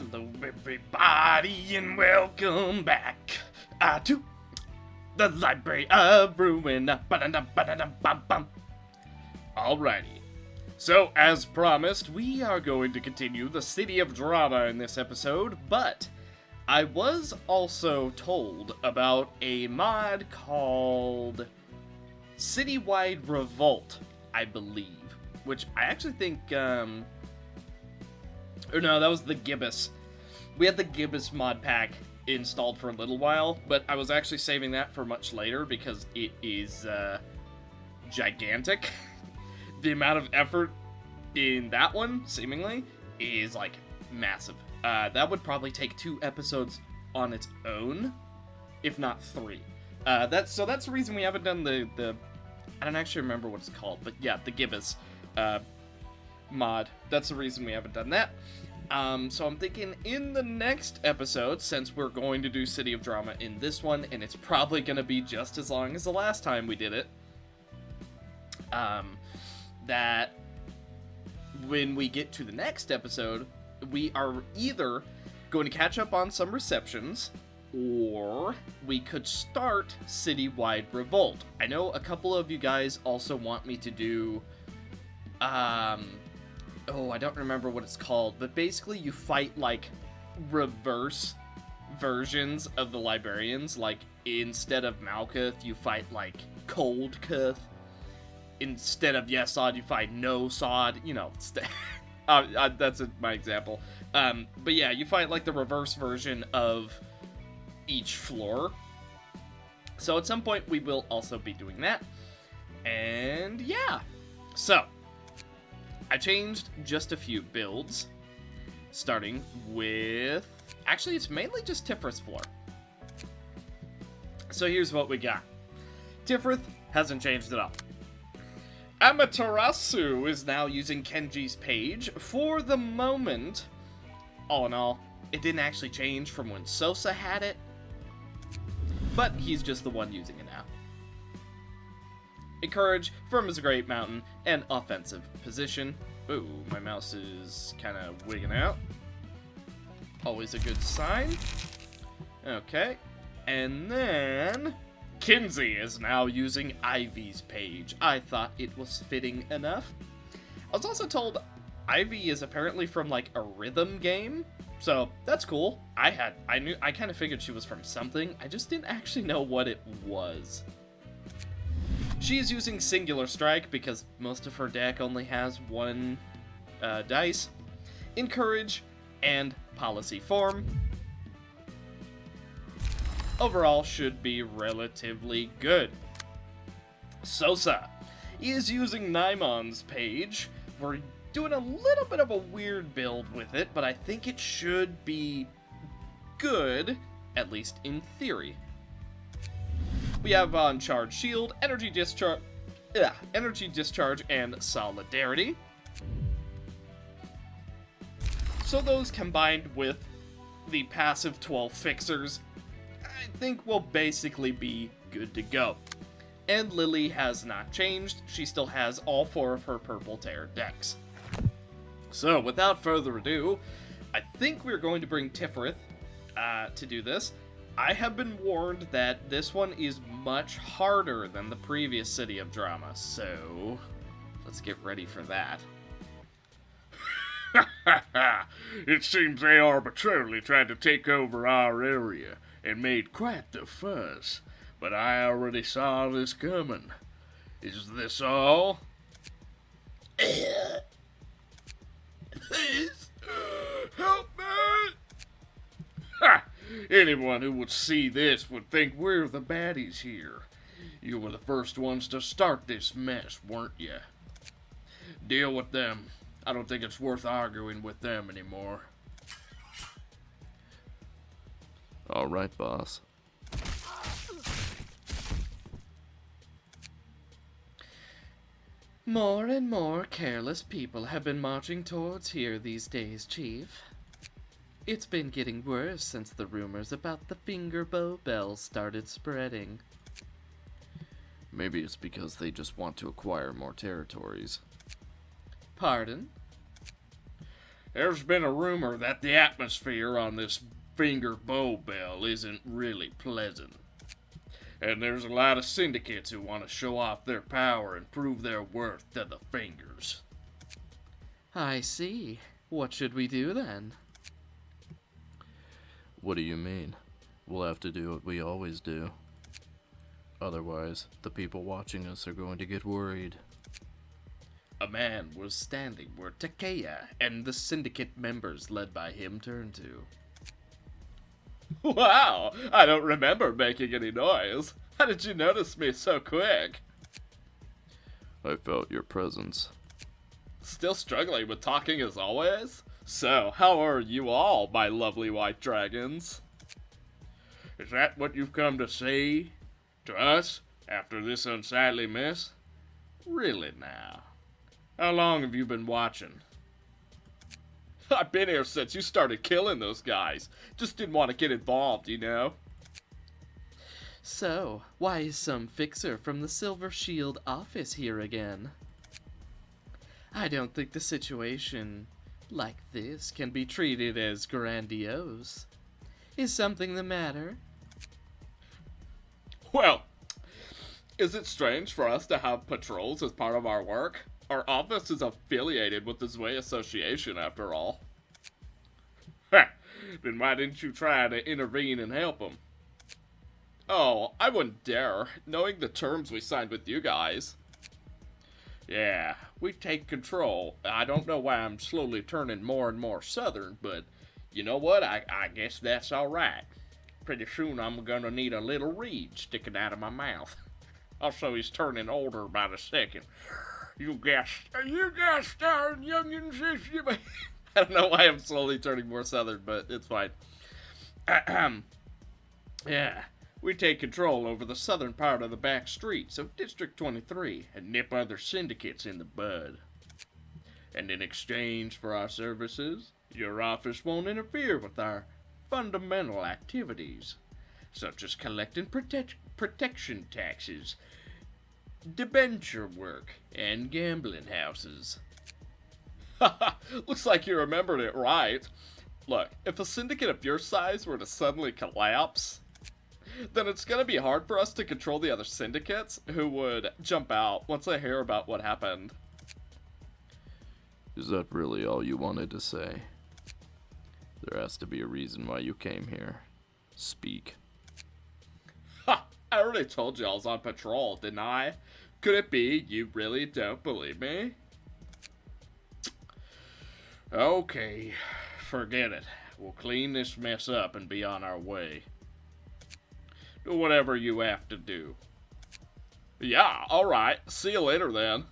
Hello everybody and welcome back to the Library of Ruina. Alrighty, so as promised, we are going to continue the City of Drama in this episode, but I was also told about a mod called Citywide Revolt, I believe, which I actually think, or no, that was the Gibbous. We had the Gibbous mod pack installed for a little while, but I was actually saving that for much later because it is gigantic. The amount of effort in that one, seemingly, is like massive. That would probably take 2 episodes on its own, if not 3. That's the reason we haven't done the I don't actually remember what it's called, but yeah, the Gibbous mod. That's the reason we haven't done that. So I'm thinking in the next episode, since we're going to do City of Drama in this one, and it's probably going to be just as long as the last time we did it, that when we get to the next episode, we are either going to catch up on some receptions, or we could start Citywide Revolt. I know a couple of you guys also want me to do, I don't remember what it's called, but basically you fight, like, reverse versions of the librarians. Like, instead of Malkuth, you fight, like, Cold Kuth. Instead of Yes Sod, you fight No Sod. You know, that's my example. But yeah, you fight, like, the reverse version of each floor. So at some point, we will also be doing that. And yeah, so I changed just a few builds, starting with, actually it's mainly just Tifrith's floor. So here's what we got. Tifrith hasn't changed at all. Amaterasu is now using Kenji's page. For the moment, all in all, it didn't actually change from when Sosa had it, but he's just the one using it now. Encourage, firm as a great mountain, and offensive position. Ooh, my mouse is kind of wigging out. Always a good sign. Okay. And then Kinsey is now using Ivy's page. I thought it was fitting enough. I was also told Ivy is apparently from like a rhythm game, so that's cool. I kind of figured she was from something. I just didn't actually know what it was. She is using Singular Strike because most of her deck only has 1 dice. Encourage and Policy Form. Overall should be relatively good. Sosa is using Naimon's page. We're doing a little bit of a weird build with it, but I think it should be good, at least in theory. We have on Charge Shield, Energy Discharge, and Solidarity. So those combined with the passive 12 fixers, I think will basically be good to go. And Lily has not changed. She still has all 4 of her Purple Tear decks. So without further ado, I think we're going to bring Tifrith to do this. I have been warned that this one is much harder than the previous City of Drama, so let's get ready for that. It seems they arbitrarily tried to take over our area and made quite the fuss, but I already saw this coming. Is this all? Please, help me! Ha! Anyone who would see this would think we're the baddies here. You were the first ones to start this mess, weren't you? Deal with them. I don't think it's worth arguing with them anymore. All right, boss. More and more careless people have been marching towards here these days, Chief. It's been getting worse since the rumors about the Fingerbow Bell started spreading. Maybe it's because they just want to acquire more territories. Pardon? There's been a rumor that the atmosphere on this finger bow bell isn't really pleasant. And there's a lot of syndicates who want to show off their power and prove their worth to the fingers. I see. What should we do then? What do you mean? We'll have to do what we always do. Otherwise, the people watching us are going to get worried. A man was standing where Kitteh and the syndicate members led by him turned to. Wow, I don't remember making any noise. How did you notice me so quick? I felt your presence. Still struggling with talking as always? So, how are you all, my lovely white dragons? Is that what you've come to say to us after this unsightly mess? Really now? How long have you been watching? I've been here since you started killing those guys. Just didn't want to get involved, you know? So, why is some fixer from the Silver Shield office here again? I don't think the situation like this can be treated as grandiose. Is something the matter? Well, is it strange for us to have patrols as part of our work? Our office is affiliated with the Zwei Association, after all. Then why didn't you try to intervene and help them? Oh, I wouldn't dare, knowing the terms we signed with you guys. Yeah, we take control. I don't know why I'm slowly turning more and more southern, but you know what? I guess that's alright. Pretty soon I'm gonna need a little reed sticking out of my mouth. Also, he's turning older by the second. You guessed darn youngins, is you? I don't know why I'm slowly turning more southern, but it's fine. Yeah, we take control over the southern part of the back streets of District 23 and nip other syndicates in the bud. And in exchange for our services, your office won't interfere with our fundamental activities, such as collecting protection taxes, debenture work, and gambling houses. Looks like you remembered it right. Look, if a syndicate of your size were to suddenly collapse, then it's gonna be hard for us to control the other syndicates who would jump out once they hear about what happened. Is that really all you wanted to say? There has to be a reason why you came here. Speak. Ha! I already told you I was on patrol, didn't I? Could it be you really don't believe me? Okay, forget it. We'll clean this mess up and be on our way. Do whatever you have to do. Yeah, alright. See you later then.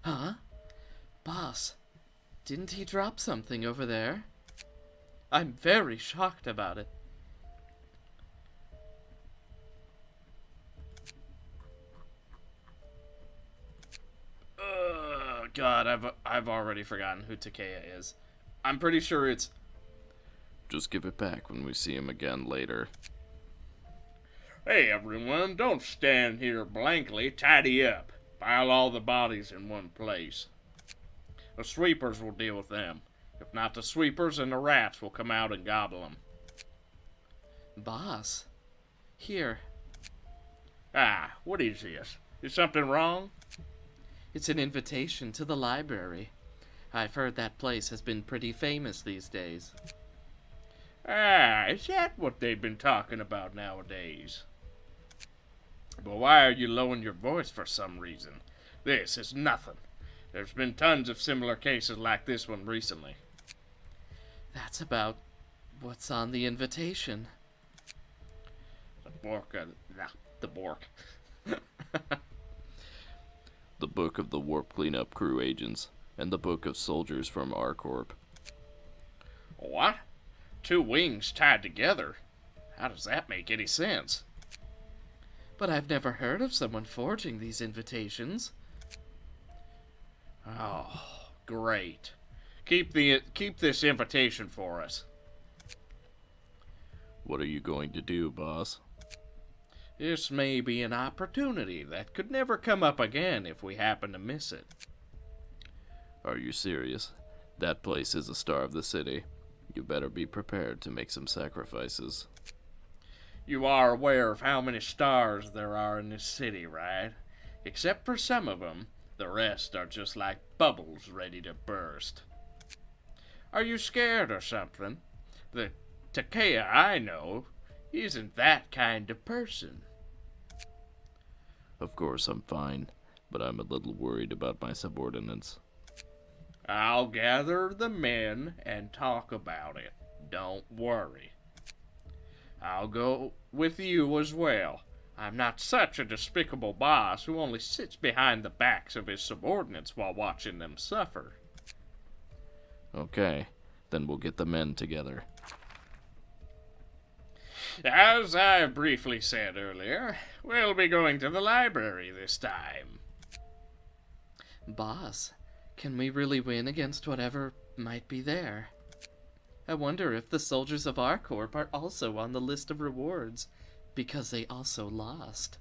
Huh? Boss, didn't he drop something over there? I'm very shocked about it. God, I've already forgotten who Kitteh is. I'm pretty sure it's... Just give it back when we see him again later. Hey everyone, don't stand here blankly. Tidy up. Pile all the bodies in one place. The sweepers will deal with them. If not, the sweepers and the rats will come out and gobble them. Boss, here. Ah, what is this? Is something wrong? It's an invitation to the library. I've heard that place has been pretty famous these days. Ah, is that what they've been talking about nowadays? But why are you lowering your voice for some reason? This is nothing. There's been tons of similar cases like this one recently. That's about what's on the invitation. The Bork. The Book of the Warp Cleanup Crew Agents, and the Book of Soldiers from R Corp. What? Two wings tied together? How does that make any sense? But I've never heard of someone forging these invitations. Oh, great. Keep this invitation for us. What are you going to do, boss? This may be an opportunity that could never come up again if we happen to miss it. Are you serious? That place is a star of the city. You better be prepared to make some sacrifices. You are aware of how many stars there are in this city, right? Except for some of them, the rest are just like bubbles ready to burst. Are you scared or something? The Kitteh I know isn't that kind of person. Of course I'm fine, but I'm a little worried about my subordinates. I'll gather the men and talk about it. Don't worry. I'll go with you as well. I'm not such a despicable boss who only sits behind the backs of his subordinates while watching them suffer. Okay, then we'll get the men together. As I briefly said earlier, we'll be going to the library this time. Boss, can we really win against whatever might be there? I wonder if the soldiers of our corp are also on the list of rewards, because they also lost.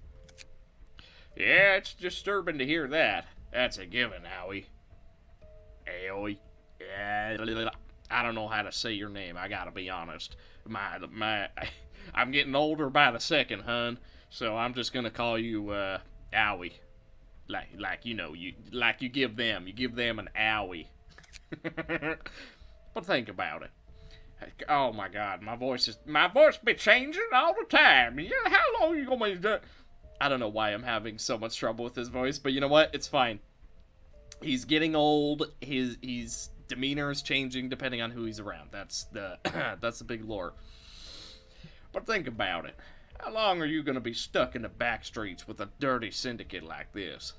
Yeah, it's disturbing to hear that. That's a given, Howie. Aoi. I don't know how to say your name, I gotta be honest. I'm getting older by the second, hun, so I'm just gonna call you, Howie. Like you give them an owie. But think about it. Oh my God, my voice be changing all the time. Yeah, how long you gonna do? I don't know why I'm having so much trouble with his voice, but you know what? It's fine. He's getting old. His demeanor is changing depending on who he's around. That's the that's the big lore. But think about it. How long are you gonna be stuck in the back streets with a dirty syndicate like this?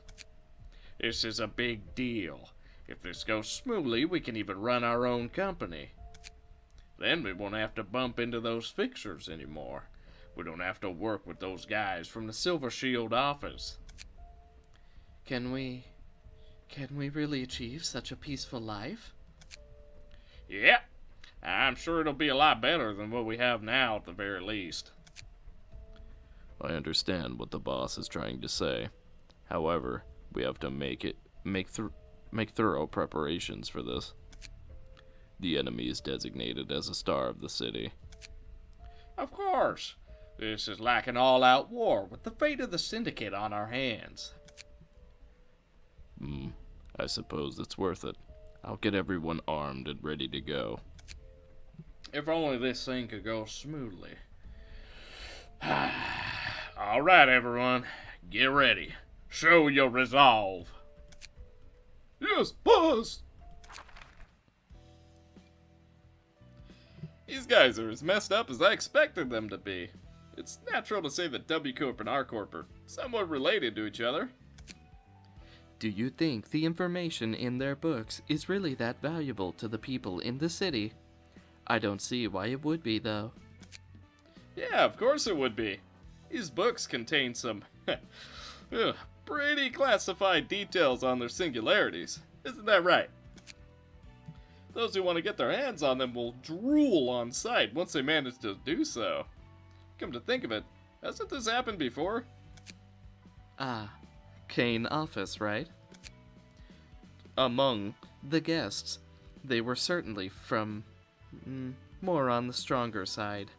This is a big deal. If this goes smoothly, we can even run our own company. Then we won't have to bump into those fixers anymore. We don't have to work with those guys from the Silver Shield office. Can we really achieve such a peaceful life? Yeah, I'm sure it'll be a lot better than what we have now at the very least. I understand what the boss is trying to say. However, we have to make thorough preparations for this. The enemy is designated as a star of the city. Of course. This is like an all-out war with the fate of the Syndicate on our hands. I suppose it's worth it. I'll get everyone armed and ready to go. If only this thing could go smoothly. All right, everyone. Get ready. Show your resolve. Yes, boss! These guys are as messed up as I expected them to be. It's natural to say that W Corp and R Corp are somewhat related to each other. Do you think the information in their books is really that valuable to the people in the city? I don't see why it would be, though. Yeah, of course it would be. These books contain some pretty classified details on their singularities. Isn't that right? Those who want to get their hands on them will drool on sight once they manage to do so. Come to think of it, hasn't this happened before? Ah, Kane office, right? Among the guests, they were certainly from more on the stronger side.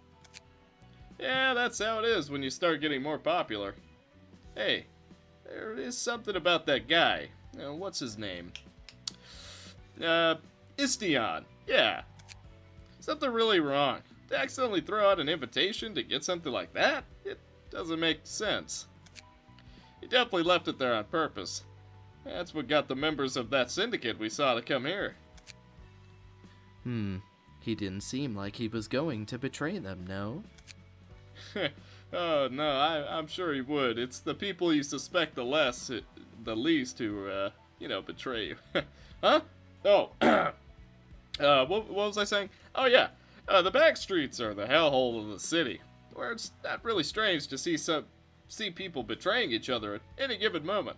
Yeah, that's how it is when you start getting more popular. Hey, there is something about that guy. What's his name? Istion. Yeah. Something really wrong. To accidentally throw out an invitation to get something like that? It doesn't make sense. He definitely left it there on purpose. That's what got the members of that syndicate we saw to come here. He didn't seem like he was going to betray them, no? Oh, no, I'm sure he would. It's the people you suspect the least who, betray you. Huh? Oh, what was I saying? Oh, yeah. The back streets are the hellhole of the city, where it's not really strange to see people betraying each other at any given moment.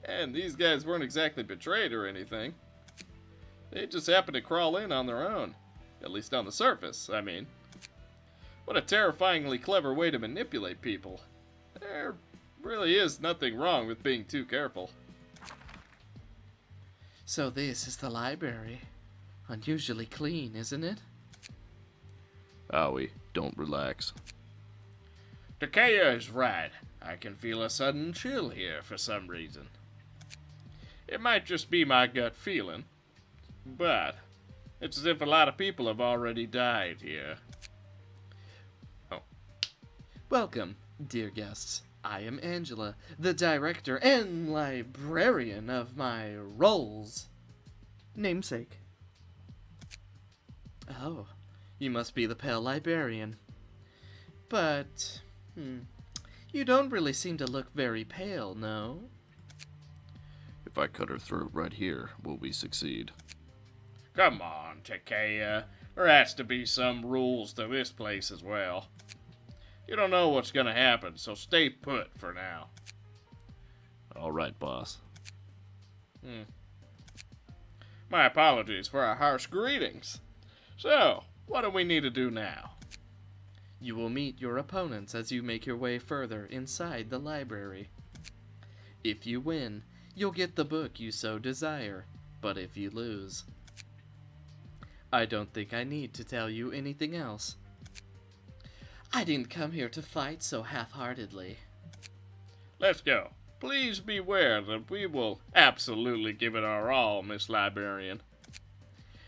And these guys weren't exactly betrayed or anything. They just happened to crawl in on their own. At least on the surface, I mean. What a terrifyingly clever way to manipulate people. There really is nothing wrong with being too careful. So this is the library. Unusually clean, isn't it? Owie, don't relax. Takaya is right. I can feel a sudden chill here for some reason. It might just be my gut feeling, but it's as if a lot of people have already died here. Oh. Welcome, dear guests. I am Angela, the director and librarian of my roles. Namesake. Oh, you must be the pale librarian. But, you don't really seem to look very pale, no? If I cut her throat right here, will we succeed? Come on, Takaya. There has to be some rules to this place as well. You don't know what's gonna happen, so stay put for now. Alright, boss. My apologies for our harsh greetings. So, what do we need to do now? You will meet your opponents as you make your way further inside the library. If you win, you'll get the book you so desire, but if you lose, I don't think I need to tell you anything else. I didn't come here to fight so half-heartedly. Let's go. Please beware that we will absolutely give it our all, Miss Librarian.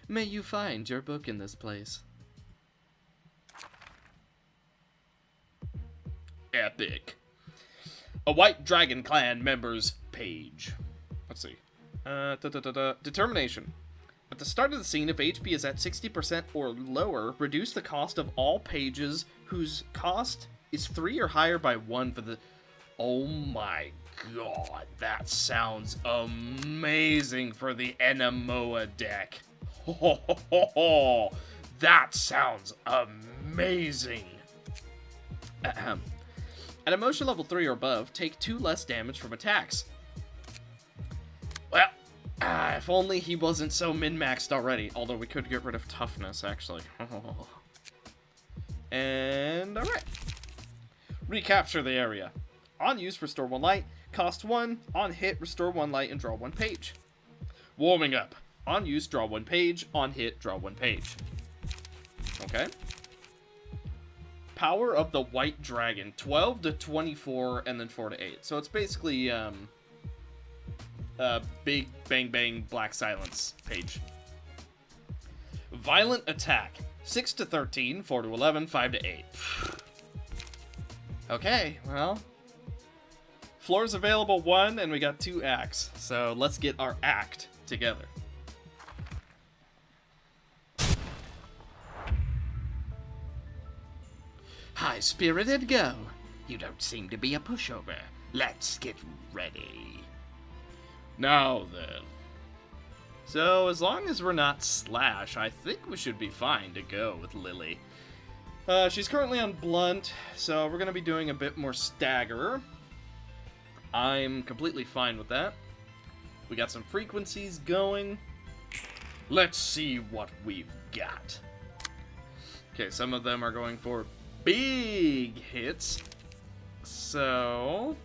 May you find your book in this place. Epic. A White Dragon Clan member's page. Let's see. Determination. At the start of the scene, if HP is at 60% or lower, reduce the cost of all pages whose cost is 3 or higher by 1 for the... Oh my god, that sounds amazing for the Enemoa deck. Ho, ho, ho, ho. That sounds amazing. Ahem. At emotion level 3 or above, take 2 less damage from attacks. Well, if only he wasn't so min-maxed already. Although we could get rid of toughness, actually. And, alright. Recapture the area. On use, restore 1 light. Cost 1. On hit, restore 1 light and draw 1 page. Warming up. On use, draw 1 page. On hit, draw 1 page. Okay. Power of the White Dragon. 12 to 24, and then 4 to 8. So it's basically, big bang bang black silence page. Violent attack. 6 to 13, 4 to 11, 5 to 8. Okay, well. Floors available 1, and we got 2 acts. So let's get our act together. High-spirited go. You don't seem to be a pushover. Let's get ready. Now then. So, as long as we're not Slash, I think we should be fine to go with Lily. She's currently on Blunt, so we're going to be doing a bit more stagger. I'm completely fine with that. We got some frequencies going. Let's see what we've got. Okay, some of them are going for big hits. So,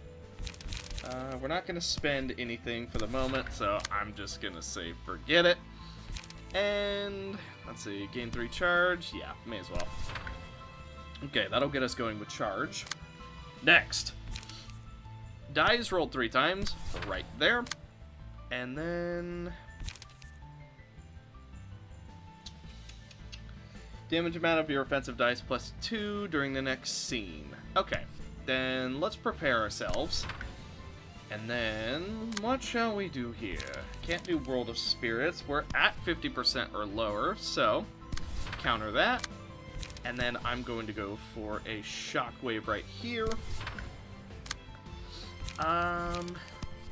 we're not going to spend anything for the moment, so I'm just going to say forget it. And, let's see, gain 3 charge. Yeah, may as well. Okay, that'll get us going with charge. Next. Dice rolled 3 times, right there. And then... damage amount of your offensive dice plus 2 during the next scene. Okay, then let's prepare ourselves. And then, what shall we do here? Can't do World of Spirits. We're at 50% or lower, so counter that. And then I'm going to go for a Shockwave right here.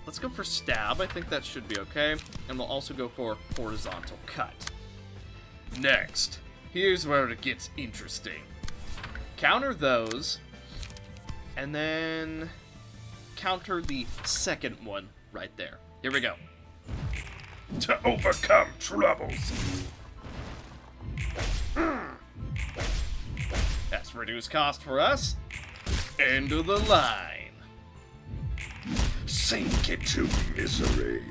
Let's go for Stab. I think that should be okay. And we'll also go for Horizontal Cut. Next, here's where it gets interesting. Counter those, and then counter the second one right there. Here we go. To overcome troubles. That's reduced cost for us. End of the line. Sink into misery.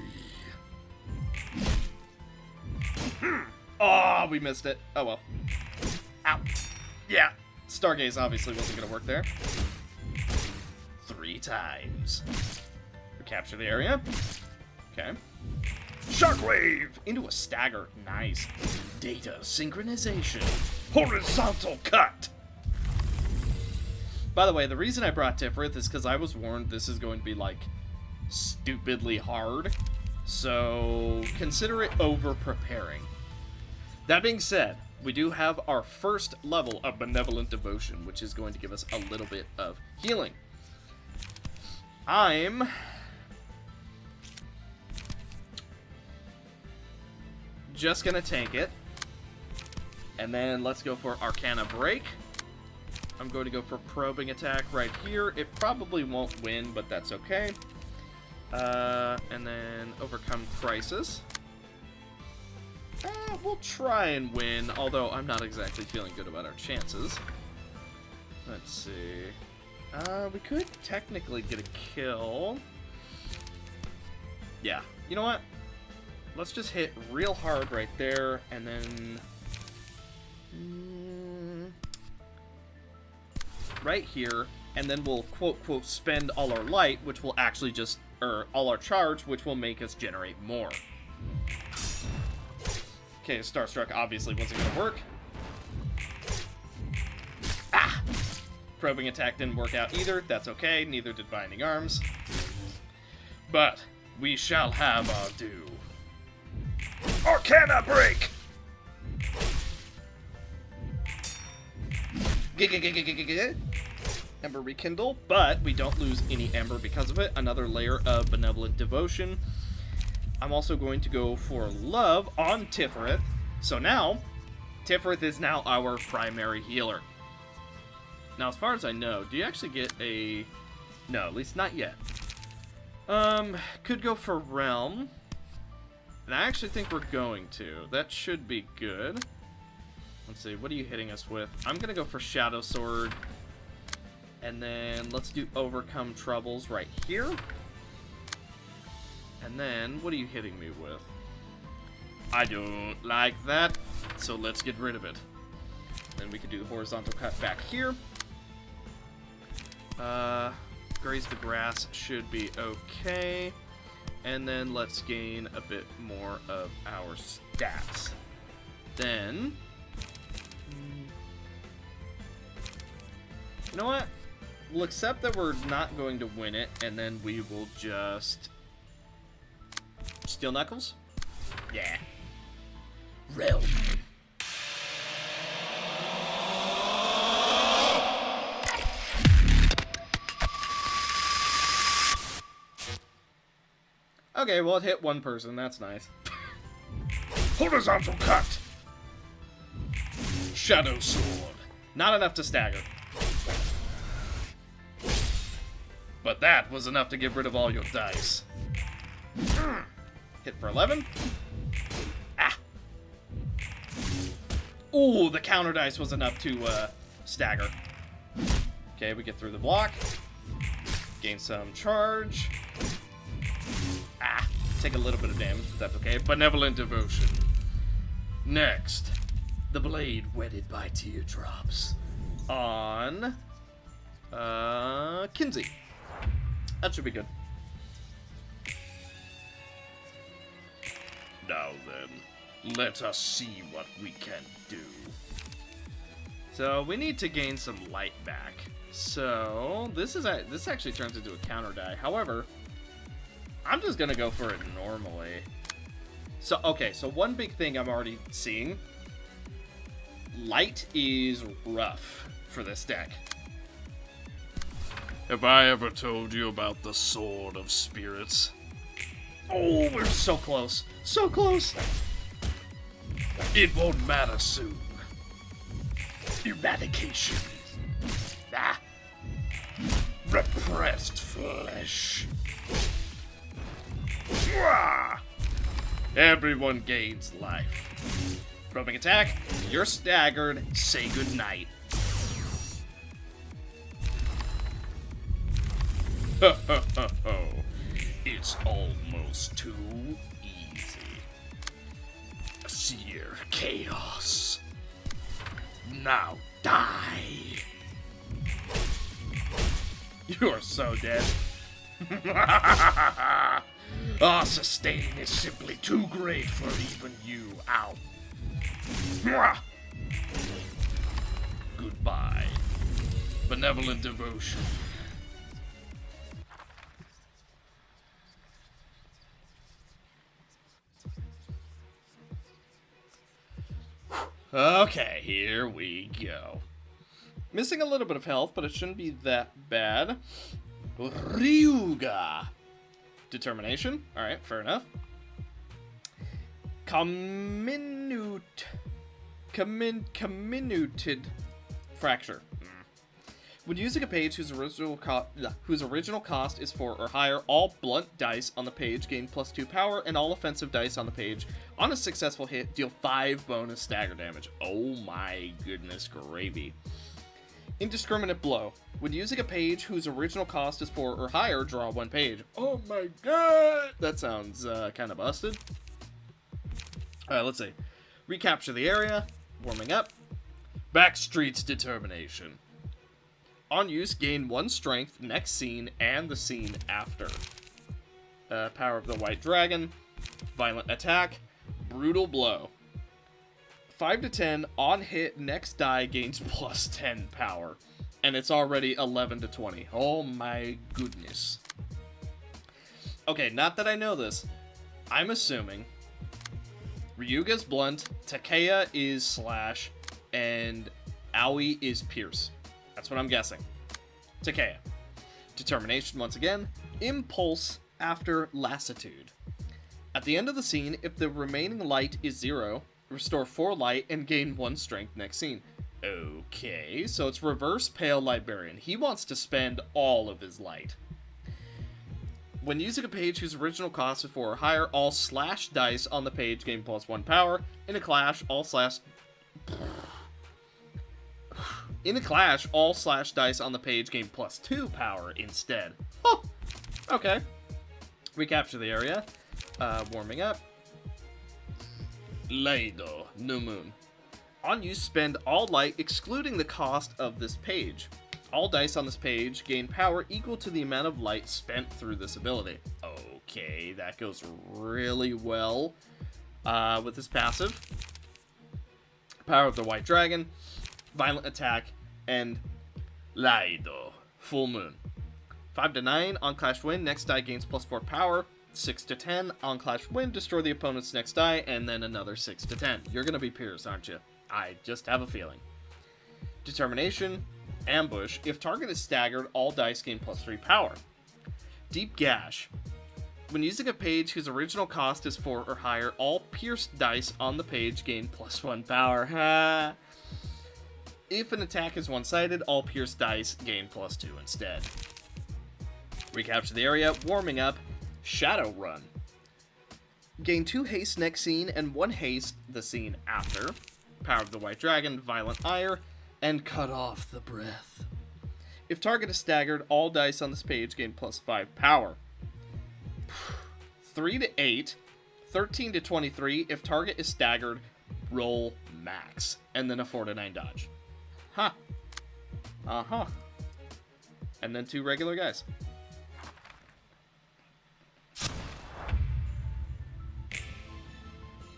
Oh, we missed it. Oh well. Ow. Yeah. Stargaze obviously wasn't going to work there. 3 times. We capture the area. Okay. Shockwave! Into a stagger. Nice. Data synchronization. Horizontal cut! By the way, the reason I brought Tifrith is because I was warned this is going to be, like, stupidly hard. So, consider it over-preparing. That being said, we do have our first level of Benevolent Devotion, which is going to give us a little bit of healing. I'm just gonna tank it. And then let's go for Arcana Break. I'm going to go for Probing Attack right here. It probably won't win, but that's okay. And then Overcome Crisis. We'll try and win, although I'm not exactly feeling good about our chances. Let's see. We could technically get a kill. Yeah, you know what? Let's just hit real hard right there, and then... right here, and then we'll quote spend all our light, which will actually just... or all our charge, which will make us generate more. Okay, Starstruck obviously wasn't going to work. Ah! Probing Attack didn't work out either. That's okay. Neither did Binding Arms. But we shall have our due. Arcana Break! Ember Rekindle, but we don't lose any Ember because of it. Another layer of Benevolent Devotion. I'm also going to go for Love on Tifrith. So now, Tifrith is now our primary healer. Now, as far as I know, do you actually get a... no, at least not yet. Could go for Realm. And I actually think we're going to. That should be good. Let's see, what are you hitting us with? I'm going to go for Shadow Sword. And then let's do Overcome Troubles right here. And then, what are you hitting me with? I don't like that, so let's get rid of it. Then we could do the Horizontal Cut back here. Graze the Grass should be okay. And then let's gain a bit more of our stats. Then... you know what? We'll accept that we're not going to win it, and then we will just... Steel Knuckles? Yeah. Realm. Okay, well, it hit one person. That's nice. Horizontal Cut! Shadow Sword. Not enough to stagger. But that was enough to get rid of all your dice. Hit for 11. Ah! Ooh, the counter dice was enough to stagger. Okay, we get through the block. Gain some charge. Ah! Take a little bit of damage, but that's okay. Benevolent Devotion. Next, the blade wetted by teardrops. On... Kinsey. That should be good. Now then, let us see what we can do. So, we need to gain some light back. So, this actually turns into a counter die. However, I'm just gonna go for it normally. So, okay, so one big thing I'm already seeing. Light is rough for this deck. Have I ever told you about the Sword of Spirits? Oh, we're so close. So close. It won't matter soon. Eradication. Ah. Repressed flesh. Wah! Everyone gains life. Probing Attack. You're staggered. Say goodnight. Ho ho ho ho. It's almost too easy. Seer Chaos. Now die. You are so dead. Our sustain is simply too great for even you. Ow. Goodbye, benevolent devotion. Okay, here we go. Missing a little bit of health, but it shouldn't be that bad. Ryuga. Determination. Alright, fair enough. Comminuted fracture. When using a page whose original cost is 4 or higher, all blunt dice on the page gain +2 power, and all offensive dice on the page on a successful hit deal 5 bonus stagger damage. Oh my goodness gravy. Indiscriminate blow. When using a page whose original cost is 4 or higher, draw 1 page. Oh my god! That sounds kind of busted. Alright, let's see. Recapture the area. Warming up. Backstreet's Determination. On use, gain 1 strength, next scene, and the scene after. Power of the White Dragon. Violent attack. Brutal blow. 5 to 10, on hit, next die gains +10 power. And it's already 11 to 20. Oh my goodness. Okay, not that I know this. I'm assuming Ryuga's blunt, Takeya is slash, and Aoi is pierce. That's what I'm guessing. Takeya. Determination once again. Impulse after lassitude. At the end of the scene, if the remaining light is 0, restore 4 light and gain 1 strength next scene. Okay, so it's reverse Pale Librarian. He wants to spend all of his light. When using a page whose original cost is 4 or higher, all slash dice on the page gain +1 power. In a clash, all slash dice on the page gain +2 power instead. Oh, okay. Recapture the area. Warming up. Leido, New Moon. On use, spend all light excluding the cost of this page. All dice on this page gain power equal to the amount of light spent through this ability. Okay, that goes really well with this passive. Power of the White Dragon, Violent Attack, and Leido, Full Moon. 5 to 9, on Clash Win, next die gains +4 power. 6 to 10, on Clash Win, destroy the opponent's next die, and then another 6 to 10. You're gonna be Pierce, aren't you? I just have a feeling. Determination, Ambush. If target is staggered, all dice gain +3 power. Deep Gash. When using a page whose original cost is 4 or higher, all pierced dice on the page gain +1 power. If an attack is one-sided, all pierced dice gain +2 instead. Recapture the area, warming up. Shadow Run. Gain 2 haste next scene and 1 haste the scene after. Power of the White Dragon, Violent Ire, and Cut Off the Breath. If target is staggered, all dice on this page gain +5 power. 3 to 8, 13 to 23. If target is staggered, roll max, and then a 4 to 9 dodge. Huh. Uh-huh. And then 2 regular guys.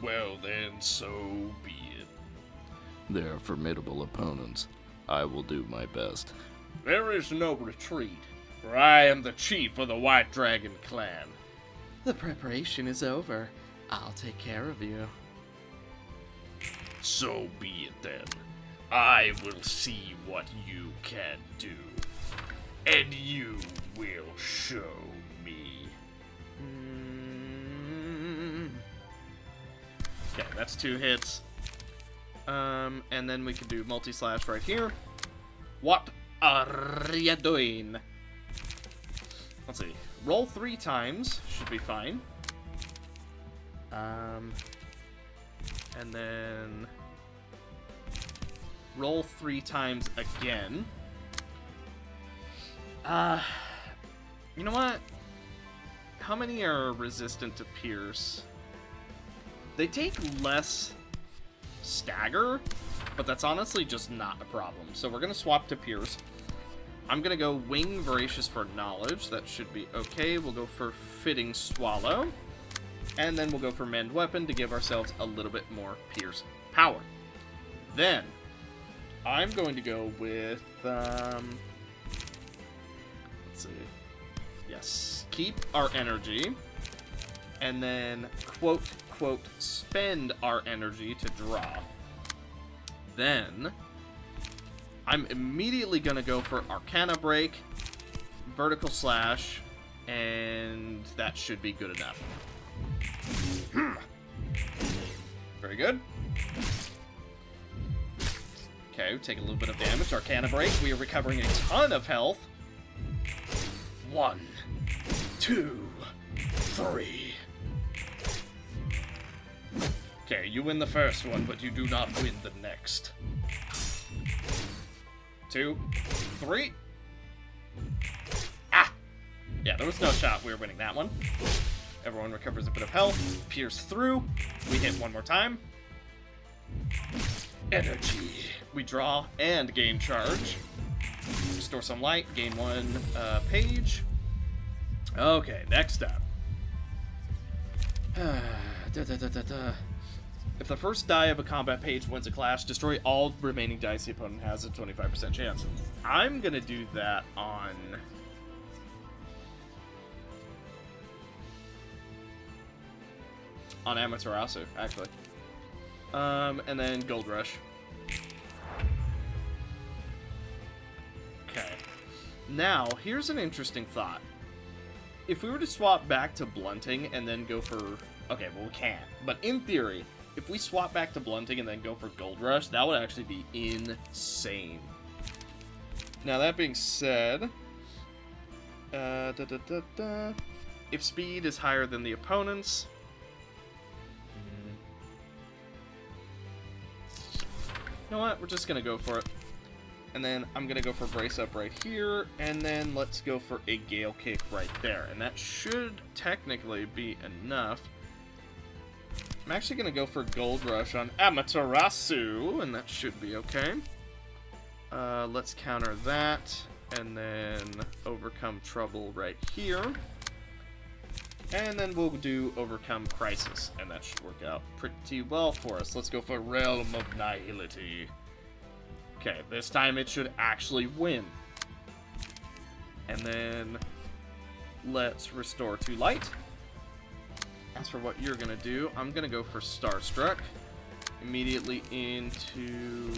Well then, so be it. They are formidable opponents. I will do my best. There is no retreat, for I am the chief of the White Dragon clan. The preparation is over. I'll take care of you. So be it then. I will see what you can do, and you will show me. Okay, that's 2 hits. And then we can do multi-slash right here. What are you doing? Let's see. Roll 3 times. Should be fine. And then roll 3 times again. You know what? How many are resistant to pierce? They take less stagger, but that's honestly just not a problem. So we're going to swap to Pierce. I'm going to go Wing Voracious for Knowledge. That should be okay. We'll go for Fitting Swallow. And then we'll go for Mend Weapon to give ourselves a little bit more Pierce power. Then, I'm going to go with, let's see. Yes, keep our energy. And then, quote, spend our energy to draw. Then, I'm immediately going to go for Arcana Break, Vertical Slash, and that should be good enough. Very good. Okay, take a little bit of damage. Arcana Break. We are recovering a ton of health. 1, 2, 3. Okay, you win the first one, but you do not win the next. 2, 3. Ah! Yeah, there was no shot we were winning that one. Everyone recovers a bit of health. Pierce through. We hit one more time. Energy. We draw and gain charge. Restore some light. Gain 1 page. Okay, next up. If the first die of a combat page wins a clash, destroy all remaining dice the opponent has a 25% chance. I'm going to do that on... Amaterasu, actually. And then Gold Rush. Okay. Now, here's an interesting thought. If we were to swap back to Blunting and then go for... Okay, well, we can't. But in theory, if we swap back to Blunting and then go for Gold Rush, that would actually be insane. Now, that being said... If speed is higher than the opponent's... You know what? We're just going to go for it. And then I'm going to go for Brace Up right here. And then let's go for a Gale Kick right there. And that should technically be enough. I'm actually going to go for Gold Rush on Amaterasu. And that should be okay. Let's counter that. And then Overcome Trouble right here. And then we'll do Overcome Crisis, and that should work out pretty well for us. Let's go for Realm of Nihility. Okay, this time it should actually win. And then let's restore to light. As for what you're going to do, I'm going to go for Starstruck. Immediately into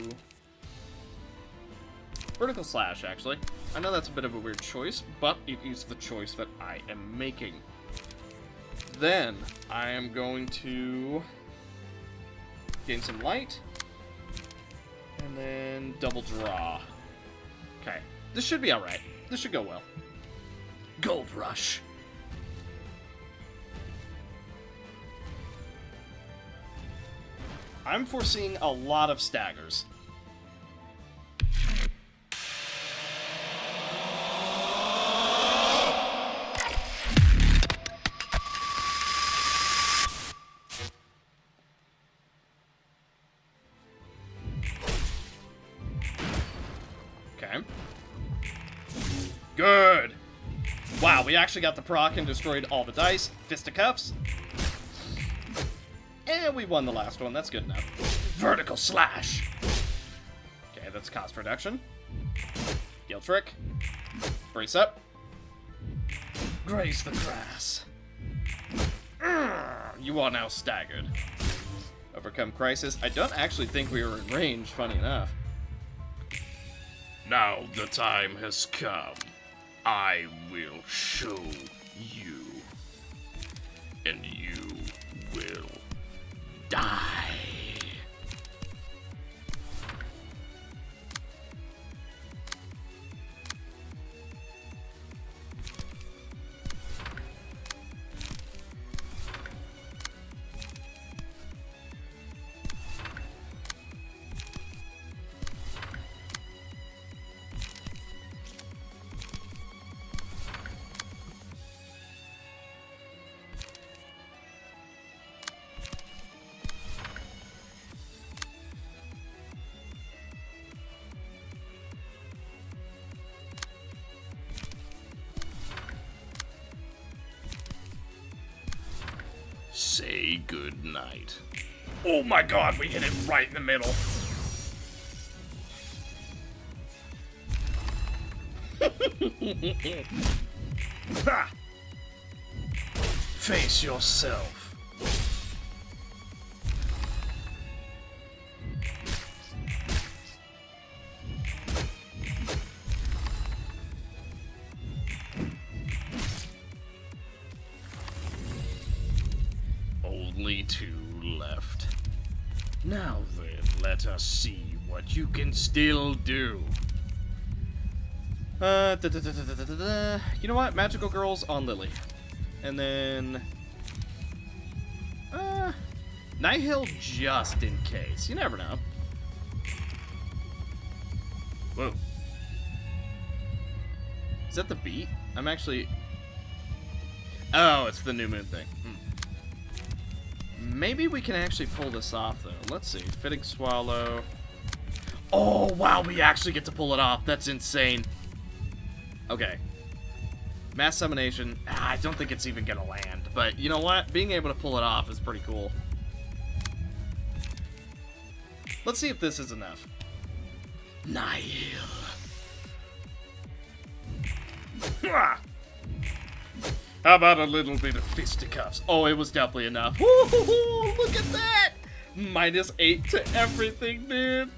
Vertical Slash, actually. I know that's a bit of a weird choice, but it is the choice that I am making. Then, I am going to gain some light, and then double draw. Okay, this should be alright. This should go well. Gold Rush. I'm foreseeing a lot of staggers. Good. Wow, we actually got the proc and destroyed all the dice. Fisticuffs. And we won the last one. That's good enough. Vertical Slash. Okay, that's cost reduction. Gale Trick. Brace up. Graze the grass. You are now staggered. Overcome Crisis. I don't actually think we were in range, funny enough. Now the time has come. I will show you. And you will die. good night. Oh my god, we hit it right in the middle. Ha! Face yourself. Only 2 left. Now then, let us see what you can still do. You know what? Magical Girls on Lily. And then... Nihil just in case. You never know. Whoa. Is that the beat? I'm actually... Oh, it's the new moon thing. Maybe we can actually pull this off, though. Let's see. Fitting Swallow. Oh, wow, we actually get to pull it off. That's insane. Okay. Mass Summonation. I don't think it's even gonna land. But you know what? Being able to pull it off is pretty cool. Let's see if this is enough. Nihil. How about a little bit of fisticuffs? Oh, it was definitely enough. Woo-hoo-hoo, look at that! -8 to everything, dude.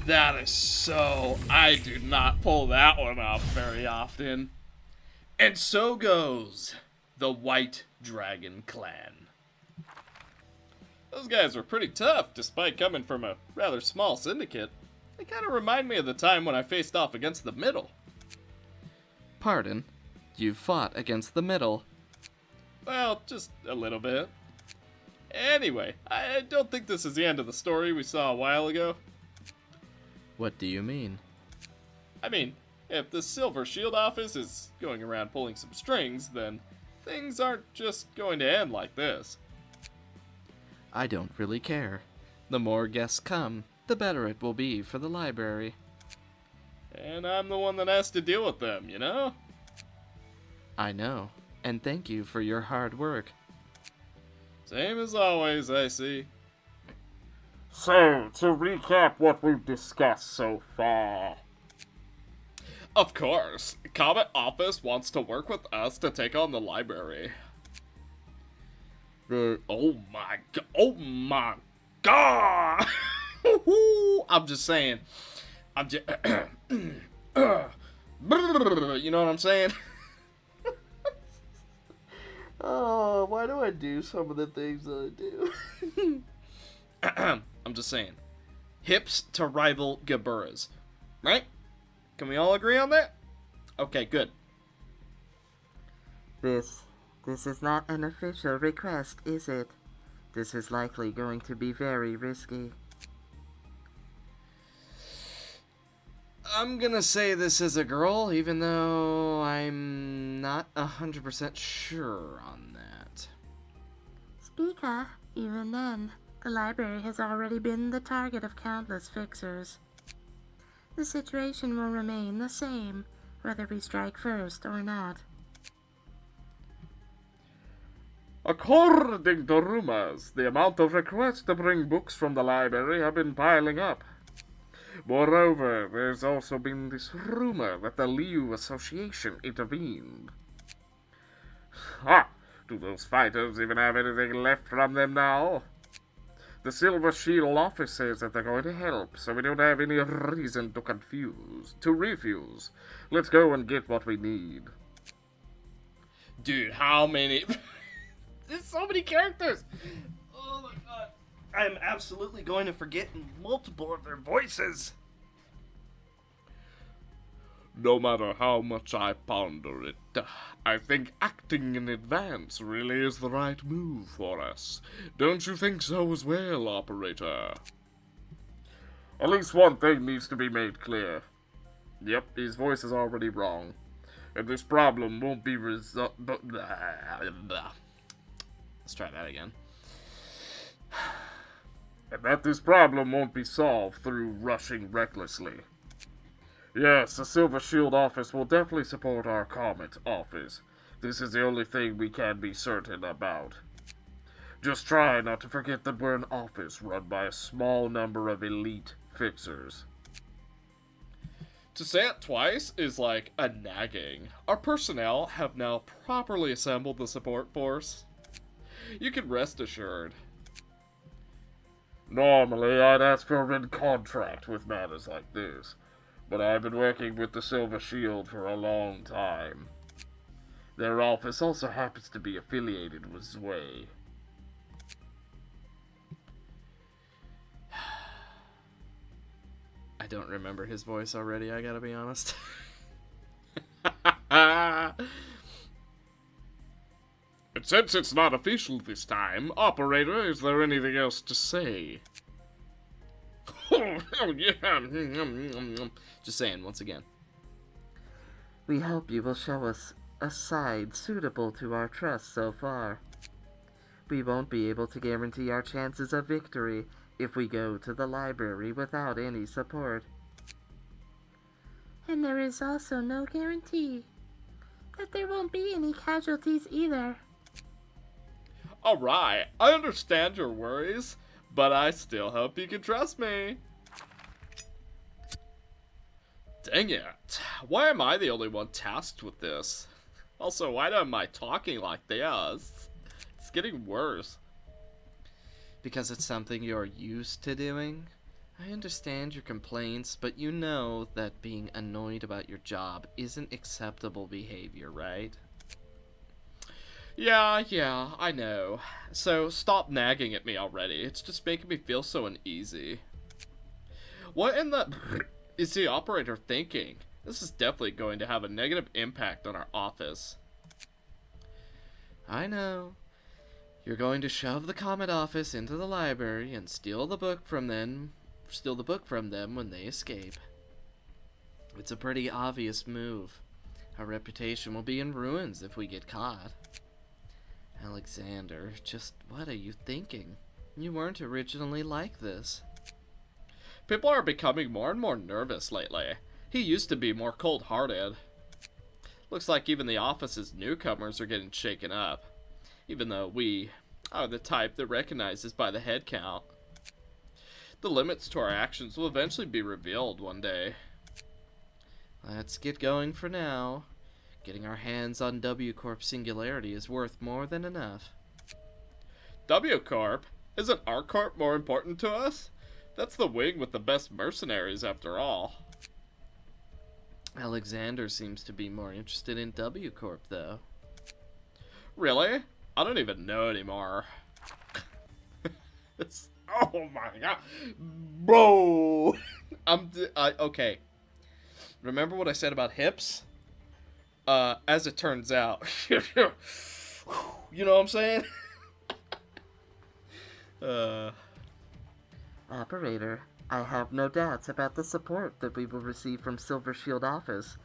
That is so... I do not pull that one off very often. And so goes the White Dragon Clan. Those guys are pretty tough, despite coming from a rather small syndicate. They kind of remind me of the time when I faced off against the Middle. Pardon? You fought against the Middle. Well, just a little bit. Anyway, I don't think this is the end of the story we saw a while ago. What do you mean? I mean, if the Silver Shield office is going around pulling some strings, then things aren't just going to end like this. I don't really care. The more guests come, the better it will be for the library. And I'm the one that has to deal with them, you know? I know, and thank you for your hard work. Same as always, I see. So, to recap what we've discussed so far. Of course, Comet Office wants to work with us to take on the library. Oh my god! I'm just saying. I'm just... you know what I'm saying? Oh, why do I do some of the things that I do? I'm just saying. Hips to rival Gaburas. Right? Can we all agree on that? Okay, good. This is not an official request, is it? This is likely going to be very risky. I'm gonna say this is a girl, even though I'm not 100% sure on that. Speaker, even then, the library has already been the target of countless fixers. The situation will remain the same, whether we strike first or not. According to rumors, the amount of requests to bring books from the library have been piling up. Moreover, there's also been this rumor that the Liu Association intervened. Do those fighters even have anything left from them now? The Silver Shield office says that they're going to help, so we don't have any reason to refuse. Let's go and get what we need. Dude, how many... There's so many characters! Oh my god. I'm absolutely going to forget multiple of their voices. No matter how much I ponder it, I think acting in advance really is the right move for us. Don't you think so as well, Operator? At least one thing needs to be made clear. Yep, his voice is already wrong. And this problem won't be resolved... Let's try that again. And that this problem won't be solved through rushing recklessly. Yes, the Silver Shield office will definitely support our Comet office. This is the only thing we can be certain about. Just try not to forget that we're an office run by a small number of elite fixers. To say it twice is like a nagging. Our personnel have now properly assembled the support force. You can rest assured. Normally, I'd ask for a written contract with matters like this, but I've been working with the Silver Shield for a long time. Their office also happens to be affiliated with Zwei. I don't remember his voice already, I gotta be honest. And since it's not official this time, operator, is there anything else to say? Oh, yeah. Just saying, once again. We hope you will show us a side suitable to our trust so far. We won't be able to guarantee our chances of victory if we go to the library without any support. And there is also no guarantee that there won't be any casualties either. Alright, I understand your worries, but I still hope you can trust me. Dang it. Why am I the only one tasked with this? Also, why am I talking like this? It's getting worse. Because it's something you're used to doing? I understand your complaints, but you know that being annoyed about your job isn't acceptable behavior, right? Yeah, I know. So stop nagging at me already. It's just making me feel so uneasy. What in the is the operator thinking? This is definitely going to have a negative impact on our office. I know. You're going to shove the Comet office into the library and steal the book from them when they escape. It's a pretty obvious move. Our reputation will be in ruins if we get caught. Alexander, just what are you thinking? You weren't originally like this. People are becoming more and more nervous lately. He used to be more cold-hearted. Looks like even the office's newcomers are getting shaken up. Even though we are the type that recognizes by the head count. The limits to our actions will eventually be revealed one day. Let's get going for now. Getting our hands on W Corp Singularity is worth more than enough. W Corp? Isn't our Corp more important to us? That's the wing with the best mercenaries after all. Alexander seems to be more interested in W Corp, though. Really? I don't even know anymore. Oh my god. Bro! Okay. Remember what I said about hips? As it turns out. You know what I'm saying? Operator, I have no doubts about the support that we will receive from Silver Shield office,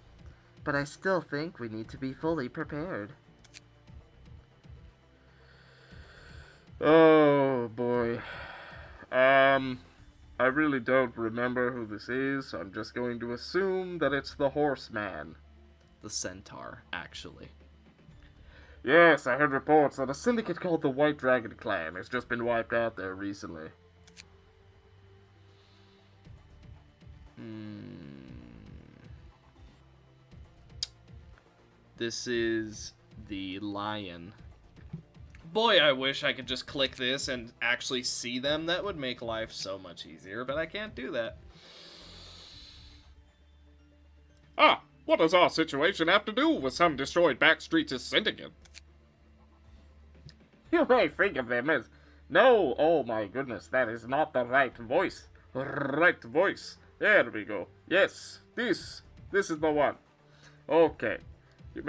but I still think we need to be fully prepared. Oh, boy. I really don't remember who this is, so I'm just going to assume that it's the Horseman. The Centaur, actually. Yes, I heard reports that a syndicate called the White Dragon Clan has just been wiped out there recently. This is the Lion. Boy, I wish I could just click this and actually see them. That would make life so much easier, but I can't do that. Ah, what does our situation have to do with some destroyed backstreets' syndicate? You may think of them as... No, oh my goodness, that is not the right voice. Right voice. There we go. Yes, this is the one. Okay. You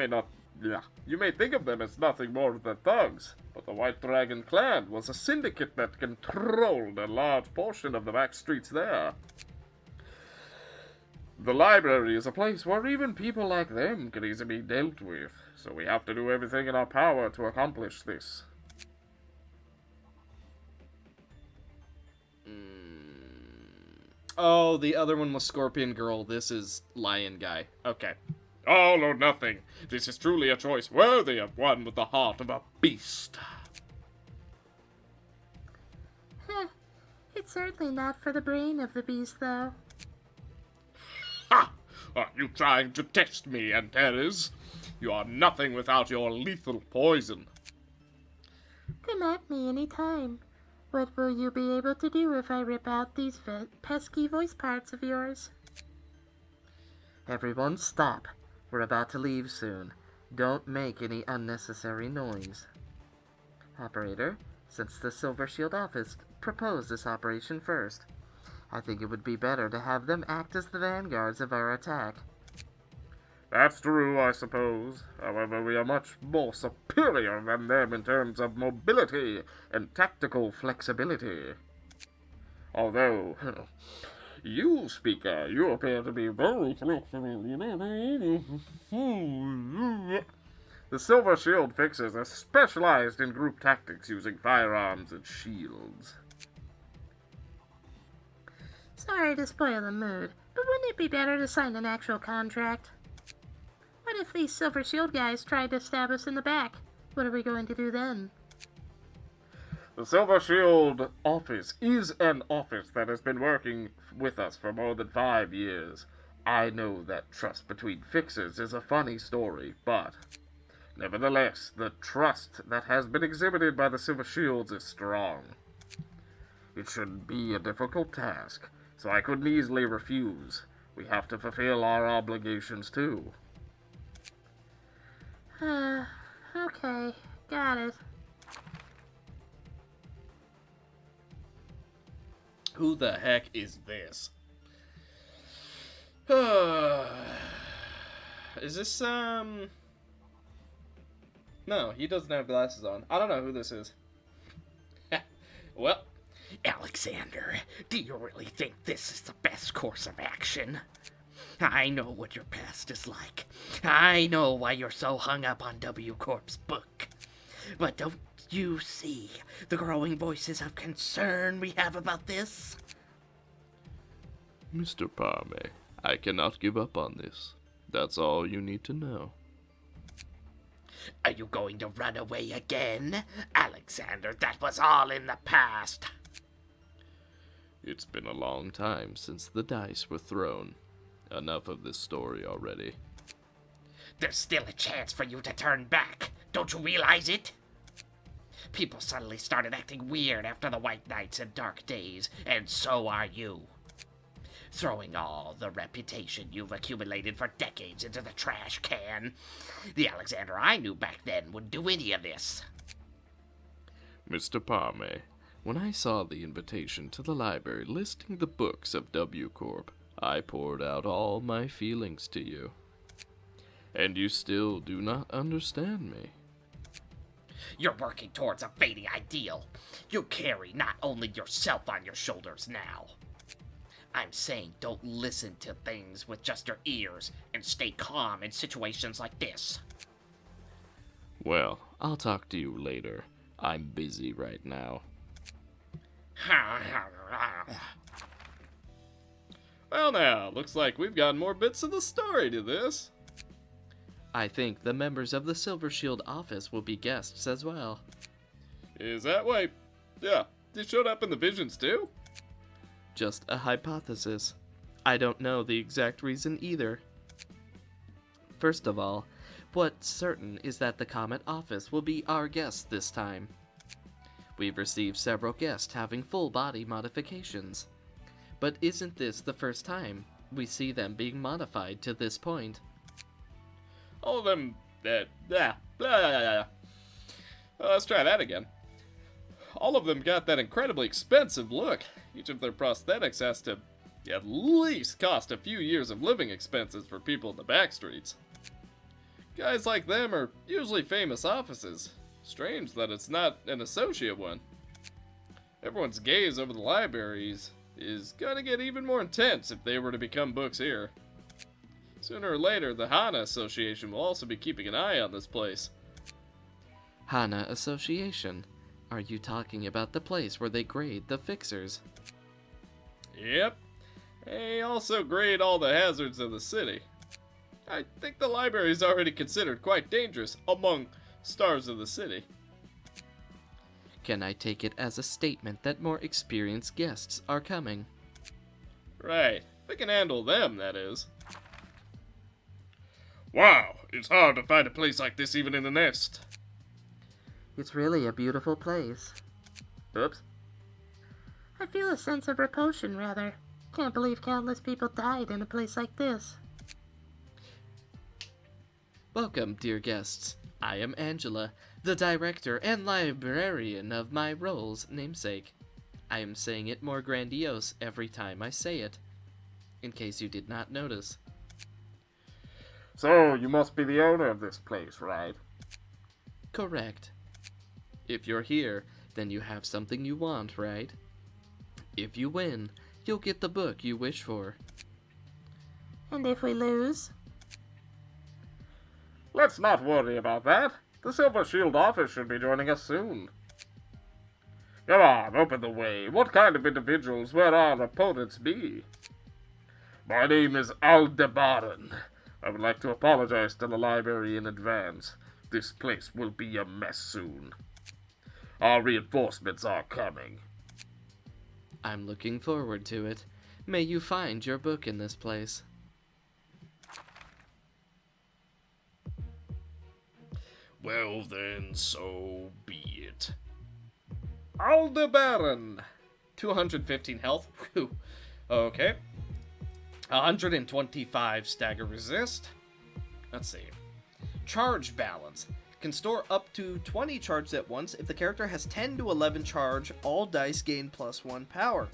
may think of them as nothing more than thugs, but the White Dragon Clan was a syndicate that controlled a large portion of the back streets there. The library is a place where even people like them can easily be dealt with, so we have to do everything in our power to accomplish this. Oh, the other one was Scorpion Girl. This is Lion Guy. Okay. All or nothing. This is truly a choice worthy of one with the heart of a beast. It's certainly not for the brain of the beast, though. Ha! Are you trying to test me, Antares? You are nothing without your lethal poison. Come at me any time. What will you be able to do if I rip out these pesky voice parts of yours? Everyone stop. We're about to leave soon. Don't make any unnecessary noise. Operator, since the Silver Shield office proposed this operation first, I think it would be better to have them act as the vanguards of our attack. That's true, I suppose. However, we are much more superior than them in terms of mobility and tactical flexibility. Although, you, Speaker, you appear to be very flexible. The Silver Shield Fixers are specialized in group tactics using firearms and shields. Sorry to spoil the mood, but wouldn't it be better to sign an actual contract? What if these Silver Shield guys tried to stab us in the back? What are we going to do then? The Silver Shield office is an office that has been working with us for more than 5 years. I know that trust between fixers is a funny story, but nevertheless, the trust that has been exhibited by the Silver Shields is strong. It shouldn't be a difficult task, so I couldn't easily refuse. We have to fulfill our obligations too. Okay, got it. Who the heck is this? Is this, No, he doesn't have glasses on. I don't know who this is. Well, Alexander, do you really think this is the best course of action? I know what your past is like. I know why you're so hung up on W Corp's book. But don't you see the growing voices of concern we have about this? Mr. Parme, I cannot give up on this. That's all you need to know. Are you going to run away again? Alexander, that was all in the past. It's been a long time since the dice were thrown. Enough of this story already. There's still a chance for you to turn back. Don't you realize it? People suddenly started acting weird after the White Nights and Dark Days, and so are you. Throwing all the reputation you've accumulated for decades into the trash can. The Alexander I knew back then wouldn't do any of this. Mr. Parme, when I saw the invitation to the library listing the books of W Corp, I poured out all my feelings to you. And you still do not understand me. You're working towards a fading ideal. You carry not only yourself on your shoulders now. I'm saying don't listen to things with just your ears and stay calm in situations like this. Well, I'll talk to you later. I'm busy right now. well now, looks like we've got more bits of the story to this. I think the members of the Silver Shield office will be guests as well. Is that why? Yeah, they showed up in the visions too? Just a hypothesis. I don't know the exact reason either. First of all, what's certain is that the Comet office will be our guest this time. We've received several guests having full body modifications. But isn't this the first time we see them being modified to this point? All of them, let's try that again. All of them got that incredibly expensive look. Each of their prosthetics has to at least cost a few years of living expenses for people in the back streets. Guys like them are usually famous offices. Strange that it's not an associate one. Everyone's gaze over the libraries is gonna get even more intense if they were to become books here. Sooner or later, the Hana Association will also be keeping an eye on this place. Hana Association? Are you talking about the place where they grade the fixers? Yep. They also grade all the hazards of the city. I think the library is already considered quite dangerous among stars of the city. Can I take it as a statement that more experienced guests are coming? Right. If we can handle them, that is. Wow, it's hard to find a place like this even in the nest. It's really a beautiful place. Oops. I feel a sense of repulsion, rather. Can't believe countless people died in a place like this. Welcome, dear guests. I am Angela, the director and librarian of my role's namesake. I am saying it more grandiose every time I say it, in case you did not notice. So, you must be the owner of this place, right? Correct. If you're here, then you have something you want, right? If you win, you'll get the book you wish for. And if we lose? Let's not worry about that. The Silver Shield office should be joining us soon. Come on, open the way. What kind of individuals will our opponents be? My name is Aldebaran. I would like to apologize to the library in advance. This place will be a mess soon. Our reinforcements are coming. I'm looking forward to it. May you find your book in this place. Well then, so be it. Aldebaran. 215 health. Whew. Okay. 125 stagger resist. Let's see. Charge balance. Can store up to 20 charges at once. If the character has 10 to 11 charge, all dice gain +1 power.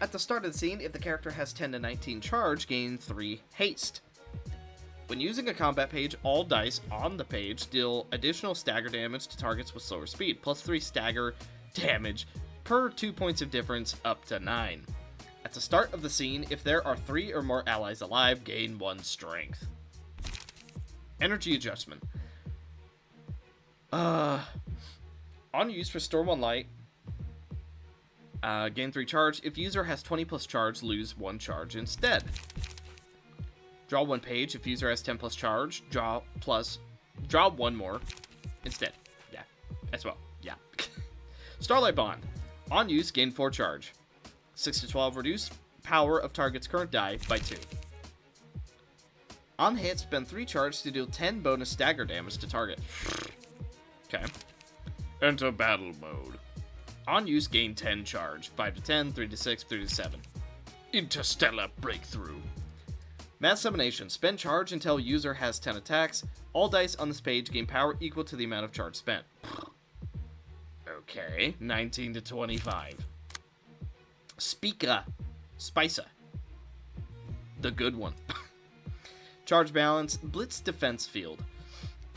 At the start of the scene, if the character has 10 to 19 charge, gain 3 haste. When using a combat page, all dice on the page deal additional stagger damage to targets with slower speed, +3 stagger damage per 2 points of difference, up to 9. At the start of the scene, if there are 3 or more allies alive, gain 1 strength. Energy adjustment. On use, restore 1 light. Gain 3 charge. If user has 20 plus charge, lose 1 charge instead. Draw 1 page. If user has 10 plus charge, draw 1 more instead. Yeah, as well. Yeah. Starlight Bond. On use, gain 4 charge. 6 to 12, reduce power of target's current die by 2. On hit, spend 3 charge to deal 10 bonus stagger damage to target. Okay. Enter battle mode. On use, gain 10 charge. 5 to 10, 3 to 6, 3 to 7. Interstellar breakthrough. Mass Summonation. Spend charge until user has 10 attacks. All dice on this page gain power equal to the amount of charge spent. Okay. 19 to 25. Speaker. Spicer. The good one. Charge balance. Blitz defense field.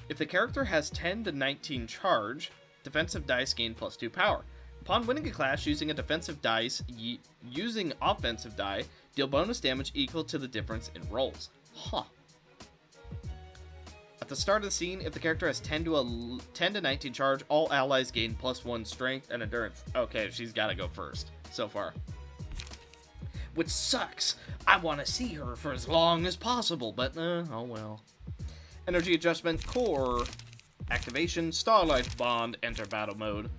If the character has 10 to 19 charge, defensive dice gain +2 power. Upon winning a clash using a defensive dice, using offensive die, deal bonus damage equal to the difference in rolls. Huh. At the start of the scene, if the character has 10 to 19 charge, all allies gain +1 strength and endurance. Okay, she's gotta go first, so far. Which sucks. I want to see her for as long as possible, but oh well. Energy adjustment, core, activation, Starlight Bond, enter battle mode.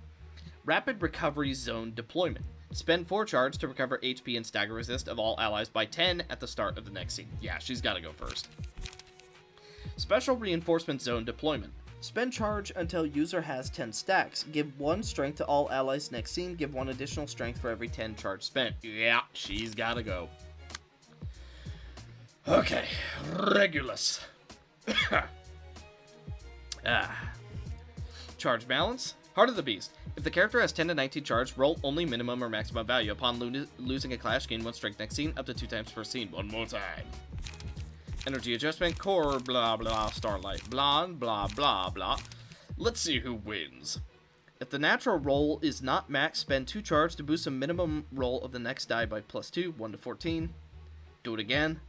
Rapid recovery zone deployment. Spend 4 charge to recover HP and stagger resist of all allies by 10 at the start of the next scene. Yeah, she's gotta go first. Special reinforcement zone deployment. Spend charge until user has 10 stacks. Give 1 strength to all allies next scene. Give 1 additional strength for every 10 charge spent. Yeah, she's gotta go. Okay, Regulus. Charge balance. Heart of the Beast. If the character has 10 to 19 charge, roll only minimum or maximum value. Upon losing a clash, gain 1 strength next scene, up to 2 times per scene. One more time. Energy adjustment, core, blah blah, Starlight, blah blah blah blah. Let's see who wins. If the natural roll is not max, spend 2 charge to boost a minimum roll of the next die by +2, 1 to 14. Do it again.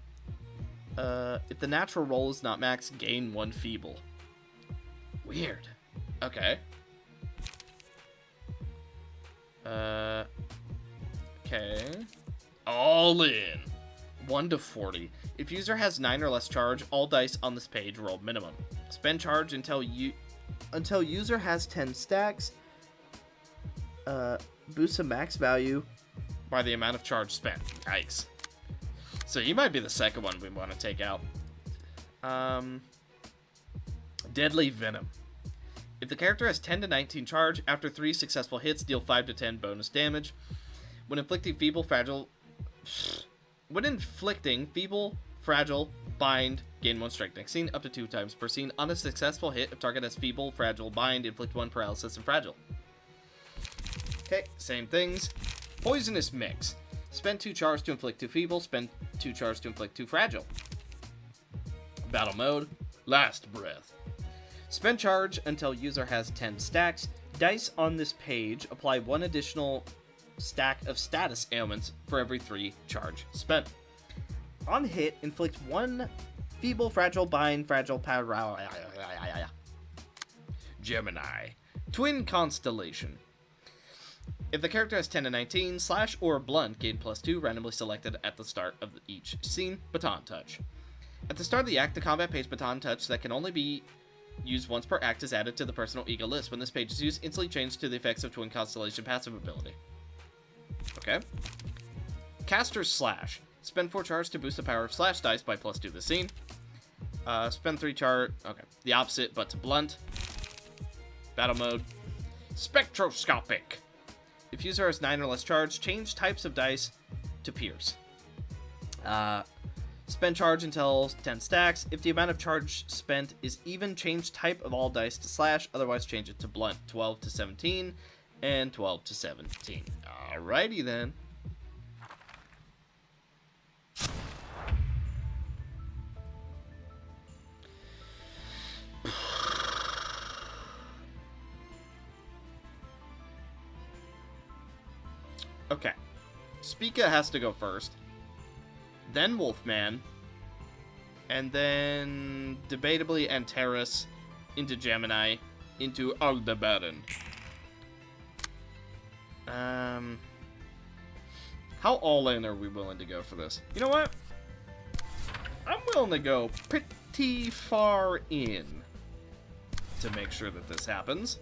If the natural roll is not max, gain 1 feeble. Weird. Okay. Okay. All in. 1 to 40. If user has 9 or less charge, all dice on this page roll minimum. Spend charge until user has 10 stacks. Boost a max value by the amount of charge spent. Yikes. So he might be the second one we want to take out. Deadly Venom. If the character has 10 to 19 charge, after 3 successful hits, deal 5 to 10 bonus damage. When inflicting feeble, fragile, bind, gain 1 strength next scene, up to 2 times per scene. On a successful hit, if target has feeble, fragile, bind, inflict 1 paralysis and fragile. Okay, same things. Poisonous Mix. Spend 2 charge to inflict 2 feeble, spend 2 charge to inflict 2 fragile. Battle mode, Last Breath. Spend charge until user has 10 stacks. Dice on this page apply 1 additional stack of status ailments for every 3 charge spent. On hit, inflict 1 feeble, fragile, bind, fragile, Gemini. Twin Constellation. If the character has 10 to 19, slash or blunt gain +2, randomly selected at the start of each scene. Baton Touch. At the start of the act, the combat page Baton Touch that can only be used once per act is added to the personal ego list. When this page is used, instantly change to the effects of Twin Constellation passive ability. Okay. Caster's Slash. Spend 4 charge to boost the power of slash dice by +2 the scene. Spend 3 charge. Okay. The opposite, but to blunt. Battle mode. Spectroscopic. If user has 9 or less charge, change types of dice to pierce. Spend charge until 10 stacks. If the amount of charge spent is even, change type of all dice to slash. Otherwise, change it to blunt. 12 to 17 and 12 to 17. Alrighty then. Okay. Spica has to go first. Then Wolfman. And then, debatably, Antares into Gemini into Aldebaran. How all-in are we willing to go for this? You know what? I'm willing to go pretty far in to make sure that this happens.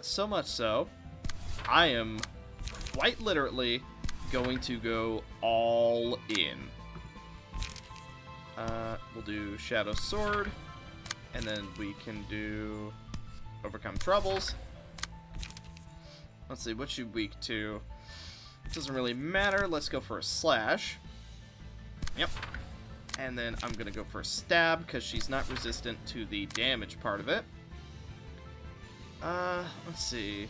So much so, I am quite literally going to go all in. We'll do Shadow Sword, and then we can do Overcome Troubles. Let's see, what's you weak to? Doesn't really matter. Let's go for a Slash. Yep. And then I'm going to go for a Stab, because she's not resistant to the damage part of it. Let's see.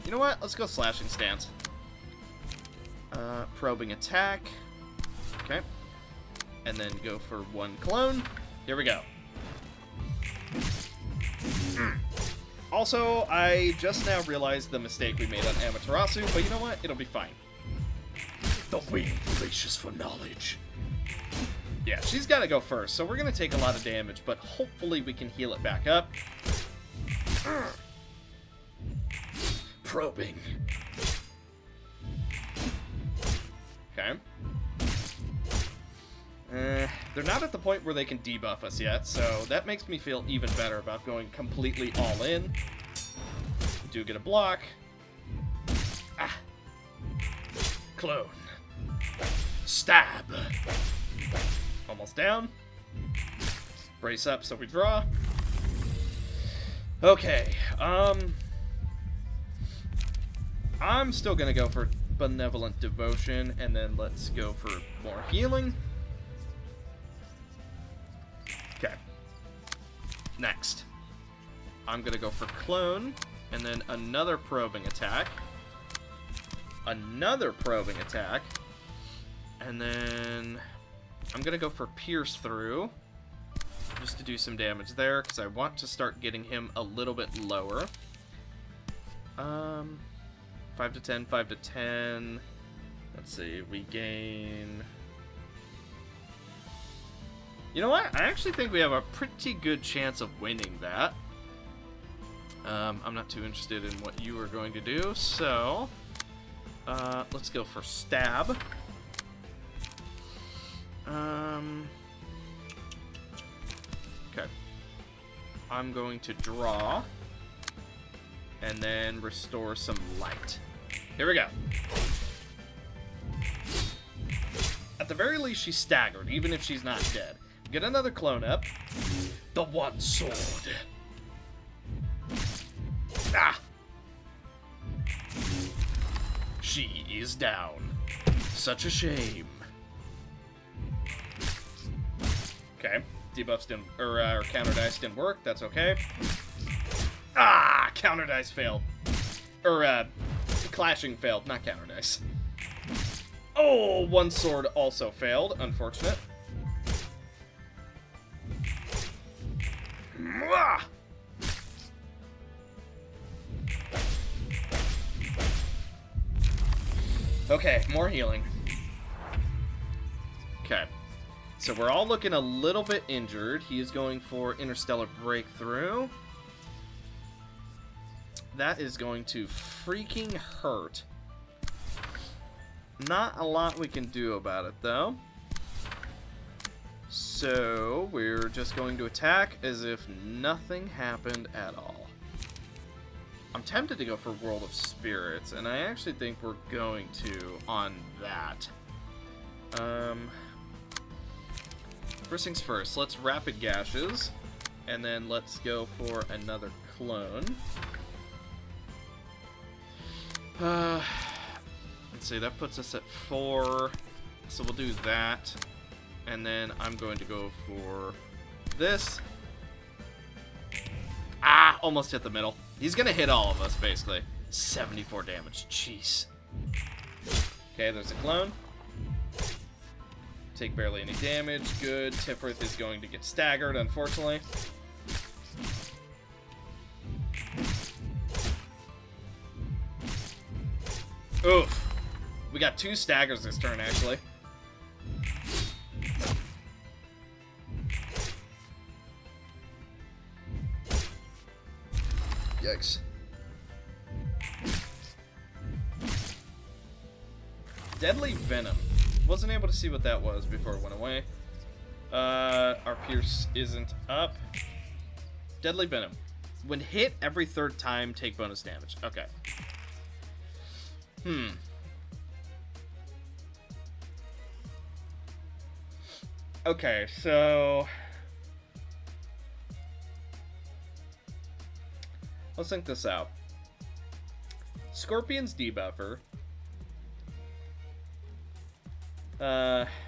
You know what? Let's go Slashing Stance. Probing Attack. Okay. And then go for 1 Clone. Here we go. Also, I just now realized the mistake we made on Amaterasu, but you know what? It'll be fine. The winged gracious for knowledge. Yeah, she's got to go first, so we're going to take a lot of damage, but hopefully we can heal it back up. Probing. Okay. They're not at the point where they can debuff us yet, so that makes me feel even better about going completely all in. We do get a block. Ah. Clone. Stab. Almost down. Brace up so we draw. Okay, I'm still gonna go for Benevolent Devotion, and then let's go for more healing. Okay. Next. I'm gonna go for Clone, and then another Probing Attack. Another Probing Attack. And then I'm gonna go for Pierce Through, just to do some damage there, because I want to start getting him a little bit lower. 5 to 10, 5 to 10. Let's see, we gain... You know what? I actually think we have a pretty good chance of winning that. I'm not too interested in what you are going to do, so... let's go for Stab. Okay. I'm going to draw. And then restore some light. Here we go. At the very least, she's staggered, even if she's not dead. Get another clone up. The one sword. Ah! She is down. Such a shame. Okay. Debuffs didn't, or counter dice didn't work. That's okay. Ah! Counter dice failed. Or, clashing failed, not counter dice. Oh, one sword also failed. Unfortunate. Mwah! Okay, more healing. Okay. So we're all looking a little bit injured. He is going for Interstellar Breakthrough. That is going to freaking hurt. Not a lot we can do about it, though. So, we're just going to attack as if nothing happened at all. I'm tempted to go for World of Spirits, and I actually think we're going to on that. First things first, let's Rapid Gashes, and then let's go for another clone. Let's see, that puts us at 4, so we'll do that, and then I'm going to go for this. Ah, almost hit the middle. He's gonna hit all of us, basically. 74 damage, jeez. Okay, there's a clone. Take barely any damage, good. Tifrith is going to get staggered, unfortunately. Oof. We got 2 staggers this turn, actually. Yikes. Deadly Venom. Wasn't able to see what that was before it went away. Our Pierce isn't up. Deadly Venom. When hit every 3rd time, take bonus damage. Okay. Okay, so let's think this out. Scorpion's debuffer.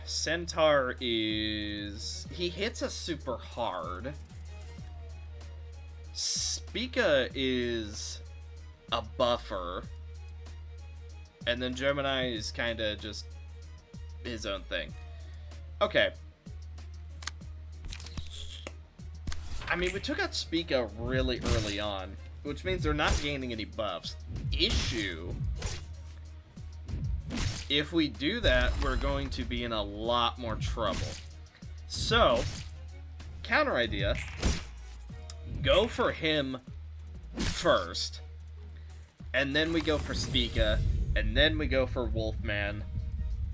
Centaur is... he hits us super hard. Spica is a buffer. And then Gemini is kind of just his own thing. Okay. I mean, we took out Spica really early on, which means they're not gaining any buffs. Issue. If we do that, we're going to be in a lot more trouble. So, counter idea. Go for him first. And then we go for Spica. And then we go for Wolfman.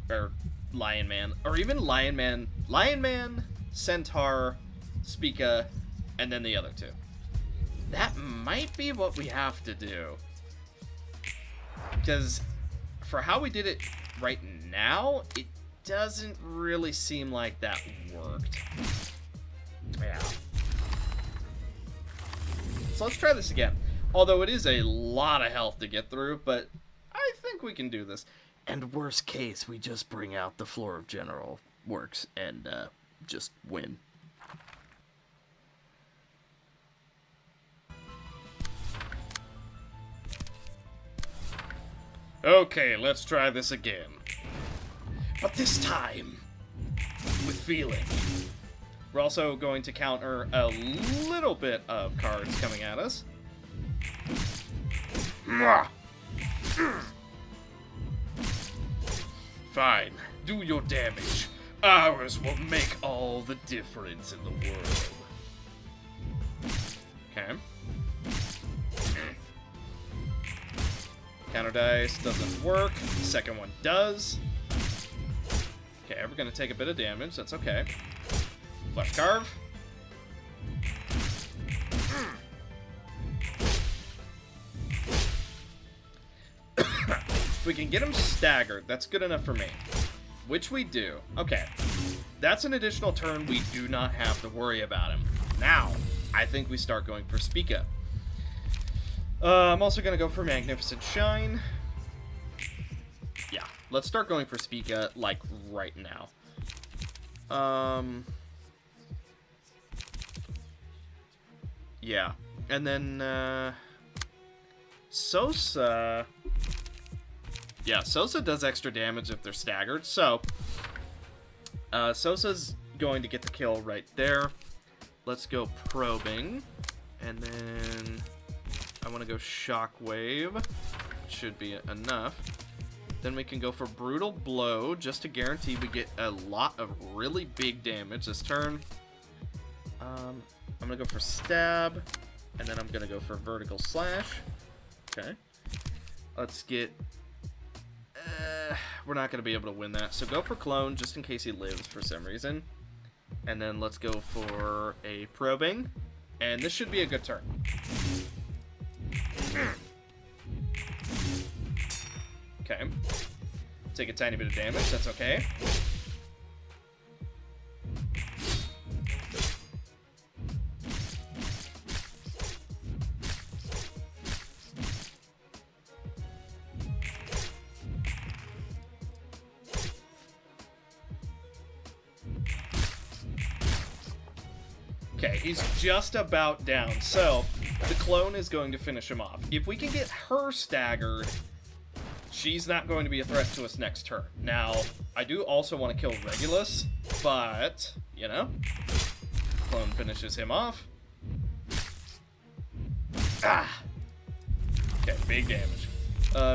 Or Lion Man. Or even Lion Man. Lion Man, Centaur, Spica, and then the other 2. That might be what we have to do. Because for how we did it right now, it doesn't really seem like that worked. Yeah. So let's try this again. Although it is a lot of health to get through, but I think we can do this. And worst case, we just bring out the Floor of General Works and just win. Okay, let's try this again. But this time, with feeling. We're also going to counter a little bit of cards coming at us. Fine, do your damage. Ours will make all the difference in the world. Okay. Counter dice doesn't work. The second one does. Okay, we're gonna take a bit of damage. That's okay. Flesh Carve. If we can get him staggered, that's good enough for me. Which we do. Okay. That's an additional turn we do not have to worry about him. Now, I think we start going for Spica. I'm also going to go for Magnificent Shine. Yeah, let's start going for Spica, like, right now. Yeah. And then, Sosa... Yeah, Sosa does extra damage if they're staggered, so... Sosa's going to get the kill right there. Let's go Probing. And then... I want to go Shockwave. Should be enough. Then we can go for Brutal Blow, just to guarantee we get a lot of really big damage this turn. I'm going to go for Stab. And then I'm going to go for Vertical Slash. Okay. Let's get... we're not going to be able to win that. So go for Clone, just in case he lives for some reason. And then let's go for a Probing. And this should be a good turn. Okay. Take a tiny bit of damage, that's okay. Okay, he's just about down, so the clone is going to finish him off. If we can get her staggered, she's not going to be a threat to us next turn. Now, I do also want to kill Regulus, but, you know, clone finishes him off. Ah! Okay, big damage.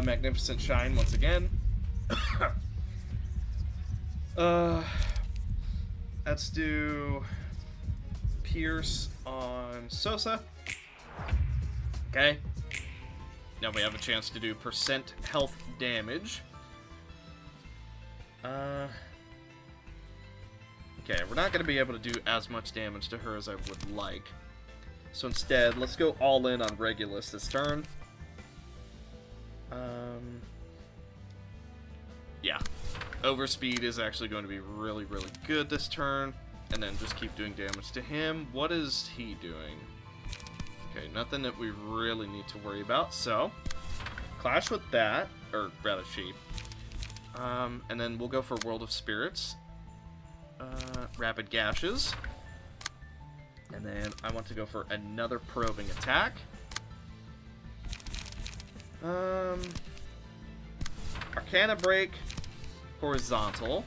Magnificent Shine once again. Let's do... Pierce on Sosa. Okay. Now we have a chance to do percent health damage. Okay, we're not going to be able to do as much damage to her as I would like. So instead, let's go all in on Regulus this turn. Yeah. Overspeed is actually going to be really, really good this turn. And then just keep doing damage to him. What is he doing? Okay, nothing that we really need to worry about. So, clash with that, or rather she. And then we'll go for World of Spirits. Rapid Gashes. And then I want to go for another Probing attack. Arcana Break. Horizontal.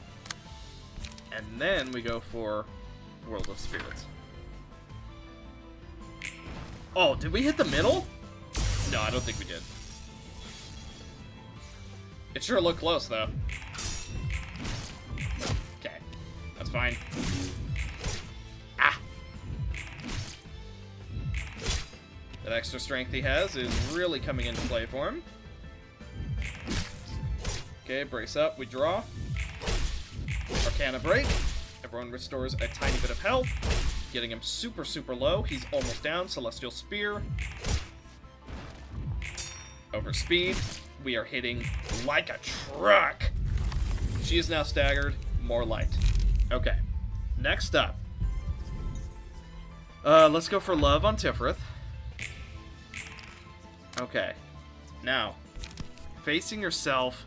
And then we go for World of Spirits. Oh, did we hit the middle? No, I don't think we did. It sure looked close, though. Okay, that's fine. Ah! That extra strength he has is really coming into play for him. Okay, brace up, we draw. Arcana Break. Everyone restores a tiny bit of health. Getting him super, super low. He's almost down. Celestial Spear. Overspeed. We are hitting like a truck. She is now staggered. More light. Okay. Next up. Let's go for Love on Tifrith. Okay. Now, facing yourself,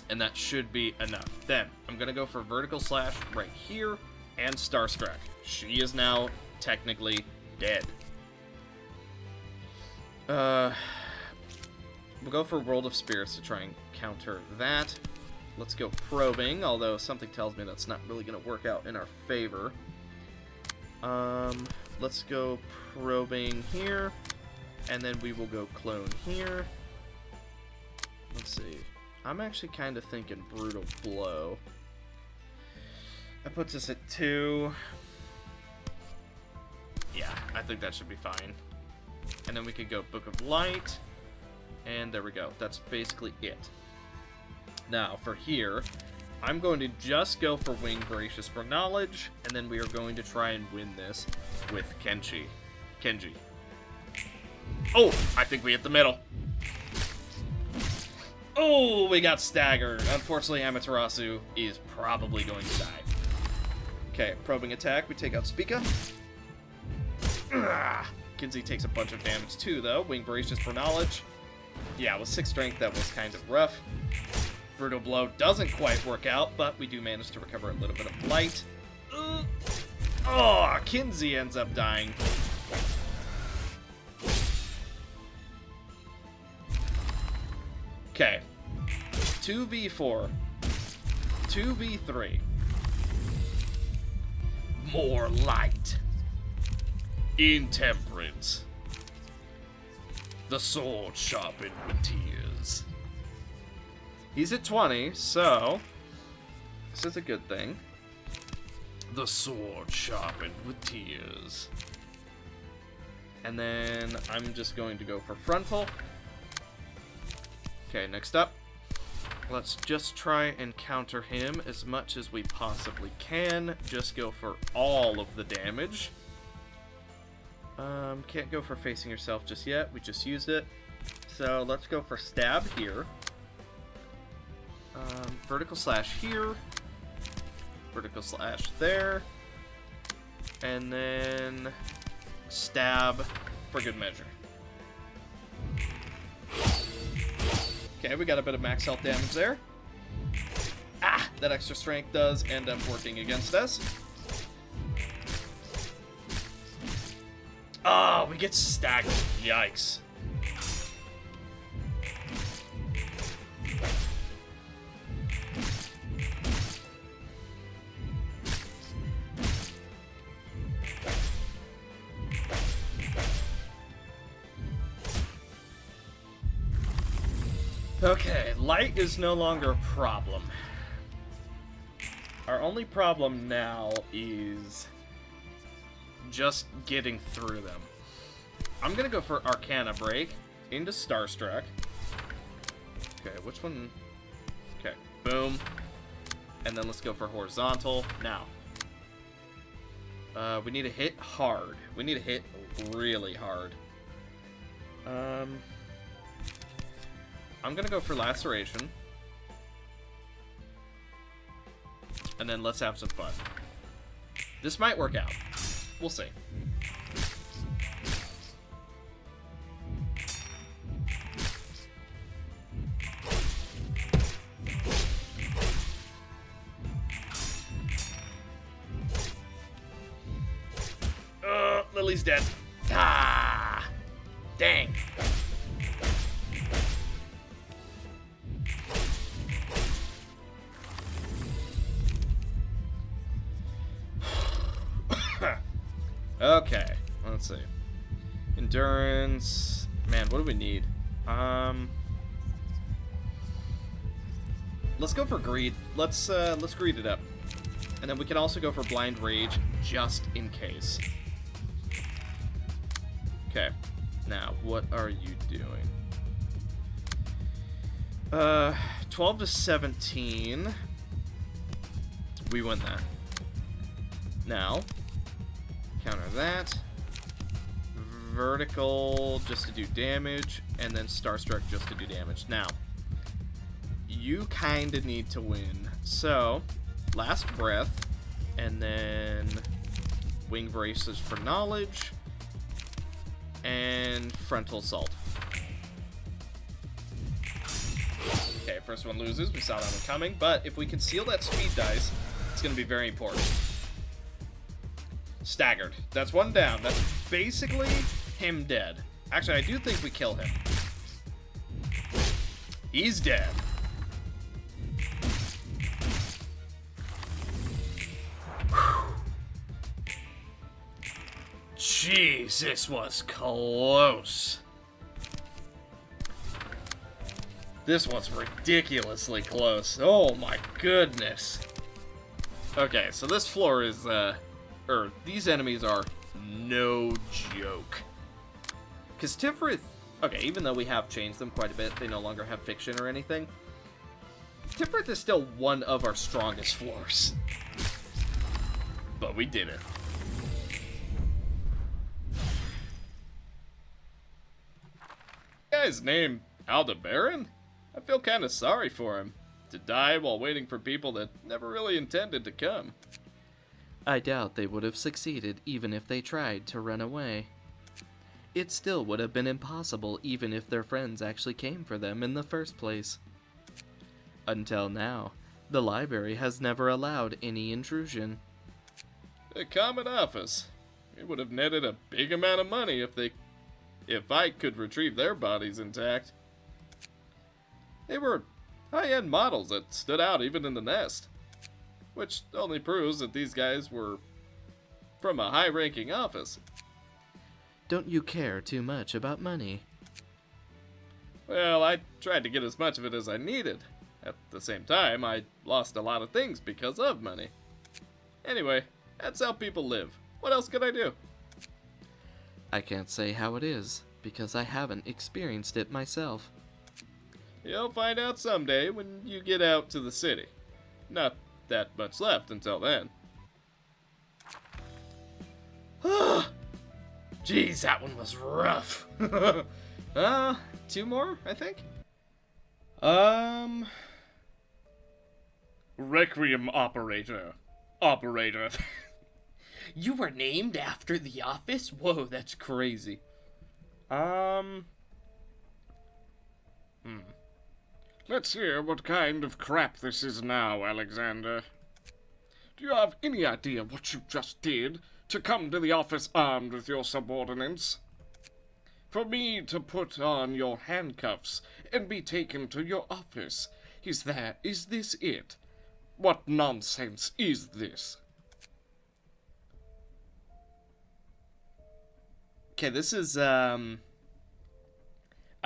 and that should be enough. Then, I'm going to go for Vertical Slash right here, and Starstruck. She is now technically dead. We'll go for World of Spirits to try and counter that. Let's go Probing, although something tells me that's not really going to work out in our favor. Let's go Probing here, and then we will go Clone here. Let's see. I'm actually kind of thinking Brutal Blow. That puts us at 2. Yeah, I think that should be fine. And then we could go Book of Light. And there we go. That's basically it. Now, for here, I'm going to just go for Wing Voracious for knowledge, and then we are going to try and win this with Kenji. Kenji. Oh, I think we hit the middle. Oh, we got staggered. Unfortunately, Amaterasu is probably going to die. Okay, probing attack. We take out Spica. Kinsey takes a bunch of damage too, though. Wing Voracious for knowledge. Yeah, with 6 strength, that was kind of rough. Brutal Blow doesn't quite work out, but we do manage to recover a little bit of light. Oh, Kinsey ends up dying. Okay. 2v4. 2v3. More light. Intemperance. The sword sharpened with tears. He's at 20, so this is a good thing. The sword sharpened with tears. And then I'm just going to go for frontal. Okay, next up. Let's just try and counter him as much as we possibly can. Just go for all of the damage. Can't go for facing yourself just yet. We just used it. So let's go for stab here. Vertical slash here. Vertical slash there. And then stab for good measure. Okay, we got a bit of max health damage there. Ah, that extra strength does end up working against us. Oh, we get staggered. Yikes. Okay, light is no longer a problem. Our only problem now is just getting through them. I'm gonna go for Arcana Break into Starstruck. Okay, which one? Okay, boom. And then let's go for Horizontal. Now, we need to hit hard. We need to hit really hard. I'm gonna go for Laceration. And then let's have some fun. This might work out. We'll see. Lily's dead. Ah! Dang. Okay, let's see. Endurance. Man, what do we need? Let's go for greed. Let's greed it up. And then we can also go for blind rage just in case. Okay. Now, what are you doing? 12 to 17. We win that. Now, counter that. Vertical just to do damage, and then Starstruck just to do damage. Now, you kind of need to win. So, Last Breath, and then Wing Voracious for knowledge, and Frontal Assault. Okay, first one loses. We saw that one coming, but if we can seal that speed dice, it's going to be very important. Staggered. That's one down. That's basically him dead. Actually, I do think we kill him. He's dead. Jeez, this was close. This was ridiculously close. Oh my goodness. Okay, so this floor is, these enemies are no joke. Because Tifrith, okay, even though we have changed them quite a bit, they no longer have fiction or anything. Temperate is still one of our strongest floors. But we did it. Guy's name Aldebaran? I feel kind of sorry for him. To die while waiting for people that never really intended to come. I doubt they would have succeeded even if they tried to run away. It still would have been impossible even if their friends actually came for them in the first place. Until now, the library has never allowed any intrusion. The Comet Office. It would have netted a big amount of money if I could retrieve their bodies intact. They were high-end models that stood out even in the nest. Which only proves that these guys were from a high-ranking office. Don't you care too much about money? Well, I tried to get as much of it as I needed. At the same time, I lost a lot of things because of money. Anyway, that's how people live. What else could I do? I can't say how it is, because I haven't experienced it myself. You'll find out someday when you get out to the city. Not that much left until then. Jeez, that one was rough. 2 more, I think? Requiem Operator. Operator. You were named after the office? Whoa, that's crazy. Let's hear what kind of crap this is now, Alexander. Do you have any idea what you just did to come to the office armed with your subordinates? For me to put on your handcuffs and be taken to your office, is this it? What nonsense is this? Okay, this is, I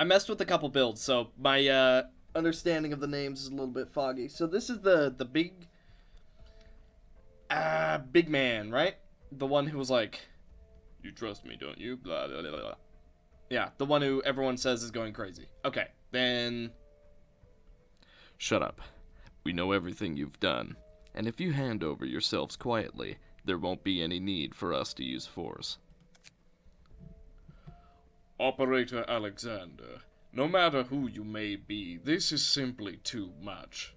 messed with a couple builds, so my, understanding of the names is a little bit foggy. So this is the big man, right? The one who was like, you trust me, don't you? Blah, blah, blah, blah. Yeah, the one who everyone says is going crazy. Okay, then... Shut up. We know everything you've done, and if you hand over yourselves quietly, there won't be any need for us to use force. Operator Alexander, no matter who you may be, this is simply too much.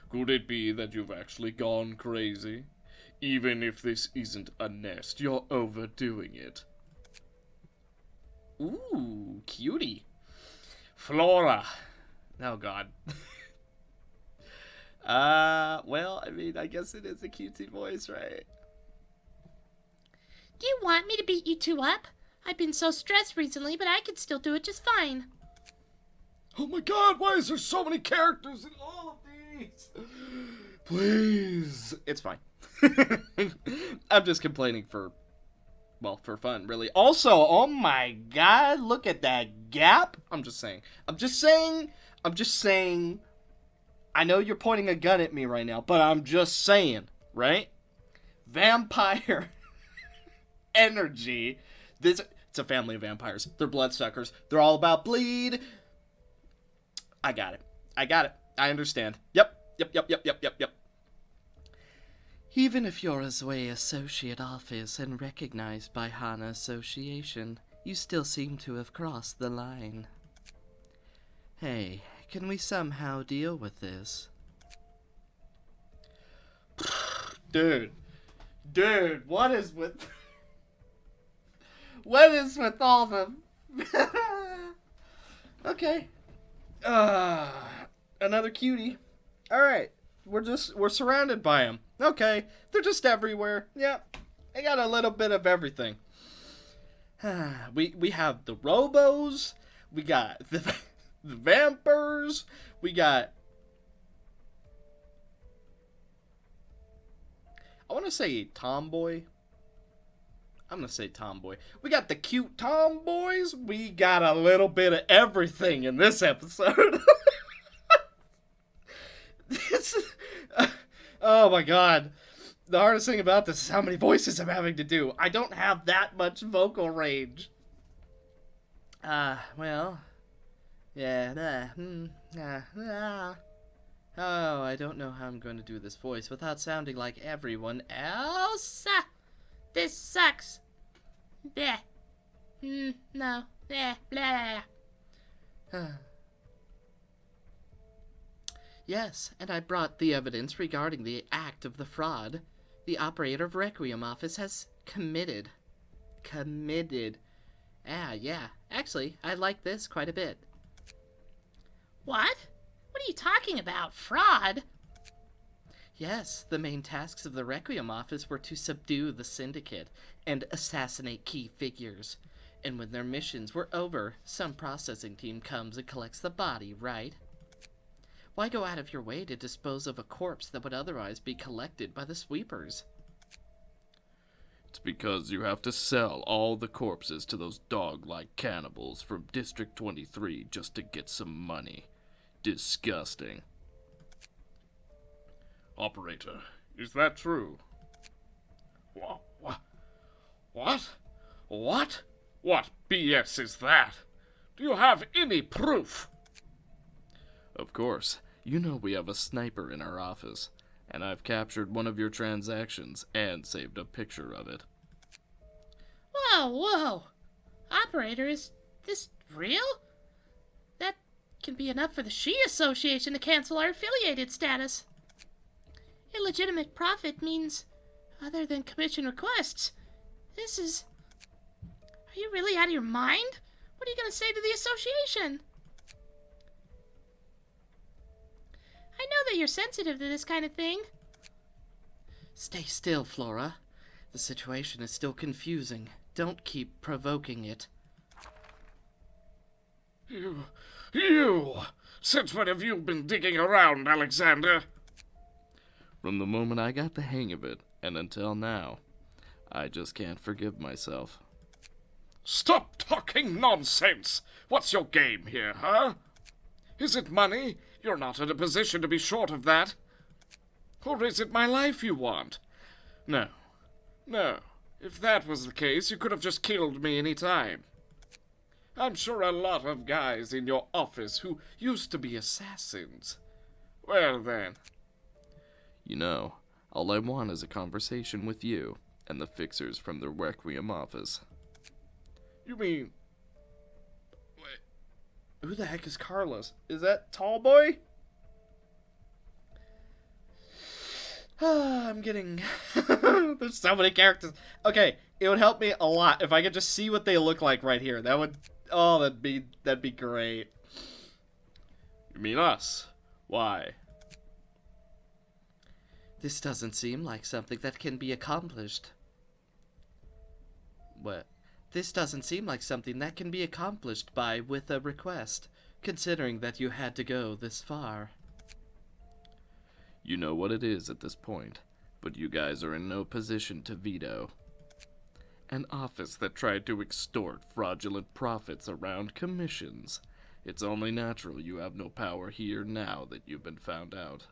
Could it be that you've actually gone crazy? Even if this isn't a nest, you're overdoing it. Ooh, cutie. Flora. Oh, God. Well, I mean, I guess it is a cutesy voice, right? Do you want me to beat you two up? I've been so stressed recently, but I could still do it just fine. Oh my god, why is there so many characters in all of these? Please. It's fine. I'm just complaining for fun, really. Also, oh my god, look at that gap. I'm just saying. I know you're pointing a gun at me right now, but I'm just saying, right? Vampire energy. It's a family of vampires. They're bloodsuckers. They're all about bleed. I got it. I understand. Yep. Even if you're a Zwei Associate Office and recognized by Hana Association, you still seem to have crossed the line. Hey, can we somehow deal with this? Dude, what is with... What is with all the... Okay. Another cutie. Alright. We're surrounded by them. Okay. They're just everywhere. Yep. They got a little bit of everything. we have the robos. We got the vampires. We got... I want to say tomboy. I'm going to say tomboy. We got the cute tomboys. We got a little bit of everything in this episode. Oh my god. The hardest thing about this is how many voices I'm having to do. I don't have that much vocal range. Well. Yeah. I don't know how I'm going to do this voice without sounding like everyone else. This sucks. Bleh. No. Bleh, blah. Yes, and I brought the evidence regarding the act of the fraud. The operator of Requiem office has committed. Yeah. Actually, I like this quite a bit. What? What are you talking about? Fraud? Yes, the main tasks of the Requiem office were to subdue the Syndicate and assassinate key figures. And when their missions were over, some processing team comes and collects the body, right? Why go out of your way to dispose of a corpse that would otherwise be collected by the sweepers? It's because you have to sell all the corpses to those dog-like cannibals from District 23 just to get some money. Disgusting. Operator, is that true? What? What BS is that? Do you have any proof? Of course, you know we have a sniper in our office, and I've captured one of your transactions and saved a picture of it. Whoa. Operator, is this real? That can be enough for the She Association to cancel our affiliated status. Illegitimate profit means other than commission requests. Are you really out of your mind? What are you going to say to the association? I know that you're sensitive to this kind of thing. Stay still, Flora. The situation is still confusing. Don't keep provoking it. You! Since when have you been digging around, Alexander? From the moment I got the hang of it, and until now, I just can't forgive myself. Stop talking nonsense! What's your game here, huh? Is it money? You're not in a position to be short of that. Or is it my life you want? No. If that was the case, you could have just killed me any time. I'm sure a lot of guys in your office who used to be assassins. Well then. You know, all I want is a conversation with you and the fixers from the Requiem office. You mean... Wait, who the heck is Carlos? Is that Tall Boy? I'm getting... There's so many characters. Okay, it would help me a lot if I could just see what they look like right here. That would... Oh, that'd be great. You mean us? Why? This doesn't seem like something that can be accomplished. What? This doesn't seem like something that can be accomplished with a request, considering that you had to go this far. You know what it is at this point, but you guys are in no position to veto. An office that tried to extort fraudulent profits around commissions. It's only natural you have no power here now that you've been found out.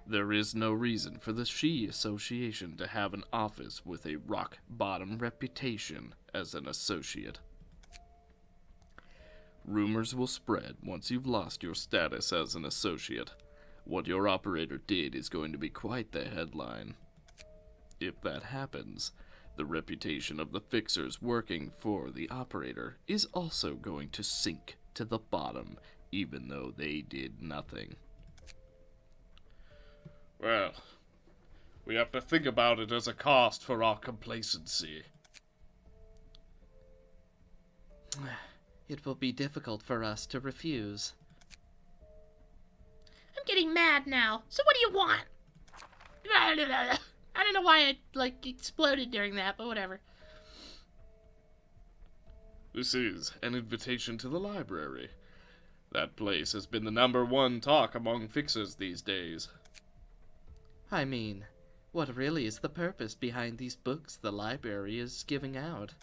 There is no reason for the She Association to have an office with a rock-bottom reputation as an associate. Rumors will spread once you've lost your status as an associate. What your operator did is going to be quite the headline. If that happens, the reputation of the fixers working for the operator is also going to sink to the bottom, even though they did nothing. Well, we have to think about it as a cost for our complacency. It will be difficult for us to refuse. I'm getting mad now. So what do you want? I don't know why I, exploded during that, but whatever. This is an invitation to the library. That place has been the #1 talk among fixers these days. I mean, what really is the purpose behind these books the library is giving out?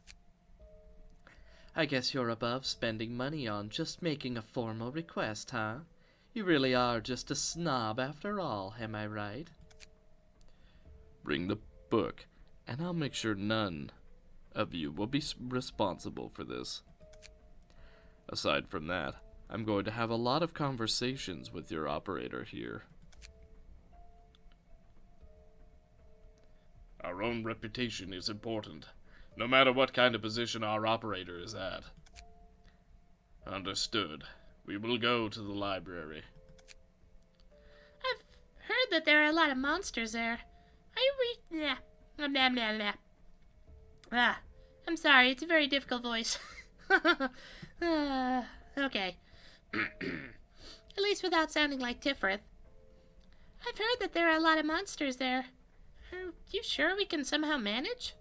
I guess you're above spending money on just making a formal request, huh? You really are just a snob after all, am I right? Bring the book, and I'll make sure none of you will be responsible for this. Aside from that, I'm going to have a lot of conversations with your operator here. Our own reputation is important, no matter what kind of position our operator is at. Understood. We will go to the library. I've heard that there are a lot of monsters there. Are you I'm sorry, it's a very difficult voice. Okay. At least without sounding like Tifrith. I've heard that there are a lot of monsters there. Are you sure we can somehow manage?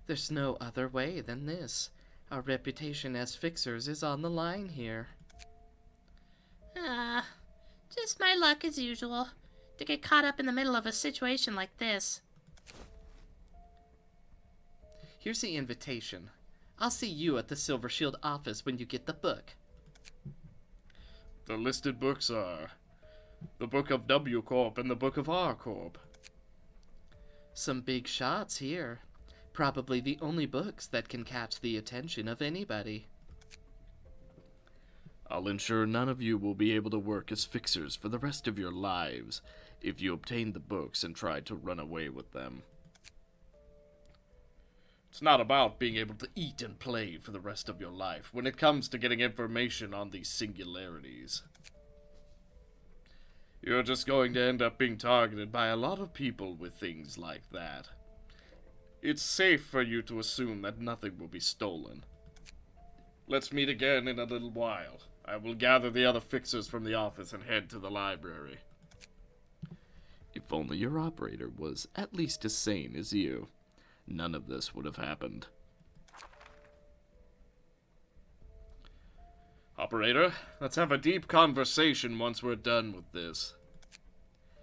There's no other way than this. Our reputation as fixers is on the line here. Just my luck as usual. To get caught up in the middle of a situation like this. Here's the invitation. I'll see you at the Silver Shield office when you get the book. The listed books are the Book of W Corp and the Book of R Corp. Some big shots here. Probably the only books that can catch the attention of anybody. I'll ensure none of you will be able to work as fixers for the rest of your lives if you obtain the books and try to run away with them. It's not about being able to eat and play for the rest of your life when it comes to getting information on these singularities. You're just going to end up being targeted by a lot of people with things like that. It's safe for you to assume that nothing will be stolen. Let's meet again in a little while. I will gather the other fixers from the office and head to the library. If only your operator was at least as sane as you, none of this would have happened. Operator, let's have a deep conversation once we're done with this.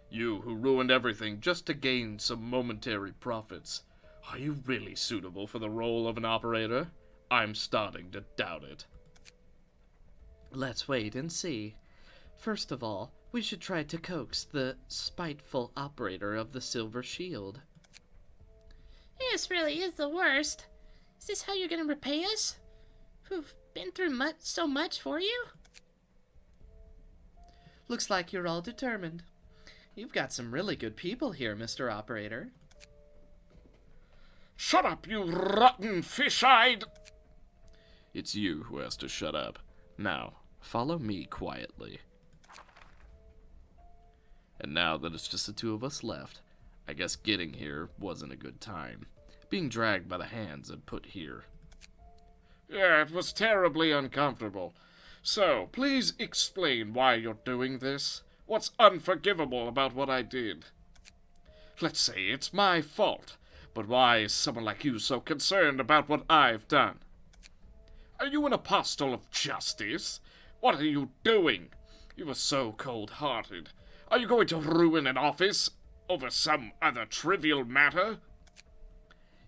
You who ruined everything just to gain some momentary profits. Are you really suitable for the role of an operator? I'm starting to doubt it. Let's wait and see. First of all, we should try to coax the spiteful operator of the Silver Shield. This really is the worst. Is this how you're gonna repay us? Who've been through so much for you? Looks like you're all determined. You've got some really good people here, Mr. Operator. Shut up, you rotten fish-eyed! It's you who has to shut up. Now, follow me quietly. And now that it's just the two of us left, I guess getting here wasn't a good time. Being dragged by the hands and put here. Yeah, it was terribly uncomfortable. So, please explain why you're doing this. What's unforgivable about what I did? Let's say it's my fault, but why is someone like you so concerned about what I've done? Are you an apostle of justice? What are you doing? You were so cold-hearted. Are you going to ruin an office over some other trivial matter?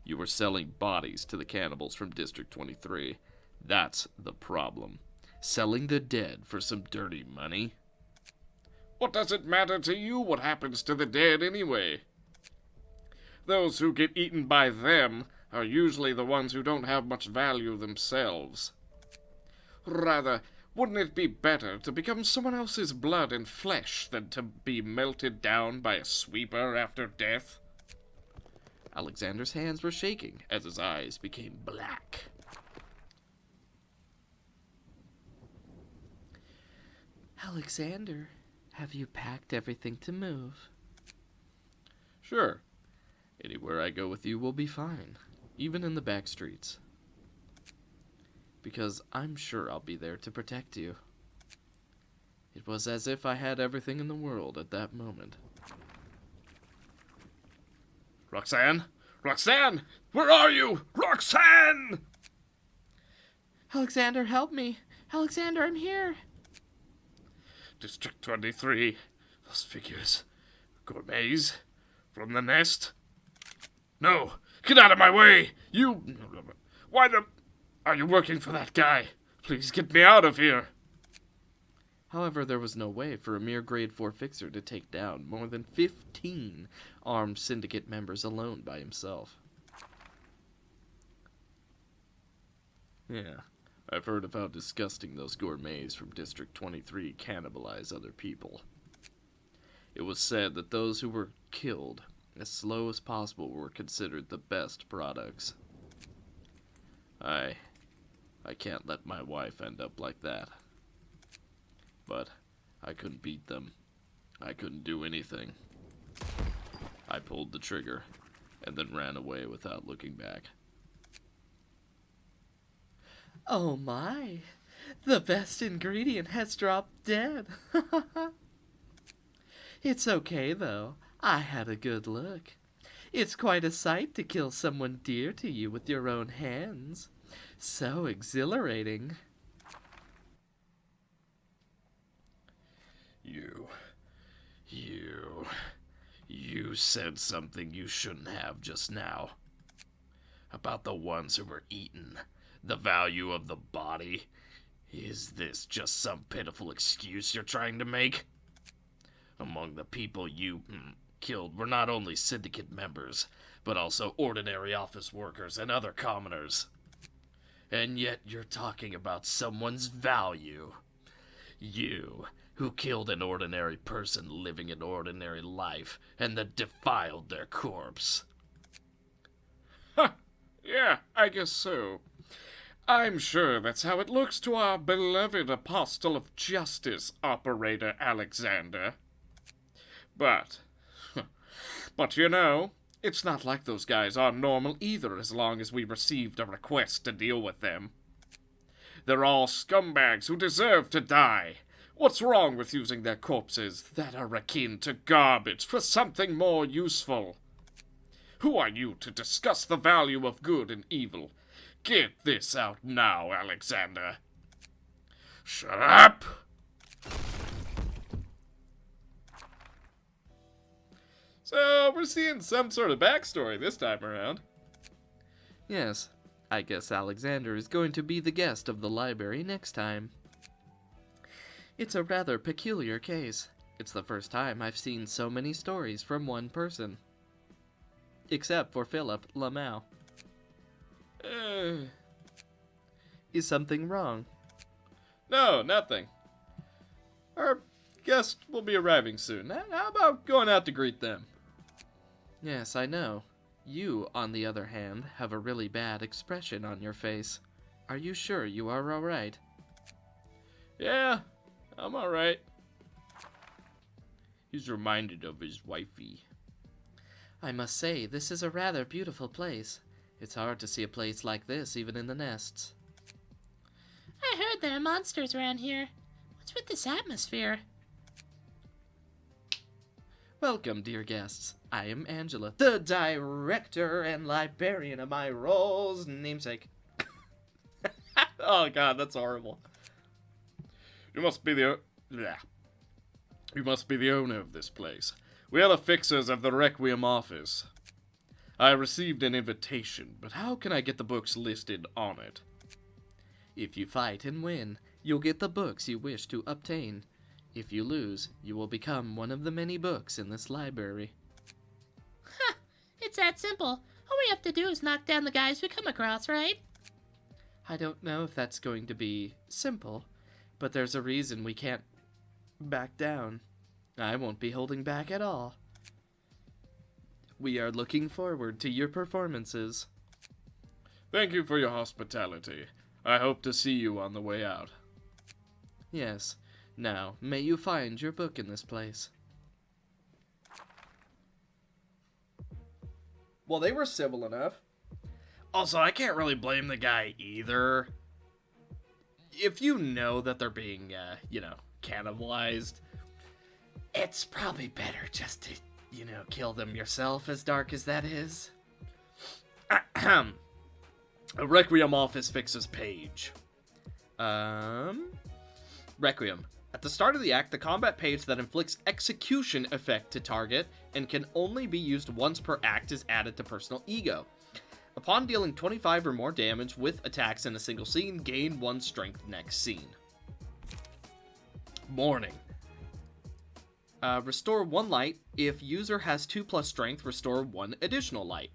You were selling bodies to the cannibals from District 23. That's the problem. Selling the dead for some dirty money. What does it matter to you what happens to the dead anyway? Those who get eaten by them are usually the ones who don't have much value themselves. Rather, wouldn't it be better to become someone else's blood and flesh than to be melted down by a sweeper after death? Alexander's hands were shaking as his eyes became black. Alexander, have you packed everything to move? Sure. Anywhere I go with you will be fine, even in the back streets. Because I'm sure I'll be there to protect you. It was as if I had everything in the world at that moment. Roxanne? Roxanne! Where are you? Roxanne! Alexander, help me! Alexander, I'm here! District 23. Those figures. Gourmets? From the nest? No! Get out of my way! You... Why the... Are you working for that guy? Please get me out of here! However, there was no way for a mere Grade 4 fixer to take down more than 15 armed syndicate members alone by himself. Yeah, I've heard of how disgusting those gourmets from District 23 cannibalize other people. It was said that those who were killed as slow as possible were considered the best products. I can't let my wife end up like that. But I couldn't beat them. I couldn't do anything. I pulled the trigger and then ran away without looking back. Oh my, the best ingredient has dropped dead. It's okay though, I had a good look. It's quite a sight to kill someone dear to you with your own hands. So exhilarating. You said something you shouldn't have just now. About the ones who were eaten. The value of the body. Is this just some pitiful excuse you're trying to make? Among the people you killed were not only syndicate members, but also ordinary office workers and other commoners. And yet you're talking about someone's value. You, who killed an ordinary person living an ordinary life, and then defiled their corpse. Yeah, I guess so. I'm sure that's how it looks to our beloved apostle of justice, Operator Alexander. But you know, it's not like those guys are normal either as long as we received a request to deal with them. They're all scumbags who deserve to die. What's wrong with using their corpses that are akin to garbage for something more useful? Who are you to discuss the value of good and evil? Get this out now, Alexander. Shut up! So, we're seeing some sort of backstory this time around. Yes, I guess Alexander is going to be the guest of the library next time. It's a rather peculiar case. It's the first time I've seen so many stories from one person. Except for Philip Lamau. Is something wrong? No, nothing. Our guest will be arriving soon. How about going out to greet them? Yes, I know. You, on the other hand, have a really bad expression on your face. Are you sure you are alright? Yeah, I'm alright. He's reminded of his wifey. I must say, this is a rather beautiful place. It's hard to see a place like this even in the nests. I heard there are monsters around here. What's with this atmosphere? Welcome, dear guests. I am Angela, the director and librarian of my role's namesake. Oh god, that's horrible. You must be the owner of this place. We are the fixers of the Requiem office. I received an invitation, but how can I get the books listed on it? If you fight and win, you'll get the books you wish to obtain. If you lose, you will become one of the many books in this library. Ha! It's that simple. All we have to do is knock down the guys we come across, right? I don't know if that's going to be simple, but there's a reason we can't back down. I won't be holding back at all. We are looking forward to your performances. Thank you for your hospitality. I hope to see you on the way out. Yes. Now, may you find your book in this place. Well, they were civil enough. Also, I can't really blame the guy either. If you know that they're being, cannibalized, it's probably better just to, kill them yourself, as dark as that is. A Requiem office fixes page. Requiem. At the start of the act, the combat page that inflicts execution effect to target and can only be used once per act is added to personal ego. Upon dealing 25 or more damage with attacks in a single scene, gain 1 strength next scene. Morning. Restore 1 light. If user has 2+ strength, restore 1 additional light.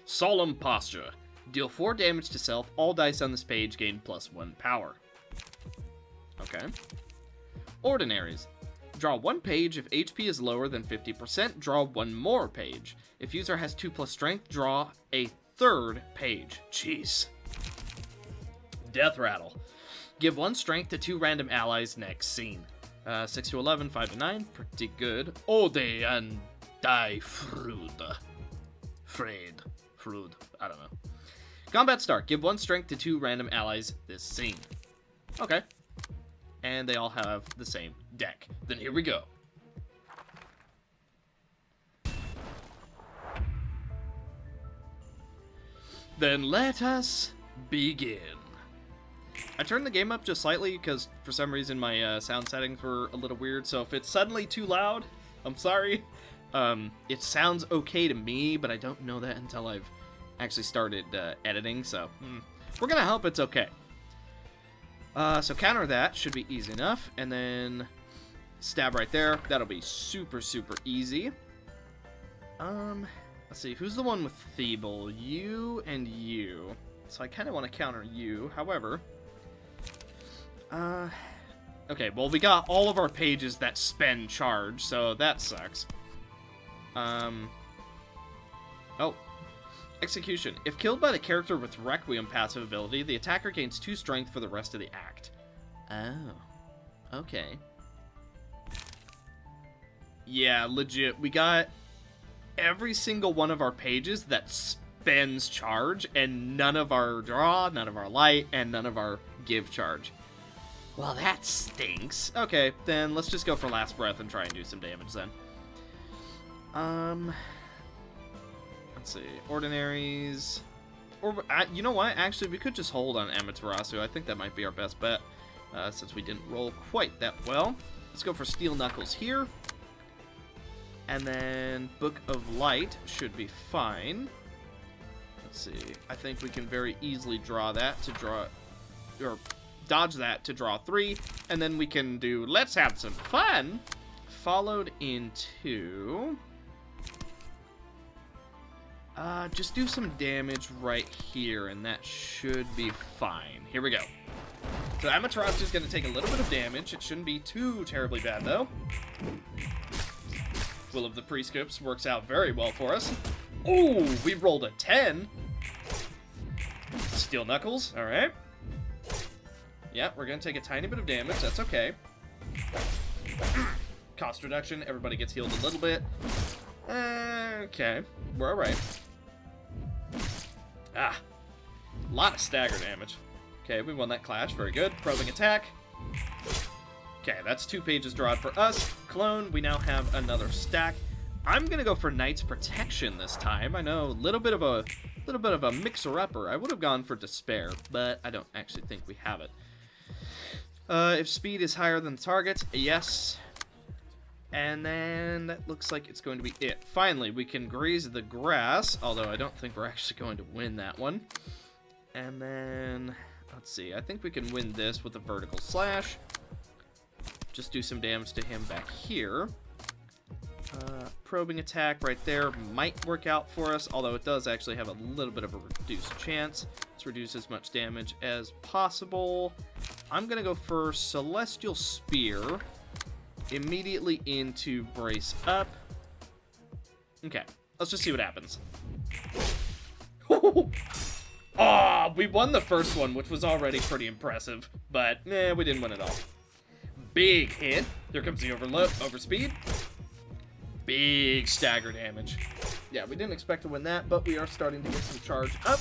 Solemn Posture. Deal 4 damage to self. All dice on this page gain +1 power. Okay. Ordinaries. Draw 1 page. If HP is lower than 50%, draw 1 more page. If user has 2+ strength, draw a 3rd page. Jeez. Death Rattle. Give 1 strength to 2 random allies next scene. 6 to 11, 5 to 9. Pretty good. Ode and Die Frud. Frud. I don't know. Combat start. Give 1 strength to 2 random allies this scene. Okay. And they all have the same deck. Then here we go. Then let us begin. I turned the game up just slightly because for some reason my sound settings were a little weird, so if it's suddenly too loud, I'm sorry. It sounds okay to me, but I don't know that until I've actually started editing, so we're gonna hope it's okay. So counter that should be easy enough, and then stab right there. That'll be super easy. Let's see, who's the one with Feeble? You and you. So I kind of want to counter you. However, okay, well, we got all of our pages that spend charge, so that sucks. Oh. Execution. If killed by the character with Requiem passive ability, the attacker gains 2 strength for the rest of the act. Oh. Okay. Yeah, legit. We got every single one of our pages that spends charge, and none of our draw, none of our light, and none of our give charge. Well, that stinks. Okay, then let's just go for Last Breath and try and do some damage then. Let's see. Ordinaries. Or, you know what? Actually, we could just hold on Amaterasu. I think that might be our best bet, since we didn't roll quite that well. Let's go for Steel Knuckles here. And then Book of Light should be fine. Let's see. I think we can very easily draw that to draw... Or dodge that to draw 3. And then we can do Let's Have Some Fun! Followed into... just do some damage right here, and that should be fine. Here we go. So Amaterasu is going to take a little bit of damage. It shouldn't be too terribly bad, though. Will of the Prescripts works out very well for us. Ooh, we rolled a 10. Steel Knuckles, alright. Yeah, we're going to take a tiny bit of damage. That's okay. Cost reduction. Everybody gets healed a little bit. Okay, we're alright. Ah, a lot of stagger damage. Okay, we won that clash. Very good. Probing attack. Okay, that's 2 pages drawn for us. Clone, we now have another stack. I'm gonna go for Knight's Protection this time. I know, a little bit of a mixer-upper. I would have gone for Despair, but I don't actually think we have it. If speed is higher than the target, yes. And then that looks like it's going to be it. Finally, we can graze the grass, although I don't think we're actually going to win that one. And then, let's see, I think we can win this with a vertical slash. Just do some damage to him back here. Probing attack right there might work out for us, although it does actually have a little bit of a reduced chance. Let's reduce as much damage as possible. I'm going to go for Celestial Spear. Immediately into Brace Up. Okay, let's just see what happens. Oh, we won the first one, which was already pretty impressive, but we didn't win it all. Big hit. Here comes the overspeed. Big stagger damage. Yeah, we didn't expect to win that, but we are starting to get some charge up.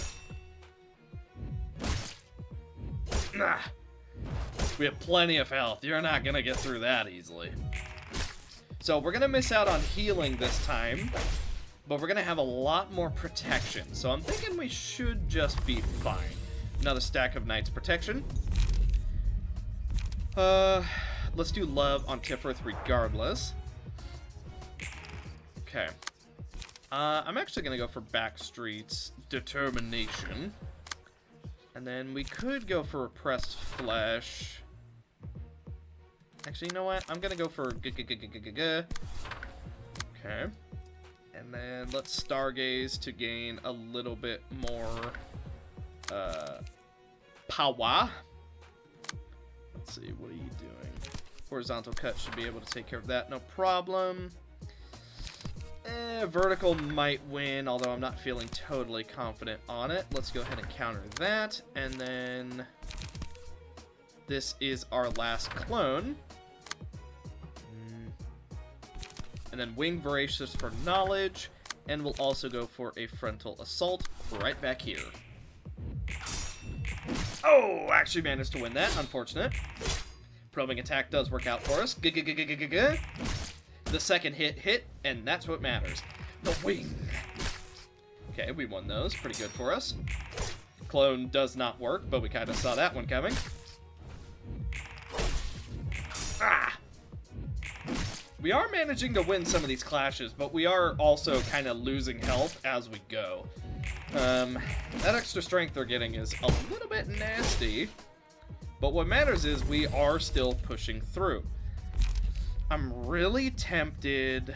We have plenty of health. You're not going to get through that easily. So we're going to miss out on healing this time, but we're going to have a lot more protection. So I'm thinking we should just be fine. Another stack of Knight's Protection. Let's do Love on Tifrith regardless. Okay. I'm actually going to go for Backstreet's Determination. And then we could go for Repressed Flesh. Actually, you know what? I'm going to go for Okay. And then let's Stargaze to gain a little bit more power. Let's see, what are you doing? Horizontal cut should be able to take care of that, no problem. Vertical might win, although I'm not feeling totally confident on it. Let's go ahead and counter that. And then this is our last clone. And then Wing Voracious for knowledge. And we'll also go for a frontal assault right back here. Oh, actually managed to win that. Unfortunate. Probing attack does work out for us. The second hit, and that's what matters. The wing. Okay, we won those. Pretty good for us. Clone does not work, but we kind of saw that one coming. Ah! We are managing to win some of these clashes, but we are also kind of losing health as we go. That extra strength they're getting is a little bit nasty, but what matters is we are still pushing through. I'm really tempted.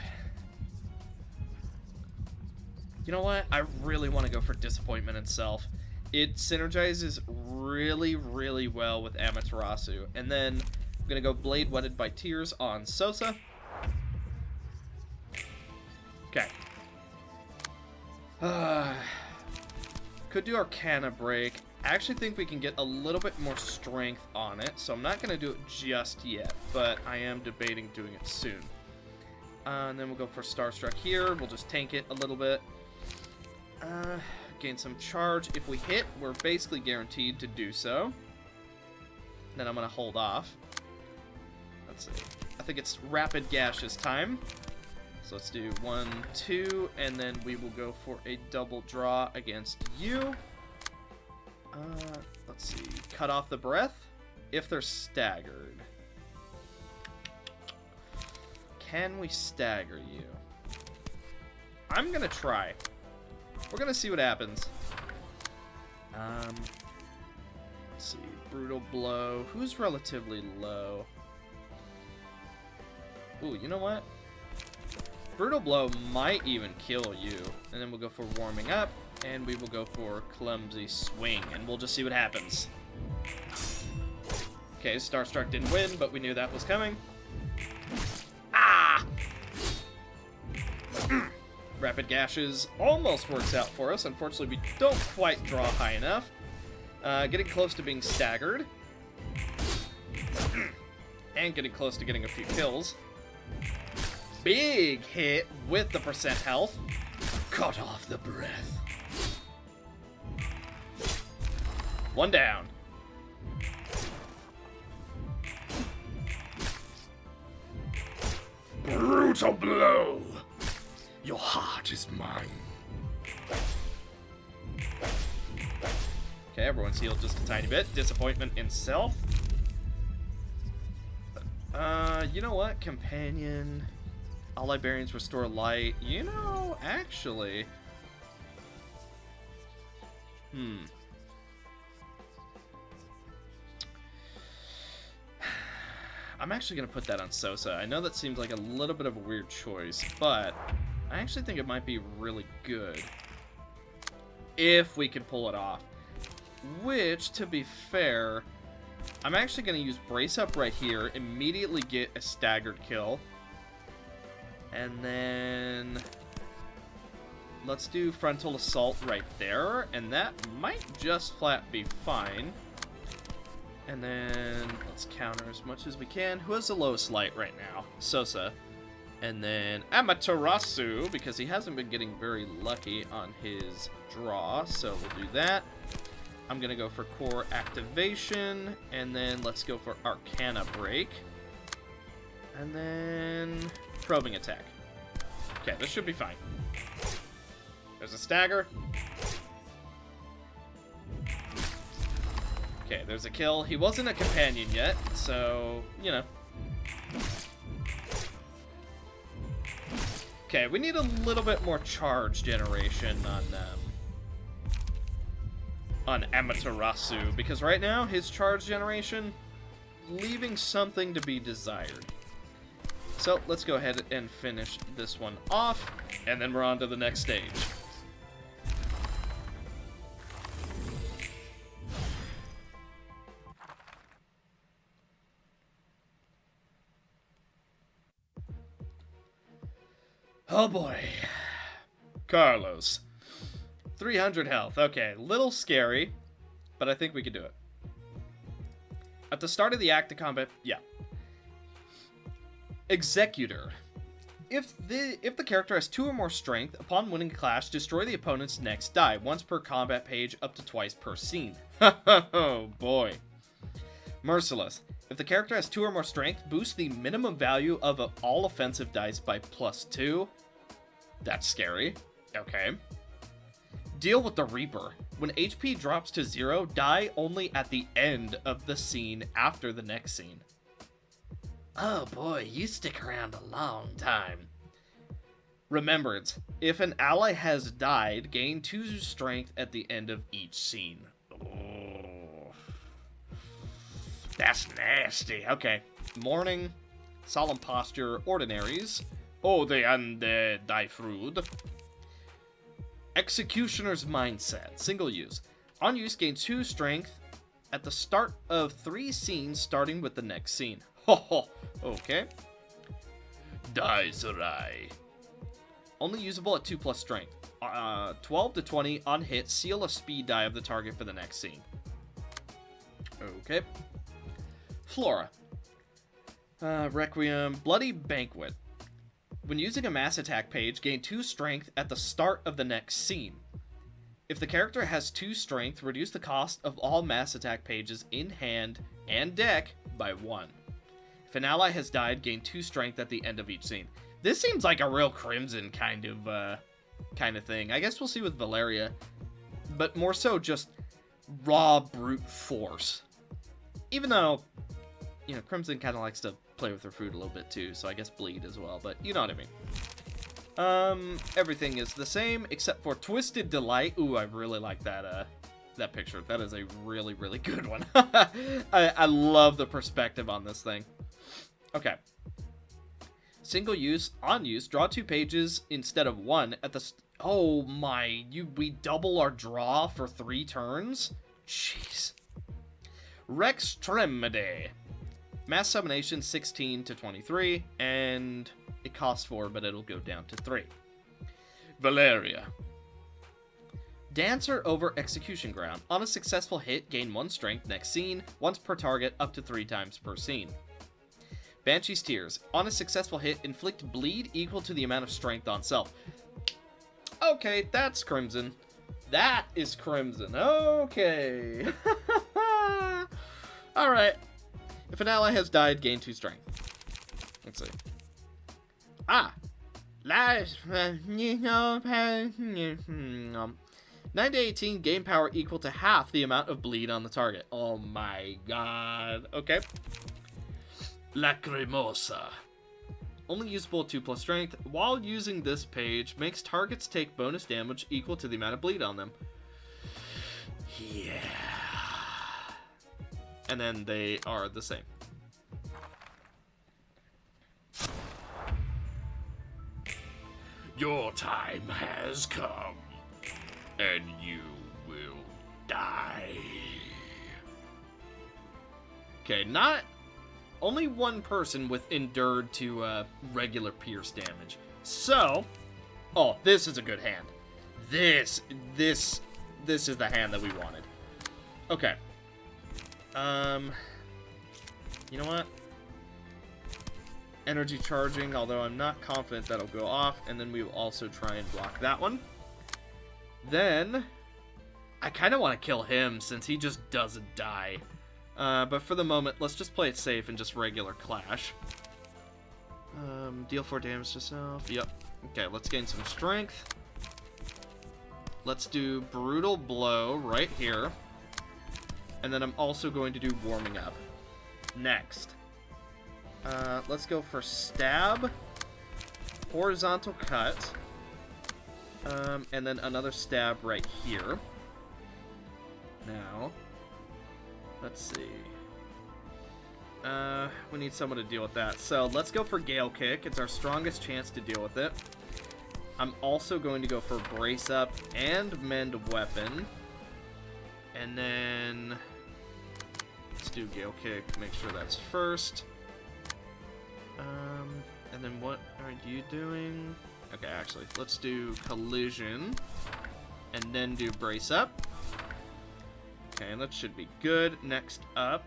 You know what? I really want to go for Disappointment itself. It synergizes really, really well with Amaterasu. And then I'm going to go Blade Wetted by Tears on Sosa. Okay. Could do Arcana Break. I actually think we can get a little bit more strength on it, so I'm not going to do it just yet, but I am debating doing it soon. And then we'll go for Starstruck here. We'll just tank it a little bit. Gain some charge. If we hit, we're basically guaranteed to do so. Then I'm going to hold off. Let's see. I think it's Rapid Gaseous time. So let's do 1, 2, and then we will go for a double draw against you. Let's see. Cut off the breath if they're staggered. Can we stagger you? I'm gonna try. We're gonna see what happens. Let's see. Brutal Blow. Who's relatively low? Ooh, you know what? Brutal Blow might even kill you. And then we'll go for Warming Up. And we will go for Clumsy Swing. And we'll just see what happens. Okay, Starstruck didn't win, but we knew that was coming. Ah! Rapid Gashes almost works out for us. Unfortunately, we don't quite draw high enough. Getting close to being staggered. And getting close to getting a few kills. Big hit with the percent health. Cut off the breath. One down. Brutal blow. Your heart is mine. Okay, everyone's healed just a tiny bit. Disappointment in self. You know what? Companion. All Librarians restore light. You know, actually. I'm actually going to put that on Sosa. I know that seems like a little bit of a weird choice, but I actually think it might be really good if we can pull it off. Which, to be fair, I'm actually going to use Brace Up right here, immediately get a staggered kill. And then let's do Frontal Assault right there, and that might just flat be fine. And then let's counter as much as we can. Who has the lowest light right now? Sosa. And then Amaterasu, because he hasn't been getting very lucky on his draw, so we'll do that. I'm going to go for Core Activation, and then let's go for Arcana Break. And then Probing Attack. Okay, this should be fine. There's a stagger. Okay, there's a kill. He wasn't a companion yet, so, you know. Okay, we need a little bit more charge generation on Amaterasu, because right now, his charge generation, leaving something to be desired. So let's go ahead and finish this one off, and then we're on to the next stage. Oh boy. Carlos. 300 health. Okay, little scary, but I think we can do it. At the start of the act of combat, yeah. Executor. If the character has 2 or more strength, upon winning a clash, destroy the opponent's next die, once per combat page, up to twice per scene. Oh boy. Merciless. If the character has 2 or more strength, boost the minimum value of all offensive dice by +2. That's scary. Okay. Deal with the Reaper. When HP drops to 0, die only at the end of the scene after the next scene. Oh boy, you stick around a long time. Remembrance. If an ally has died, gain 2 strength at the end of each scene. Oh. That's nasty. Okay. Mourning. Solemn Posture. Ordinaries. Ode and Die Fruit. Executioner's Mindset. Single use. On use, gain 2 strength at the start of 3 scenes, starting with the next scene. Ho ho. Okay. Die Sarai. Only usable at 2+ strength. 12 to 20 on hit, seal a speed die of the target for the next scene. Okay. Flora. Requiem. Bloody Banquet. When using a mass attack page, gain 2 strength at the start of the next scene. If the character has 2 strength, reduce the cost of all mass attack pages in hand and deck by 1. If an ally has died, gain 2 strength at the end of each scene. This seems like a real Crimson kind of thing. I guess we'll see with Valeria, but more so just raw brute force. Even though, you know, Crimson kind of likes to play with her food a little bit too, so I guess bleed as well, but you know what I mean. Everything is the same except for Twisted Delight. Ooh, I really like that picture. That is a really, really good one. I love the perspective on this thing. Okay. Single use, on use, draw 2 pages instead of 1 at the... Oh my, we double our draw for 3 turns? Jeez. Rextremity. Mass Summonation 16 to 23, and it costs 4, but it'll go down to 3. Valeria. Dancer over Execution Ground. On a successful hit, gain 1 strength next scene, once per target, up to 3 times per scene. Banshee's Tears. On a successful hit, inflict bleed equal to the amount of strength on self. Okay, that's Crimson. That is Crimson. Okay. Alright. If an ally has died, gain 2 strength. Let's see. 9 to 18, gain power equal to half the amount of bleed on the target. Oh my god. Okay. Lacrimosa. Only usable at 2+ strength. While using this page, makes targets take bonus damage equal to the amount of bleed on them. Yeah. And then they are the same. Your time has come, and you will die. Okay, only 1 person with endured to regular pierce damage. So, oh, this is a good hand. This is the hand that we wanted. Okay. You know what? Energy charging, although I'm not confident that'll go off, and then we will also try and block that one. Then, I kind of want to kill him since he just doesn't die. But for the moment, let's just play it safe and just regular clash. Deal 4 damage to self. Yep. Okay, let's gain some strength. Let's do Brutal Blow right here. And then I'm also going to do Warming Up. Next. Let's go for Stab. Horizontal Cut. And then another stab right here. Now, let's see. We need someone to deal with that. So let's go for Gale Kick. It's our strongest chance to deal with it. I'm also going to go for Brace Up and Mend Weapon. And then let's do Gale Kick. Make sure that's first. And then what are you doing? Okay, actually, let's do Collision. And then do Brace Up. Okay, that should be good. Next up.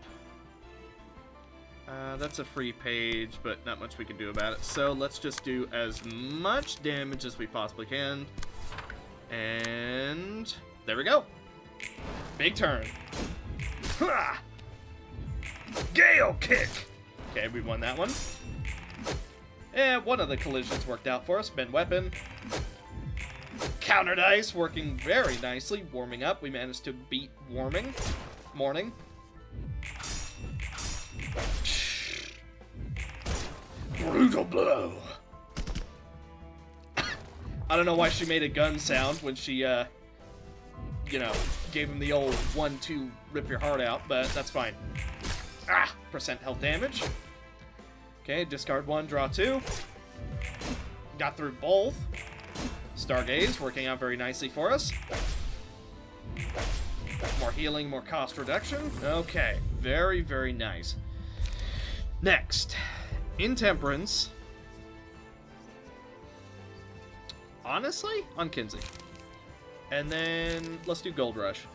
That's a free page, but not much we can do about it. So let's just do as much damage as we possibly can. And there we go. Big turn. Ha! Gale Kick! Okay, we won that one. And one of the collisions worked out for us. Bend Weapon. Counter Dice working very nicely. Warming up. We managed to beat Morning. Brutal blow. I don't know why she made a gun sound when she, you know, gave him the old 1-2 rip your heart out, but that's fine. Percent health damage. Okay, discard 1, draw 2. Got through both. Stargaze working out very nicely for us. More healing, more cost reduction. Okay, very, very nice. Next. Intemperance. Honestly, on Kinsey. And then let's do Gold Rush.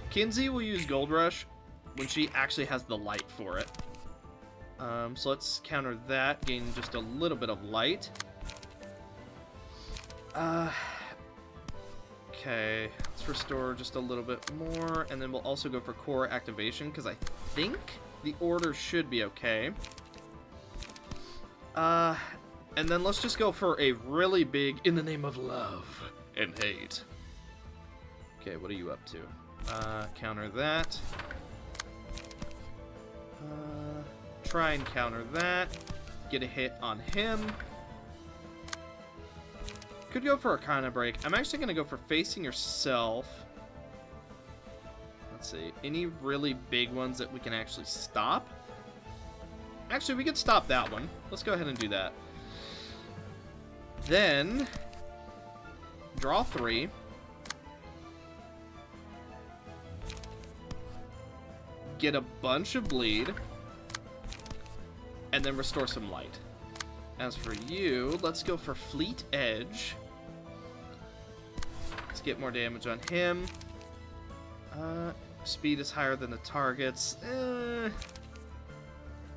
Kinsey will use Gold Rush when she actually has the light for it. So let's counter that, gain just a little bit of light. Okay, let's restore just a little bit more, and then we'll also go for core activation, because I think the order should be okay. And then let's just go for a really big in the name of love and hate. Okay, what are you up to? Counter that. Try and counter that. Get a hit on him. Could go for Arcana Break. I'm actually going to go for Facing Yourself. Let's see. Any really big ones that we can actually stop? Actually, we could stop that one. Let's go ahead and do that. Then, draw 3. Get a bunch of bleed. And then restore some light. As for you, let's go for Fleet Edge. Let's get more damage on him. Speed is higher than the targets.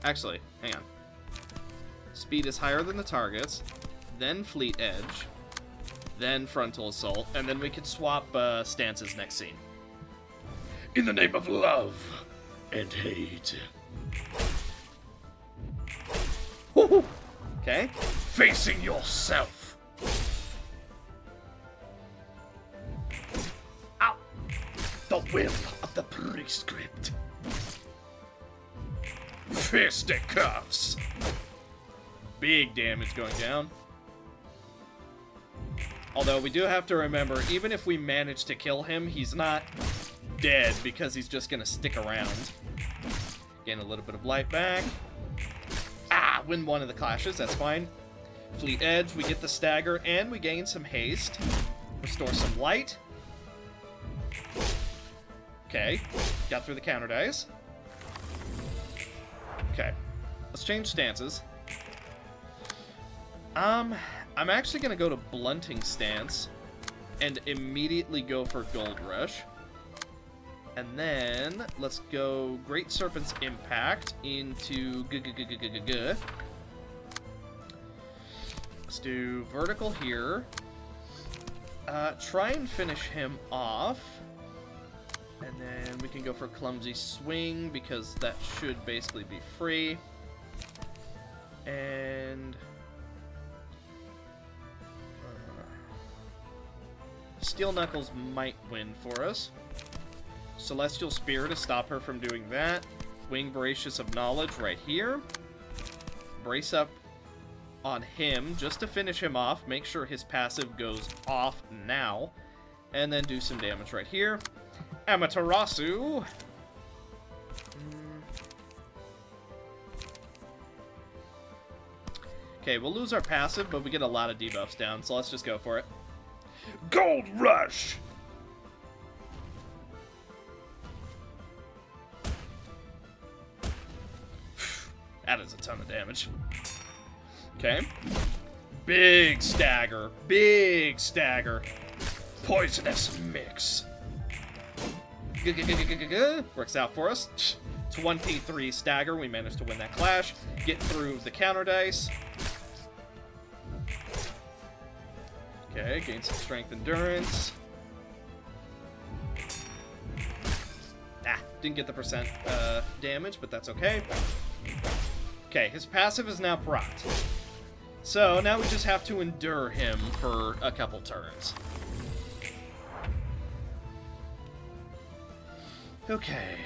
Actually, hang on. Speed is higher than the targets. Then Fleet Edge. Then Frontal Assault. And then we could swap stances next scene. In the name of love and hate. Okay. Facing yourself. Ow. The will of the prescript. Fisticuffs. Big damage going down. Although we do have to remember, even if we manage to kill him, he's not dead because he's just going to stick around. Gain a little bit of light back. Win one of the clashes, that's fine. Fleet Edge, we get the stagger, and we gain some haste. Restore some light. Okay, got through the counter dice. Okay, let's change stances. I'm actually gonna go to Blunting Stance and immediately go for Gold Rush. And then, let's go Great Serpent's Impact into Let's do Vertical here. Try and finish him off. And then we can go for Clumsy Swing, because that should basically be free. And Steel Knuckles might win for us. Celestial Spear to stop her from doing that. Wing Voracious of Knowledge right here. Brace Up on him just to finish him off. Make sure his passive goes off now. And then do some damage right here. Amaterasu. Okay, we'll lose our passive, but we get a lot of debuffs down, so let's just go for it. Gold Rush! That is a ton of damage. Okay. Big stagger. Big stagger. Poisonous Mix. Works out for us. 23 stagger. We managed to win that clash. Get through the counter dice. Okay, gain some strength endurance. Didn't get the percent damage, but that's okay. Okay, his passive is now procced. So now we just have to endure him for a couple turns. Okay,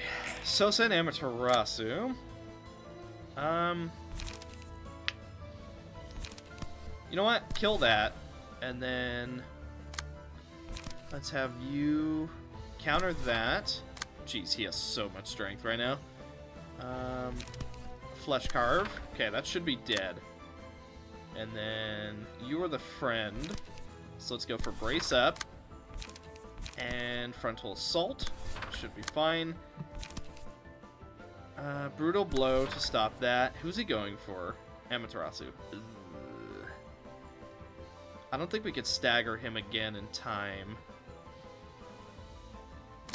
Sosa and Amaterasu. You know what? Kill that, and then let's have you counter that. Jeez, he has so much strength right now. Flesh Carve. Okay, that should be dead. And then you are the friend. So let's go for Brace Up. And Frontal Assault. Should be fine. Brutal Blow to stop that. Who's he going for? Amaterasu. Ugh. I don't think we could stagger him again in time.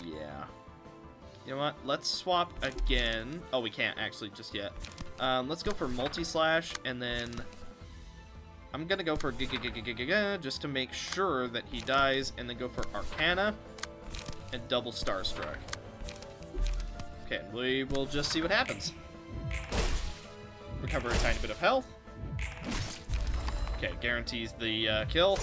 Yeah. You know what? Let's swap again. Oh, we can't actually just yet. Let's go for Multi-Slash, and then I'm gonna go for just to make sure that he dies, and then go for Arcana and double Starstruck. Okay, we will just see what happens. Recover a tiny bit of health. Okay, guarantees the kill.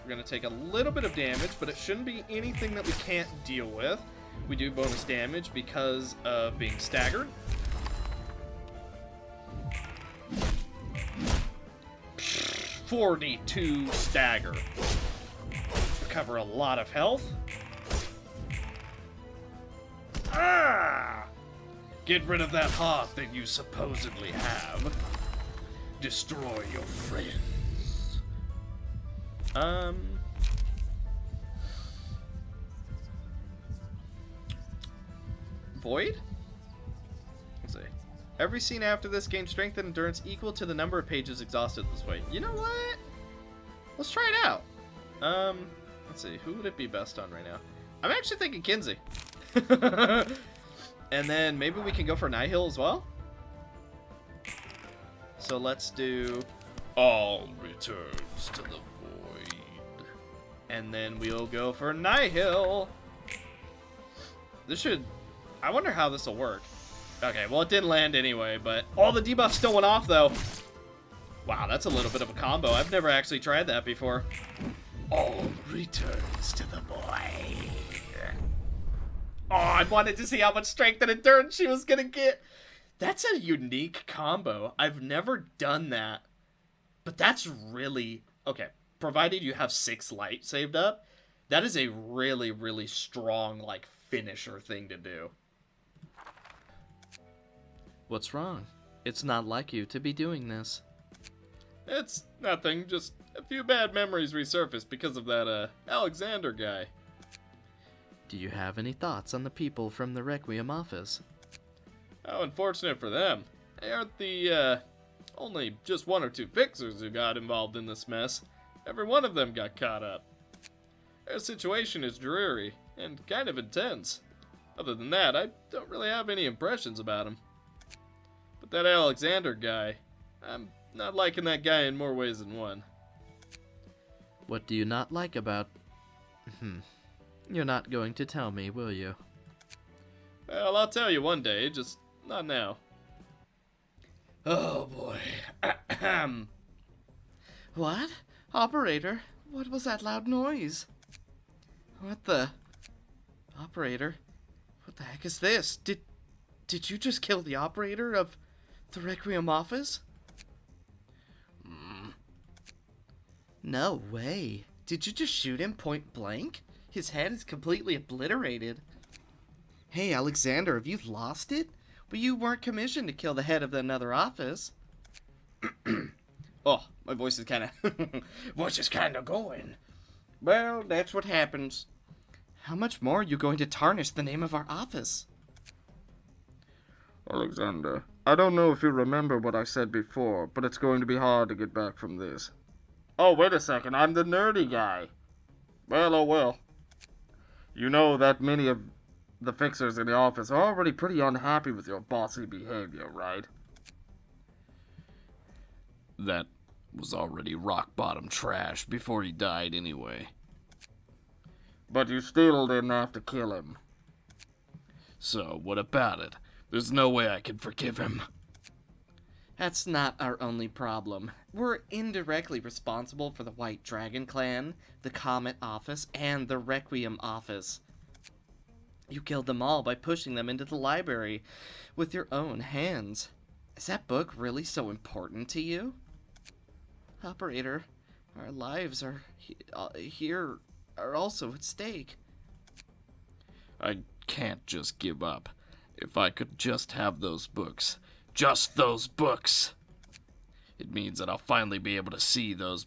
We're gonna take a little bit of damage, but it shouldn't be anything that we can't deal with. We do bonus damage because of being staggered. Pfft, 42 stagger. Recover a lot of health. Get rid of that heart that you supposedly have. Destroy your friends. Void? Let's see. Every scene after this gains strength and endurance equal to the number of pages exhausted this way. You know what? Let's try it out. Let's see. Who would it be best on right now? I'm actually thinking Kinsey. And then maybe we can go for Nihil as well? So let's do All returns to the void. and then we'll go for Nihil. This should... I wonder how this will work. Okay, well, it didn't land anyway, but all the debuffs still went off, though. Wow, that's a little bit of a combo. I've never actually tried that before. All returns to the void. Oh, I wanted to see how much strength and endurance she was gonna get. That's a unique combo. I've never done that. But that's really... Okay, provided you have 6 light saved up, that is a really, really strong, like, finisher thing to do. What's wrong? It's not like you to be doing this. It's nothing, just a few bad memories resurfaced because of that, Alexander guy. Do you have any thoughts on the people from the Requiem office? How unfortunate for them. They aren't the, only just 1 or 2 fixers who got involved in this mess. Every one of them got caught up. Their situation is dreary and kind of intense. Other than that, I don't really have any impressions about him. But that Alexander guy, I'm not liking that guy in more ways than one. What do you not like about... You're not going to tell me, will you? Well, I'll tell you one day, just not now. Oh boy. What? Operator, what was that loud noise? What the... Operator? What the heck is this? Did you just kill the operator of the Requiem office? No way. Did you just shoot him point blank? His head is completely obliterated. Hey, Alexander, have you lost it? But you weren't commissioned to kill the head of another office. Oh, my voice is kind of... Voice is kinda going. Well, that's what happens. How much more are you going to tarnish the name of our office? Alexander, I don't know if you remember what I said before, but it's going to be hard to get back from this. Oh, wait a second, I'm the nerdy guy. Well, oh well. You know that many of the fixers in the office are already pretty unhappy with your bossy behavior, right? That was already rock bottom trash before he died anyway. But you still didn't have to kill him. So, what about it? There's no way I can forgive him. That's not our only problem. We're indirectly responsible for the White Dragon Clan, the Comet Office, and the Requiem Office. You killed them all by pushing them into the library with your own hands. Is that book really so important to you? Operator, our lives are here are also at stake. I can't just give up. If I could just have those books. Just those books! It means that I'll finally be able to see those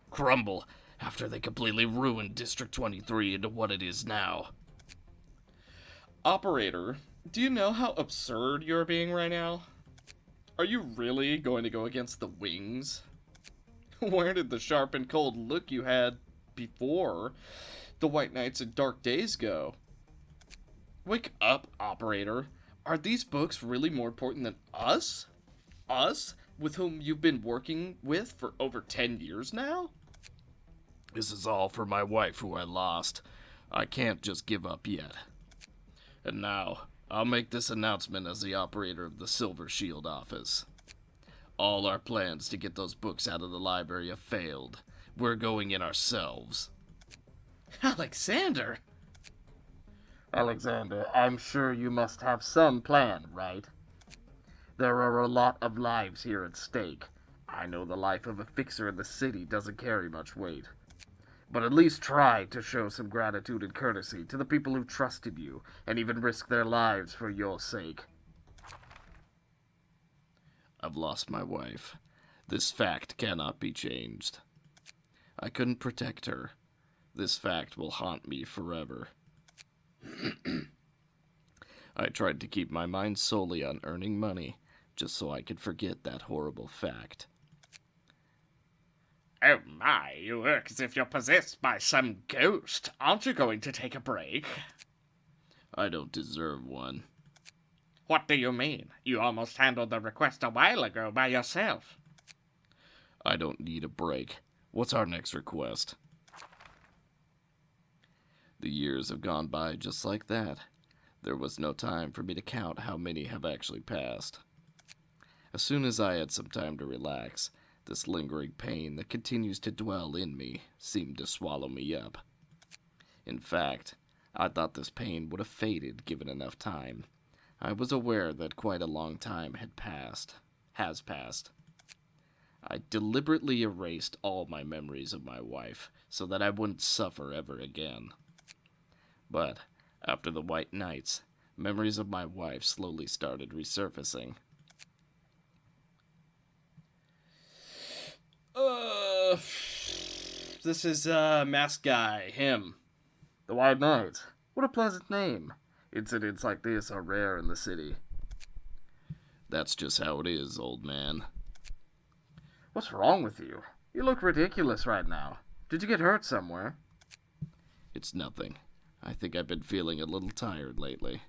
crumble after they completely ruined District 23 into what it is now. Operator, do you know how absurd you're being right now? Are you really going to go against the wings? Where did the sharp and cold look you had before the White Nights and Dark Days go? Wake up, Operator. Are these books really more important than us? Us, with whom you've been working with for over 10 years now? This is all for my wife who I lost. I can't just give up yet. And now, I'll make this announcement as the operator of the Silver Shield office. All our plans to get those books out of the library have failed. We're going in ourselves. Alexander! Alexander, I'm sure you must have some plan, right? There are a lot of lives here at stake. I know the life of a fixer in the city doesn't carry much weight. But at least try to show some gratitude and courtesy to the people who trusted you, and even risk their lives for your sake. I've lost my wife. This fact cannot be changed. I couldn't protect her. This fact will haunt me forever. I tried to keep my mind solely on earning money, just so I could forget that horrible fact. Oh my, you look as if you're possessed by some ghost. Aren't you going to take a break? I don't deserve one. What do you mean? You almost handled the request a while ago by yourself. I don't need a break. What's our next request? The years have gone by just like that. There was no time for me to count how many have actually passed. As soon as I had some time to relax, this lingering pain that continues to dwell in me seemed to swallow me up. In fact, I thought this pain would have faded given enough time. I was aware that quite a long time has passed. I deliberately erased all my memories of my wife so that I wouldn't suffer ever again. But after the White Nights, memories of my wife slowly started resurfacing. This is, masked guy, him. The White Knights. What a pleasant name. Incidents like this are rare in the city. That's just how it is, old man. What's wrong with you? You look ridiculous right now. Did you get hurt somewhere? It's nothing. I think I've been feeling a little tired lately.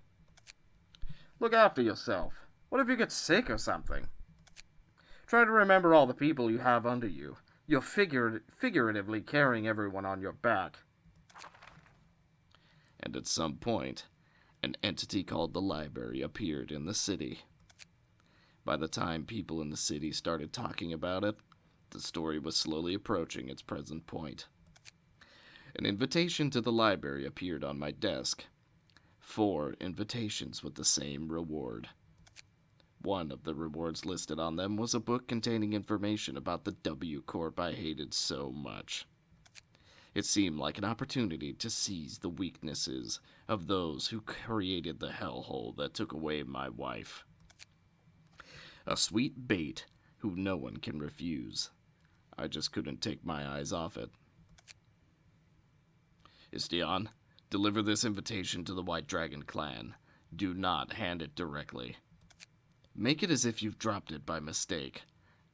Look after yourself. What if you get sick or something? Try to remember all the people you have under you. You're figuratively carrying everyone on your back. And at some point, an entity called the library appeared in the city. By the time people in the city started talking about it, the story was slowly approaching its present point. An invitation to the library appeared on my desk. 4 invitations with the same reward. One of the rewards listed on them was a book containing information about the W Corp I hated so much. It seemed like an opportunity to seize the weaknesses of those who created the hellhole that took away my wife. A sweet bait who no one can refuse. I just couldn't take my eyes off it. Istion, deliver this invitation to the White Dragon clan. Do not hand it directly. Make it as if you've dropped it by mistake.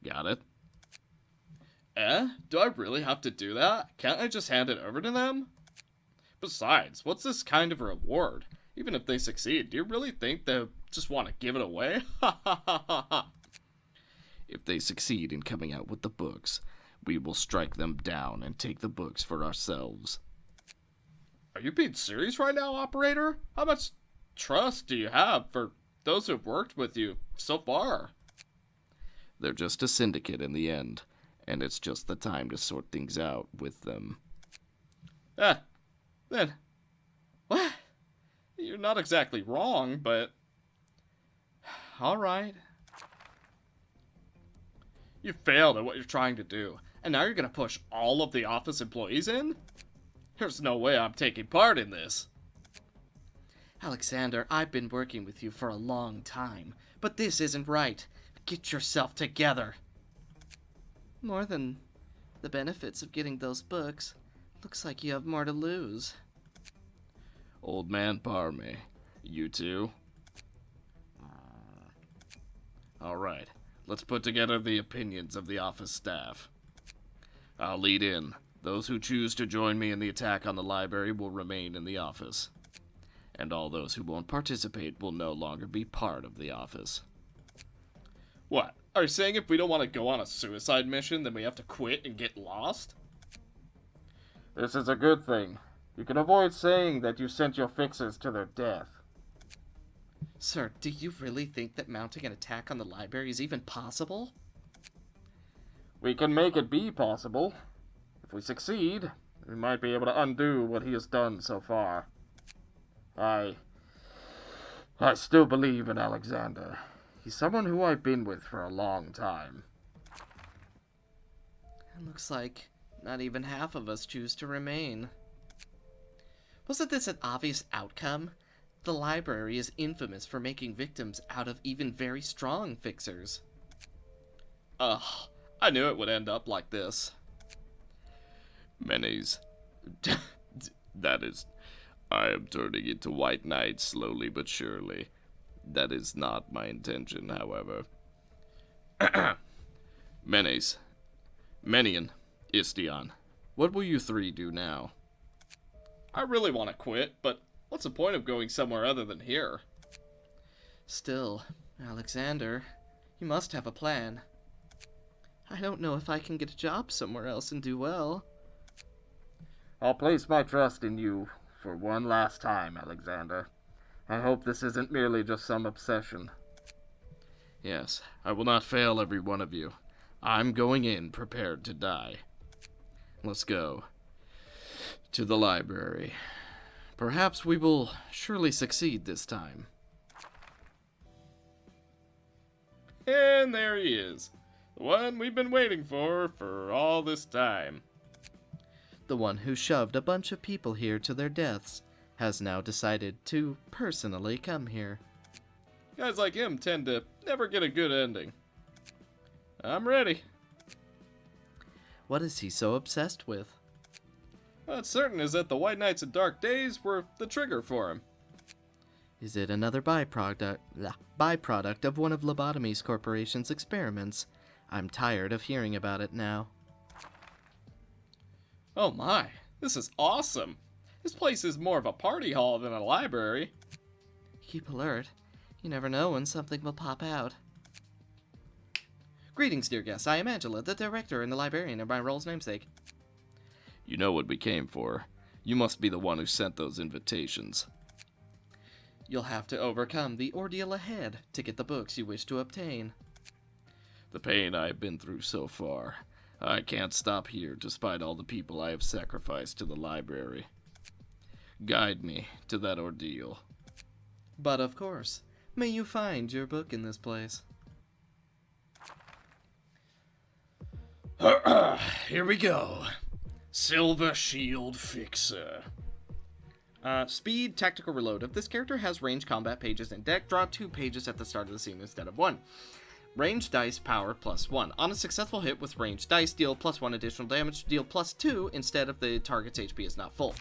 Got it? Do I really have to do that? Can't I just hand it over to them? Besides, what's this kind of reward? Even if they succeed, do you really think they'll just want to give it away? Ha ha ha ha ha. If they succeed in coming out with the books, we will strike them down and take the books for ourselves. Are you being serious right now, operator? How much trust do you have for those who've worked with you so far? They're just a syndicate in the end, and it's just the time to sort things out with them. Then, what? You're not exactly wrong, but... Alright. You failed at what you're trying to do, and now you're gonna push all of the office employees in? There's no way I'm taking part in this. Alexander, I've been working with you for a long time, but this isn't right. Get yourself together. More than the benefits of getting those books, looks like you have more to lose. Old man Parme, you too? Alright, let's put together the opinions of the office staff. I'll lead in. Those who choose to join me in the attack on the library will remain in the office. And all those who won't participate will no longer be part of the office. What? Are you saying if we don't want to go on a suicide mission, then we have to quit and get lost? This is a good thing. You can avoid saying that you sent your fixers to their death. Sir, do you really think that mounting an attack on the library is even possible? We can make it be possible. If we succeed, we might be able to undo what he has done so far. I still believe in Alexander. He's someone who I've been with for a long time. It looks like not even half of us choose to remain. Wasn't this an obvious outcome? The library is infamous for making victims out of even very strong fixers. Ugh, I knew it would end up like this. Menes. That is... I am turning into White Knight slowly but surely. That is not my intention, however. Menes. Menian. Istion. What will you three do now? I really want to quit, but what's the point of going somewhere other than here? Still, Alexander, you must have a plan. I don't know if I can get a job somewhere else and do well. I'll place my trust in you for one last time, Alexander. I hope this isn't merely just some obsession. Yes, I will not fail every one of you. I'm going in prepared to die. Let's go. To the library. Perhaps we will surely succeed this time. And there he is. The one we've been waiting for all this time. The one who shoved a bunch of people here to their deaths has now decided to personally come here. Guys like him tend to never get a good ending. I'm ready. What is he so obsessed with? What's certain is that the White Knights and Dark Days were the trigger for him. Is it another byproduct of one of Lobotomy's corporation's experiments? I'm tired of hearing about it now. Oh my, this is awesome. This place is more of a party hall than a library. Keep alert. You never know when something will pop out. Greetings, dear guests. I am Angela, the director and the librarian of my role's namesake. You know what we came for. You must be the one who sent those invitations. You'll have to overcome the ordeal ahead to get the books you wish to obtain. The pain I have been through so far. I can't stop here despite all the people I have sacrificed to the library. Guide me to that ordeal. But of course, may you find your book in this place. Here we go. Silver Shield Fixer. Speed, tactical reload. If this character has range combat pages in deck, draw 2 pages at the start of the scene instead of 1. Ranged dice power +1. On a successful hit with ranged dice, deal +1 additional damage, deal +2 instead of the target's HP is not full.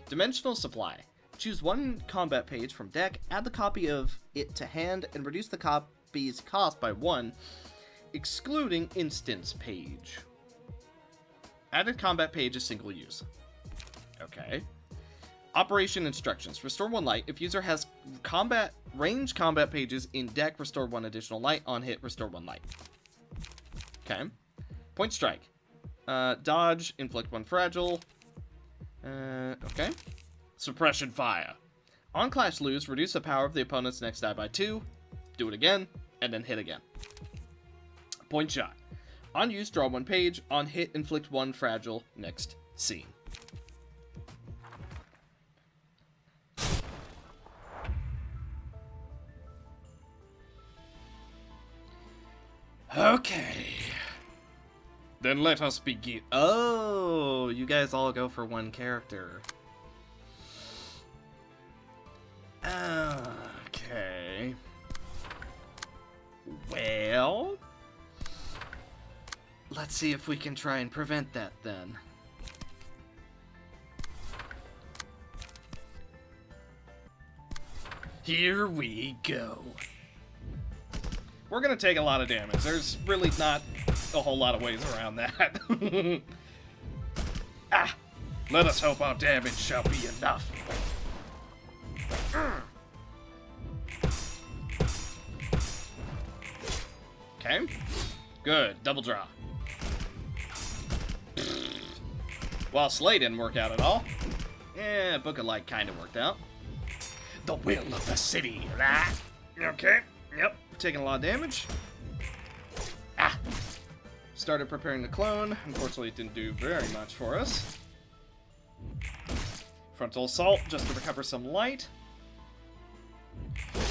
Dimensional supply. Choose one combat page from deck, add the copy of it to hand, and reduce the copy's cost by 1, excluding instance page. Added combat page is single use. Okay. Operation instructions. Restore 1 light. If user has range combat pages in deck, restore 1 additional light. On hit, restore 1 light. Okay. Point strike. Dodge, inflict 1 fragile. Okay. Suppression fire. On clash lose, reduce the power of the opponent's next die by 2. Do it again, and then hit again. Point shot. On use, draw 1 page. On hit, inflict 1 fragile. Next scene. Okay. Then let us begin. Oh, you guys all go for 1 character. Okay. Well, let's see if we can try and prevent that then. Here we go. We're gonna take a lot of damage. There's really not a whole lot of ways around that. Let us hope our damage shall be enough. Okay. Good. Double draw. Well, Slay didn't work out at all. Yeah, Book of Light kind of worked out. The will of the city. Okay. Yep. Taking a lot of damage. Started preparing the clone. Unfortunately, it didn't do very much for us. Frontal assault, just to recover some light.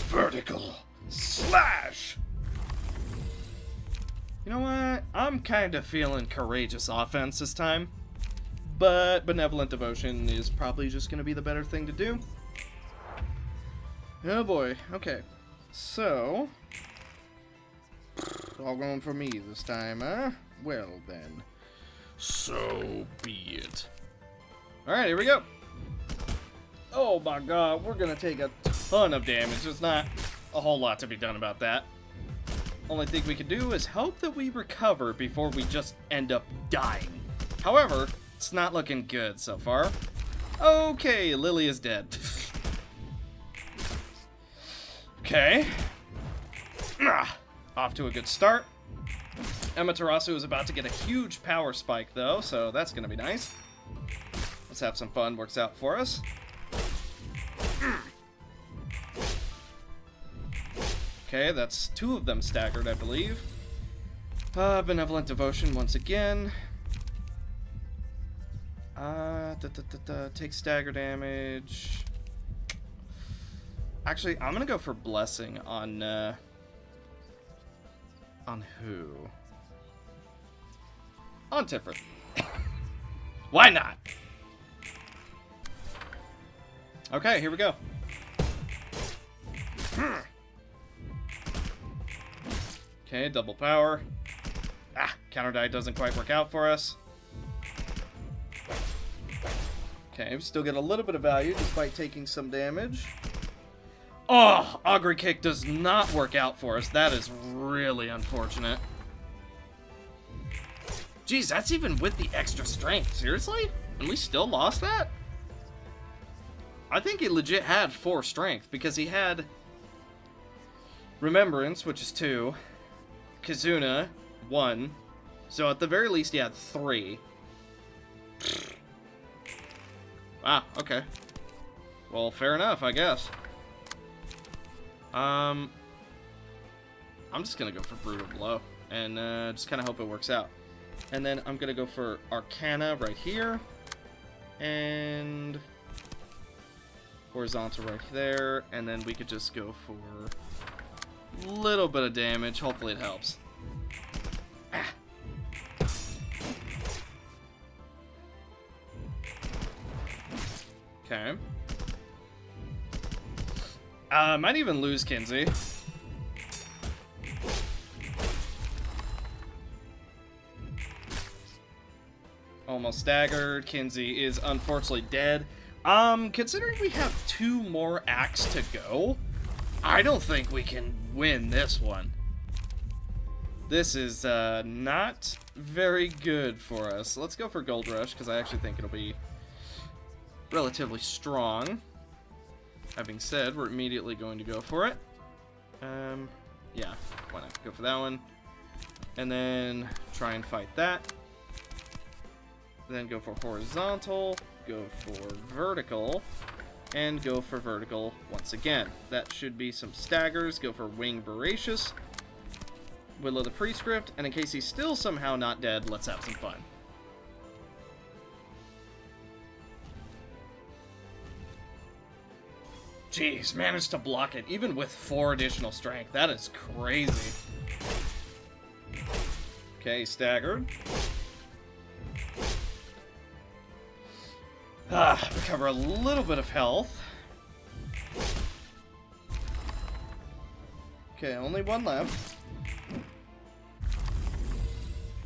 Vertical slash. You know what? I'm kind of feeling courageous offense this time. But Benevolent Devotion is probably just going to be the better thing to do. Oh boy. Okay. So, all going for me this time, huh? Well then. So be it. Alright, here we go. Oh my god, we're gonna take a ton of damage. There's not a whole lot to be done about that. Only thing we can do is hope that we recover before we just end up dying. However, it's not looking good so far. Okay, Lily is dead. Okay. Off to a good start. Amaterasu is about to get a huge power spike, though, so that's going to be nice. Let's have some fun. Works out for us. Okay, that's 2 of them staggered, I believe. Benevolent Devotion once again. Take stagger damage. Actually, I'm gonna go for Blessing on who? On Tiferet. Why not? Okay, here we go. Okay, double power. Counter die doesn't quite work out for us. Okay, we still get a little bit of value despite taking some damage. Oh, Augury Kick does not work out for us. That is really unfortunate. Jeez, that's even with the extra strength. Seriously? And we still lost that? I think he legit had 4 strength because he had Remembrance, which is 2, Kizuna, 1, so at the very least he had 3. Wow, okay. Well, fair enough, I guess. I'm just gonna go for Brutal Blow, and just kind of hope it works out. And then I'm gonna go for Arcana right here, and Horizontal right there, and then we could just go for a little bit of damage. Hopefully it helps. Okay. Might even lose Kinsey. almost staggered. Kinsey is unfortunately dead. Considering we have 2 more acts to go, I don't think we can win this one. This is not very good for us. Let's go for Gold Rush, because I actually think it'll be relatively strong. Having said, we're immediately going to go for it. Yeah, why not? Go for that one. And then try and fight that. Then go for horizontal, go for vertical, and go for vertical once again. That should be some staggers. Go for Wing Voracious, Will of the Prescript, and in case he's still somehow not dead, let's have some fun. Jeez, managed to block it, even with 4 additional strength. That is crazy. Okay, staggered. Recover a little bit of health. Okay, only 1 left.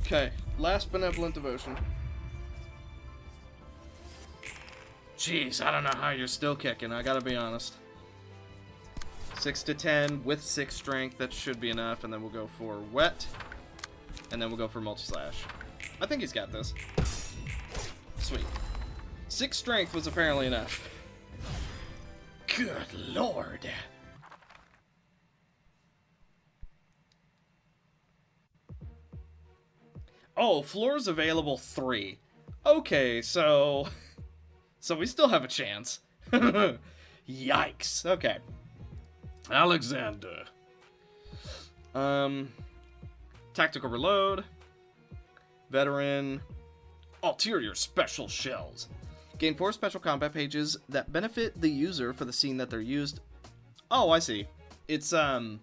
Okay, last Benevolent Devotion. Jeez, I don't know how you're still kicking, I gotta be honest. 6 to 10 with 6 strength, that should be enough, and then we'll go for Wet. And then we'll go for Multi-Slash. I think he's got this. Sweet. 6 strength was apparently enough. Good lord. Oh, floors available 3. Okay, so we still have a chance. Yikes. Okay. Alexander. Tactical Reload. Veteran. Ulterior Special Shells. Gain 4 special combat pages that benefit the user for the scene that they're used. Oh, I see. It's 4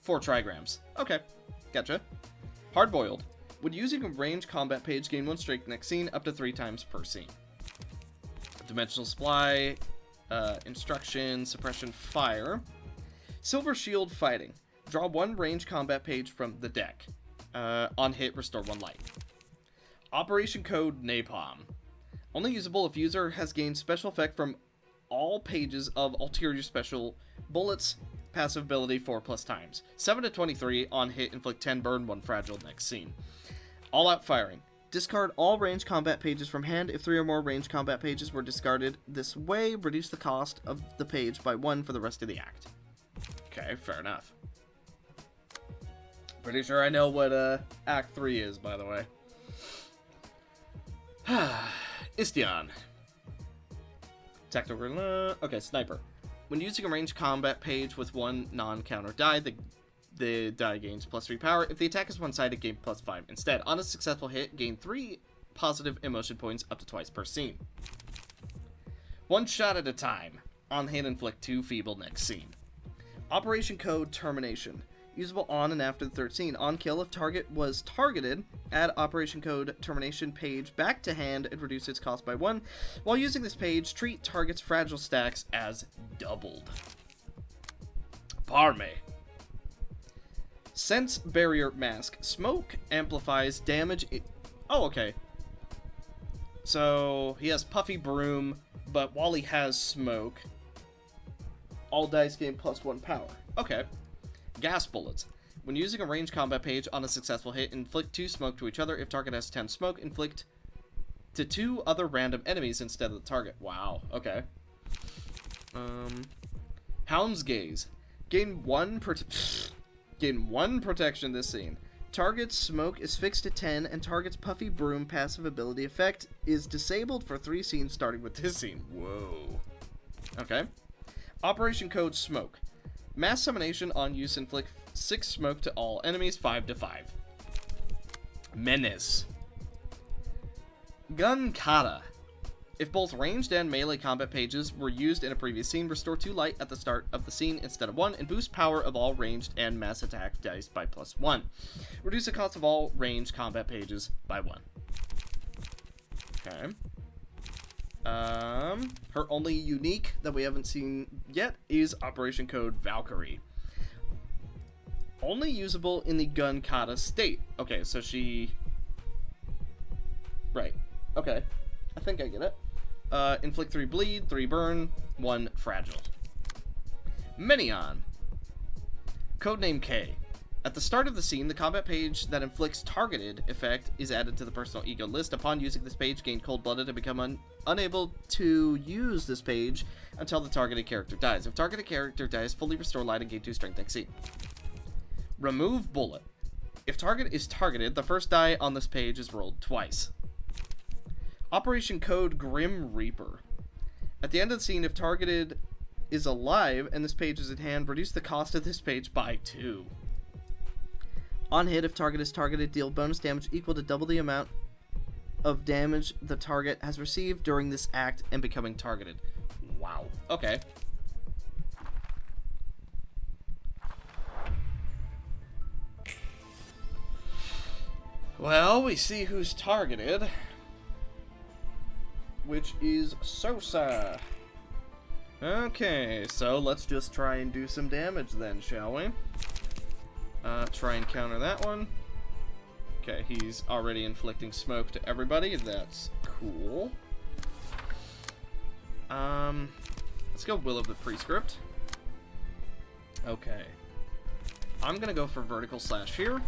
trigrams. Okay, gotcha. Hard-boiled. When using a ranged combat page, gain 1 strength next scene, up to 3 times per scene. Dimensional Supply, Instruction, Suppression, Fire. Silver Shield Fighting. Draw 1 ranged combat page from the deck. On hit, restore 1 light. Operation Code Napalm. Only usable if user has gained special effect from all pages of Ulterior Special Bullets. Passive ability 4+ times. 7 to 23 on hit, inflict 10 burn, 1 fragile next scene. All Out Firing. Discard all ranged combat pages from hand. If 3 or more ranged combat pages were discarded this way, reduce the cost of the page by 1 for the rest of the act. Okay, fair enough. Pretty sure I know what Act 3 is, by the way. Istion. Tactical. Okay, Sniper. When using a ranged combat page with 1 non-counter die, the die gains +3 power. If the attack is one-sided, gain +5. Instead, on a successful hit, gain 3 positive emotion points up to twice per scene. 1 shot at a time. On hit, inflict 2 feeble next scene. Operation Code Termination. Usable on and after the 3rd scene. On kill, if target was targeted, add Operation Code Termination page back to hand and reduce its cost by 1. While using this page, treat target's fragile stacks as doubled. Parme. Sense Barrier Mask. Smoke amplifies damage. Oh, okay. So he has Puffy Broom, but while he has smoke, all dice gain +1 power. Okay. Gas Bullets. When using a ranged combat page on a successful hit, inflict 2 smoke to each other. If target has 10 smoke, inflict to 2 other random enemies instead of the target. Wow, okay. Hound's Gaze. Gain 1 protection this scene. Target's smoke is fixed at 10, and target's Puffy Broom passive ability effect is disabled for 3 scenes starting with this scene. Whoa. Okay. Operation Code Smoke. Mass Summonation on use, inflict 6 smoke to all enemies, 5 to 5. Menace. Gun Kata. If both ranged and melee combat pages were used in a previous scene, restore 2 light at the start of the scene instead of 1, and boost power of all ranged and mass attack dice by +1. Reduce the cost of all ranged combat pages by 1. Okay. Her only unique that we haven't seen yet is Operation Code Valkyrie. Only usable in the Gun Kata state. Okay, so she... Right. Okay. I think I get it. Inflict 3 bleed, 3 burn, 1 fragile. Minion. Codename K. At the start of the scene, the combat page that inflicts targeted effect is added to the personal ego list. Upon using this page, gain cold-blooded and become unable to use this page until the targeted character dies. If targeted character dies, fully restore light and gain 2 strength next scene. Remove bullet. If target is targeted, the first die on this page is rolled twice. Operation Code Grim Reaper. At the end of the scene, if targeted is alive and this page is at hand, reduce the cost of this page by 2. On hit, if target is targeted, deal bonus damage equal to double the amount of damage the target has received during this act and becoming targeted. Wow. Okay. Well, we see who's targeted, which is Sosa. Okay, so let's just try and do some damage then, shall we? Try and counter that one. Okay, he's already inflicting smoke to everybody. That's cool. Let's go Will of the Prescript. Okay. I'm gonna go for vertical slash here.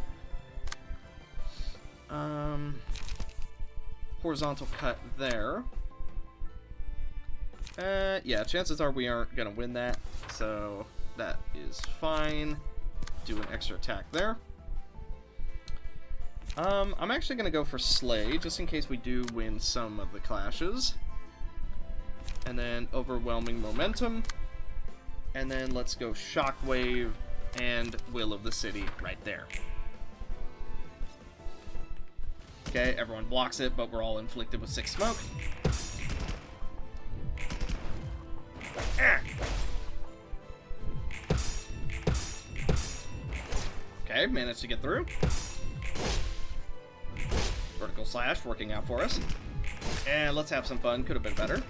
Horizontal cut there. Yeah, chances are we aren't gonna win that, so that is fine. Do an extra attack there. I'm actually gonna go for Slay, just in case we do win some of the clashes. And then Overwhelming Momentum. And then let's go Shockwave and Will of the City right there. Okay, everyone blocks it, but we're all inflicted with 6 smoke. Ah. Okay, managed to get through. Vertical slash working out for us. And let's have some fun. Could have been better.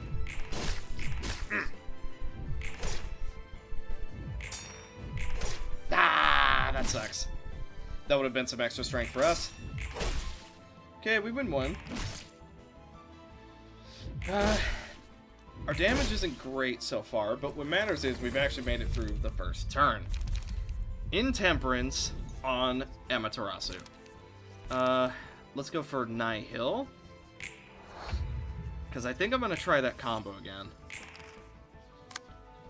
Ah, that sucks. That would have been some extra strength for us. Okay, we win 1. Our damage isn't great so far, but what matters is we've actually made it through the first turn. Intemperance on Amaterasu. Let's go for Nihil. Because I think I'm going to try that combo again.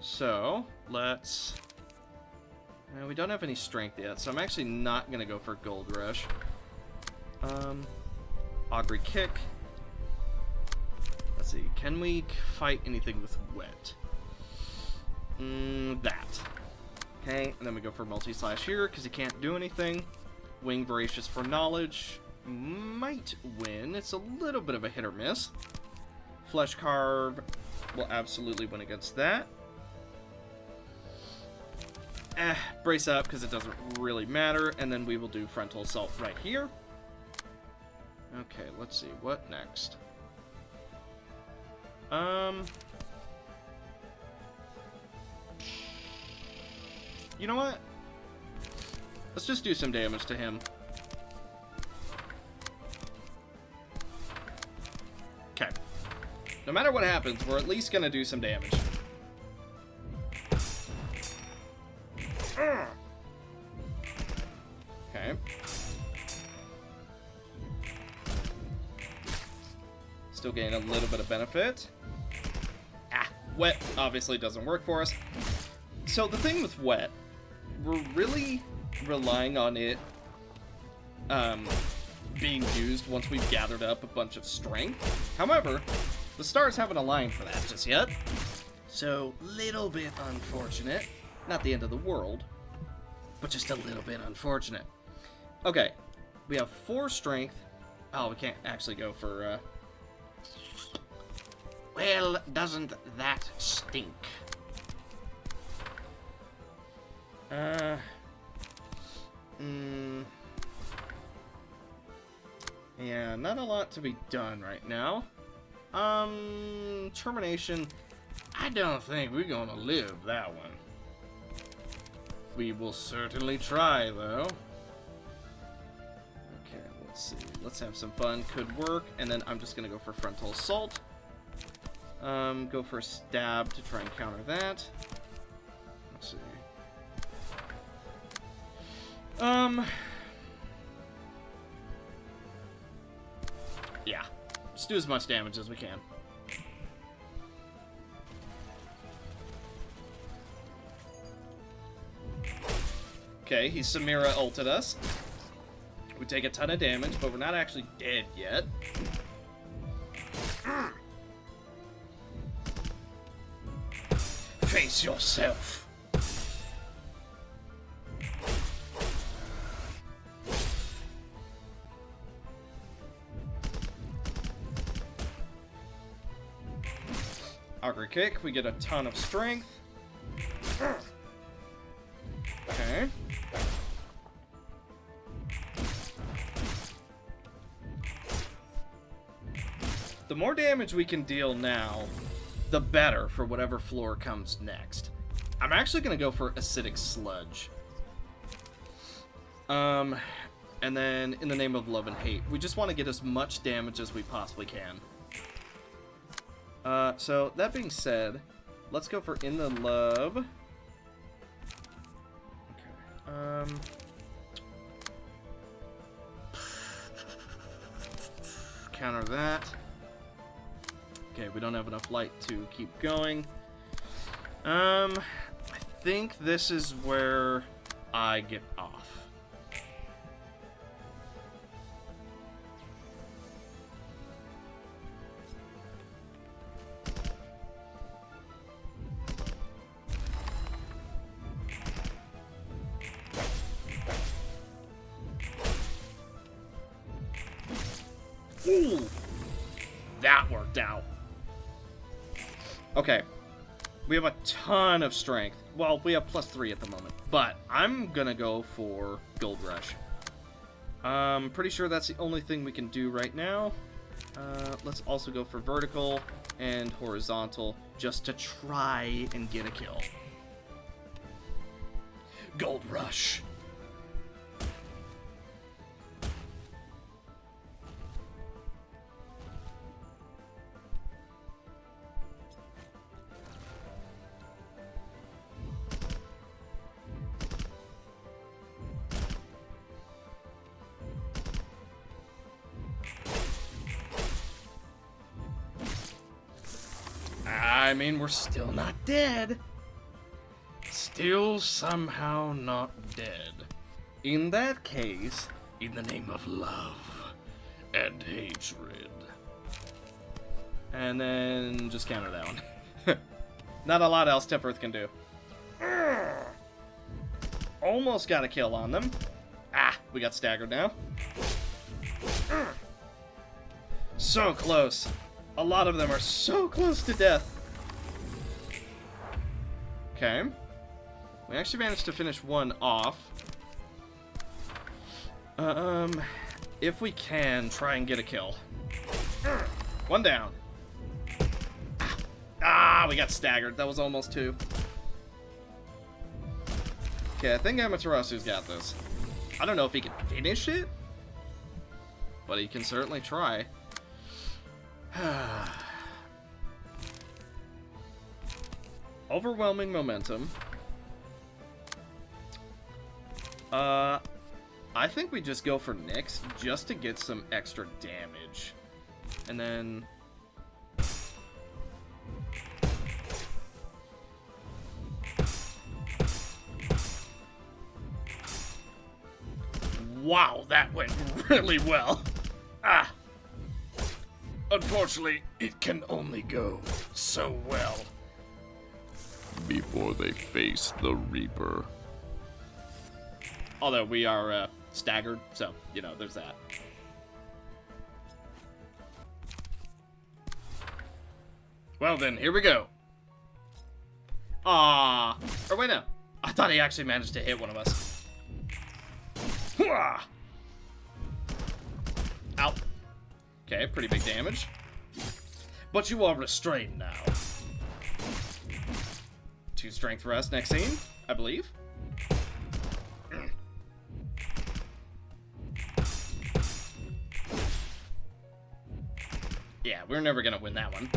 So, let's... we don't have any strength yet, so I'm actually not going to go for Gold Rush. Augury Kick. Let's see, can we fight anything with Wet? That. Okay, and then we go for Multi-Slash here, because he can't do anything. Wing Voracious for Knowledge. Might win. It's a little bit of a hit or miss. Flesh Carve will absolutely win against that. Brace up, because it doesn't really matter. And then we will do Frontal Assault right here. Okay, let's see. What next? You know what? Let's just do some damage to him. Okay. No matter what happens, we're at least gonna do some damage. Okay. Still gain a little bit of benefit. Wet obviously doesn't work for us. So the thing with Wet, we're really relying on it being used once we've gathered up a bunch of strength. However, the stars haven't aligned for that just yet. So, little bit unfortunate. Not the end of the world, but just a little bit unfortunate. Okay, we have 4 strength. Oh, we can't actually go for, Well, doesn't that stink? Yeah, not a lot to be done right now. Termination. I don't think we're gonna live that one. We will certainly try, though. Okay, let's Let's see. Let's have some fun. Could work. And then I'm just going to go for frontal assault. Go for a stab to try and counter that. Let's see. Yeah. Let's do as much damage as we can. Okay, he Samira ulted us. We take a ton of damage, but we're not actually dead yet. Face yourself. Auger kick, we get a ton of strength. Okay. The more damage we can deal now, the better for whatever floor comes next. I'm actually going to go for Acidic Sludge. And then, in the name of love and hate, we just want to get as much damage as we possibly can. So, that being said, let's go for In the Love. Okay. Counter that. Okay, we don't have enough light to keep going. I think this is where I get off. Ooh! That worked out. Okay. We have a ton of strength. Well, we have +3 at the moment. But I'm gonna go for Gold Rush. Pretty sure that's the only thing we can do right now. Let's also go for vertical and horizontal just to try and get a kill. Gold Rush. I mean, we're still not dead. Still somehow not dead. In that case, in the name of love and hatred. And then just counter that one. Not a lot else Tip Earth can do. Almost got a kill on them. Ah, we got staggered now. So close. A lot of them are so close to death. Okay. We actually managed to finish one off. If we can, try and get a kill. One down. Ah, we got staggered. That was almost 2. Okay, I think Amaterasu's got this. I don't know if he can finish it, but he can certainly try. Overwhelming momentum. I think we just go for Nyx just to get some extra damage. And then... Wow, that went really well. Ah. Unfortunately, it can only go so well. Before they face the Reaper. Although we are staggered, so, you know, there's that. Well then, here we go. Ah, or wait, no. I thought he actually managed to hit one of us. Hooah! Ow. Okay, pretty big damage. But you are restrained now. 2 strength for us next scene, I believe. Yeah, we're never gonna win that one.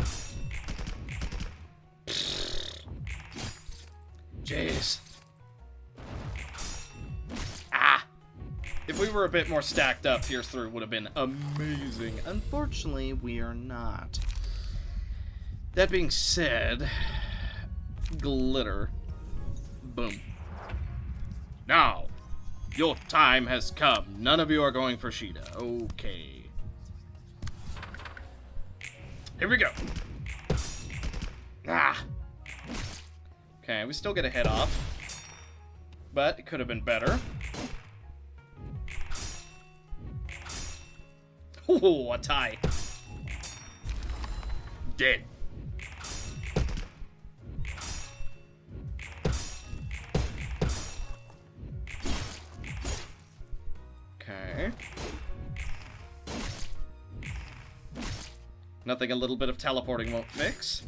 Jeez. Ah! If we were a bit more stacked up, Pierce Through would have been amazing. Unfortunately, we are not. That being said, glitter. Boom. Now, your time has come. None of you are going for Sheeta. Okay. Here we go. Ah. Okay, we still get a hit off. But it could have been better. Oh, a tie. Dead. Okay. Nothing a little bit of teleporting won't fix.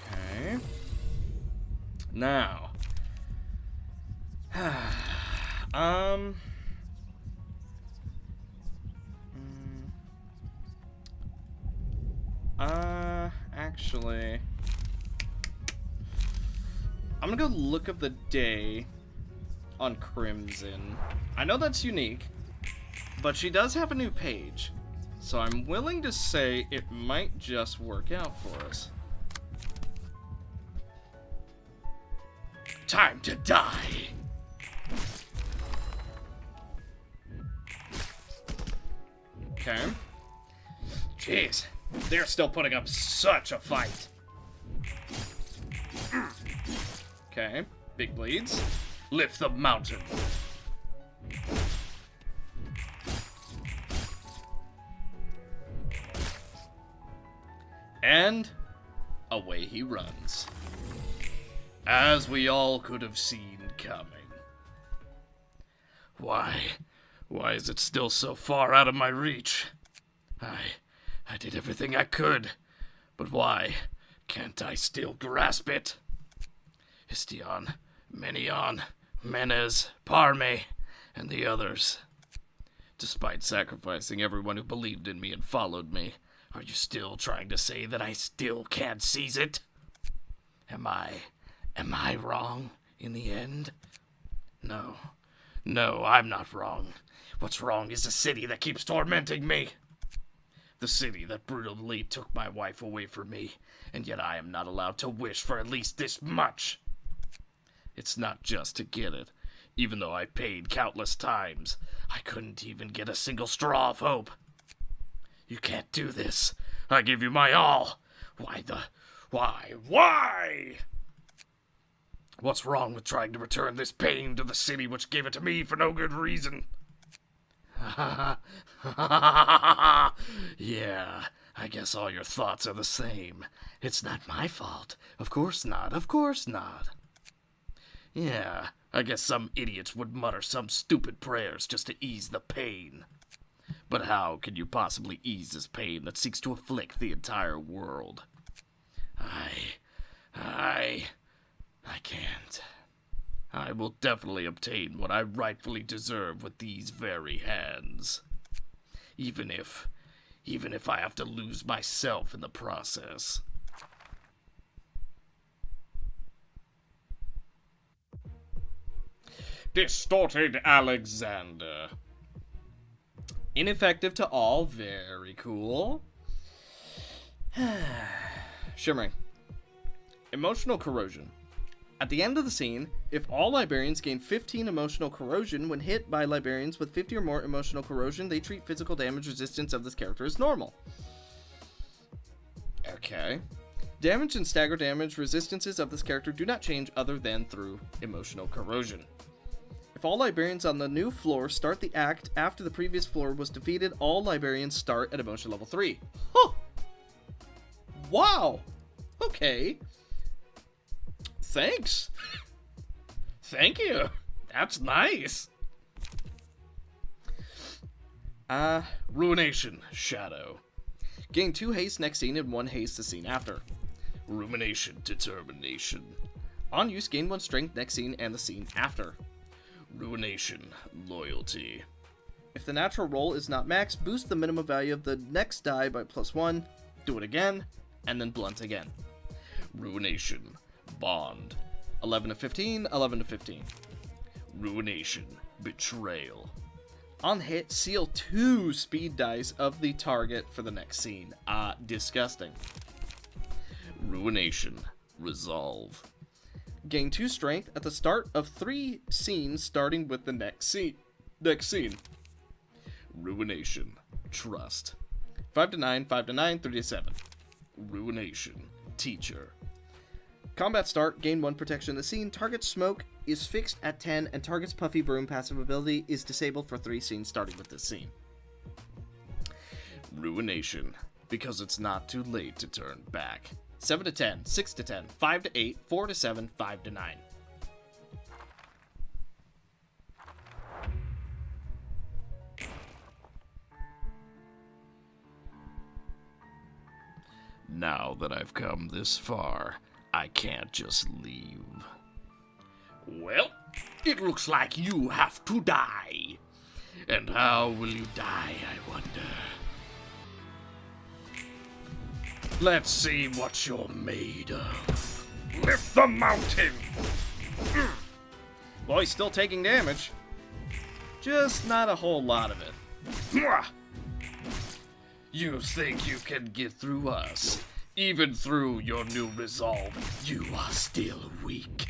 Okay. Now. Actually, I'm gonna go look of the day on Crimson. I know that's unique, but she does have a new page, so I'm willing to say it might just work out for us. Time to die! Okay. Jeez, they're still putting up such a fight. Okay, big bleeds. Lift the mountain. And away he runs. As we all could have seen coming. Why is it still so far out of my reach? I did everything I could, but why can't I still grasp it? Histion, Menion, Menez, Parme, and the others. Despite sacrificing everyone who believed in me and followed me, are you still trying to say that I still can't seize it? Am I wrong in the end? No, I'm not wrong. What's wrong is the city that keeps tormenting me. The city that brutally took my wife away from me, and yet I am not allowed to wish for at least this much. It's not just to get it. Even though I paid countless times, I couldn't even get a single straw of hope. You can't do this. I give you my all. Why? What's wrong with trying to return this pain to the city which gave it to me for no good reason? Yeah, I guess all your thoughts are the same. It's not my fault. Of course not. Yeah, I guess some idiots would mutter some stupid prayers just to ease the pain. But how can you possibly ease this pain that seeks to afflict the entire world? I can't. I will definitely obtain what I rightfully deserve with these very hands. Even if I have to lose myself in the process. Distorted Alexander. Ineffective to all. Very cool. Shimmering. Emotional corrosion. At the end of the scene, if all librarians gain 15 emotional corrosion when hit by librarians with 50 or more emotional corrosion, they treat physical damage resistance of this character as normal. Okay. Damage and stagger damage resistances of this character do not change other than through emotional corrosion. If all librarians on the new floor start the act after the previous floor was defeated, all librarians start at emotion level 3. Huh! Wow! Okay. Thanks. Thank you. That's nice. Ruination, Shadow. Gain 2 haste next scene and 1 haste the scene after. Rumination, Determination. On use, gain 1 strength next scene and the scene after. Ruination, Loyalty. If the natural roll is not maxed, boost the minimum value of the next die by +1, do it again, and then blunt again. Ruination. Bond. 11 to 15, 11 to 15. Ruination. Betrayal. On hit, seal 2 speed dice of the target for the next scene. Disgusting. Ruination. Resolve. Gain 2 strength at the start of 3 scenes starting with the next scene. Ruination. Trust. 5 to 9, 5 to 9, 3 to 7. Ruination. Teacher. Combat start, gain 1 protection in the scene. Target smoke is fixed at 10, and target's puffy broom passive ability is disabled for 3 scenes starting with this scene. Ruination. Because it's not too late to turn back. 7 to 10, 6 to 10, 5 to 8, 4 to 7, 5 to 9. Now that I've come this far, I can't just leave. Well, it looks like you have to die. And how will you die, I wonder? Let's see what you're made of. Lift the mountain! Well, he's still taking damage. Just not a whole lot of it. Mwah! You think you can get through us? Even through your new resolve, you are still weak.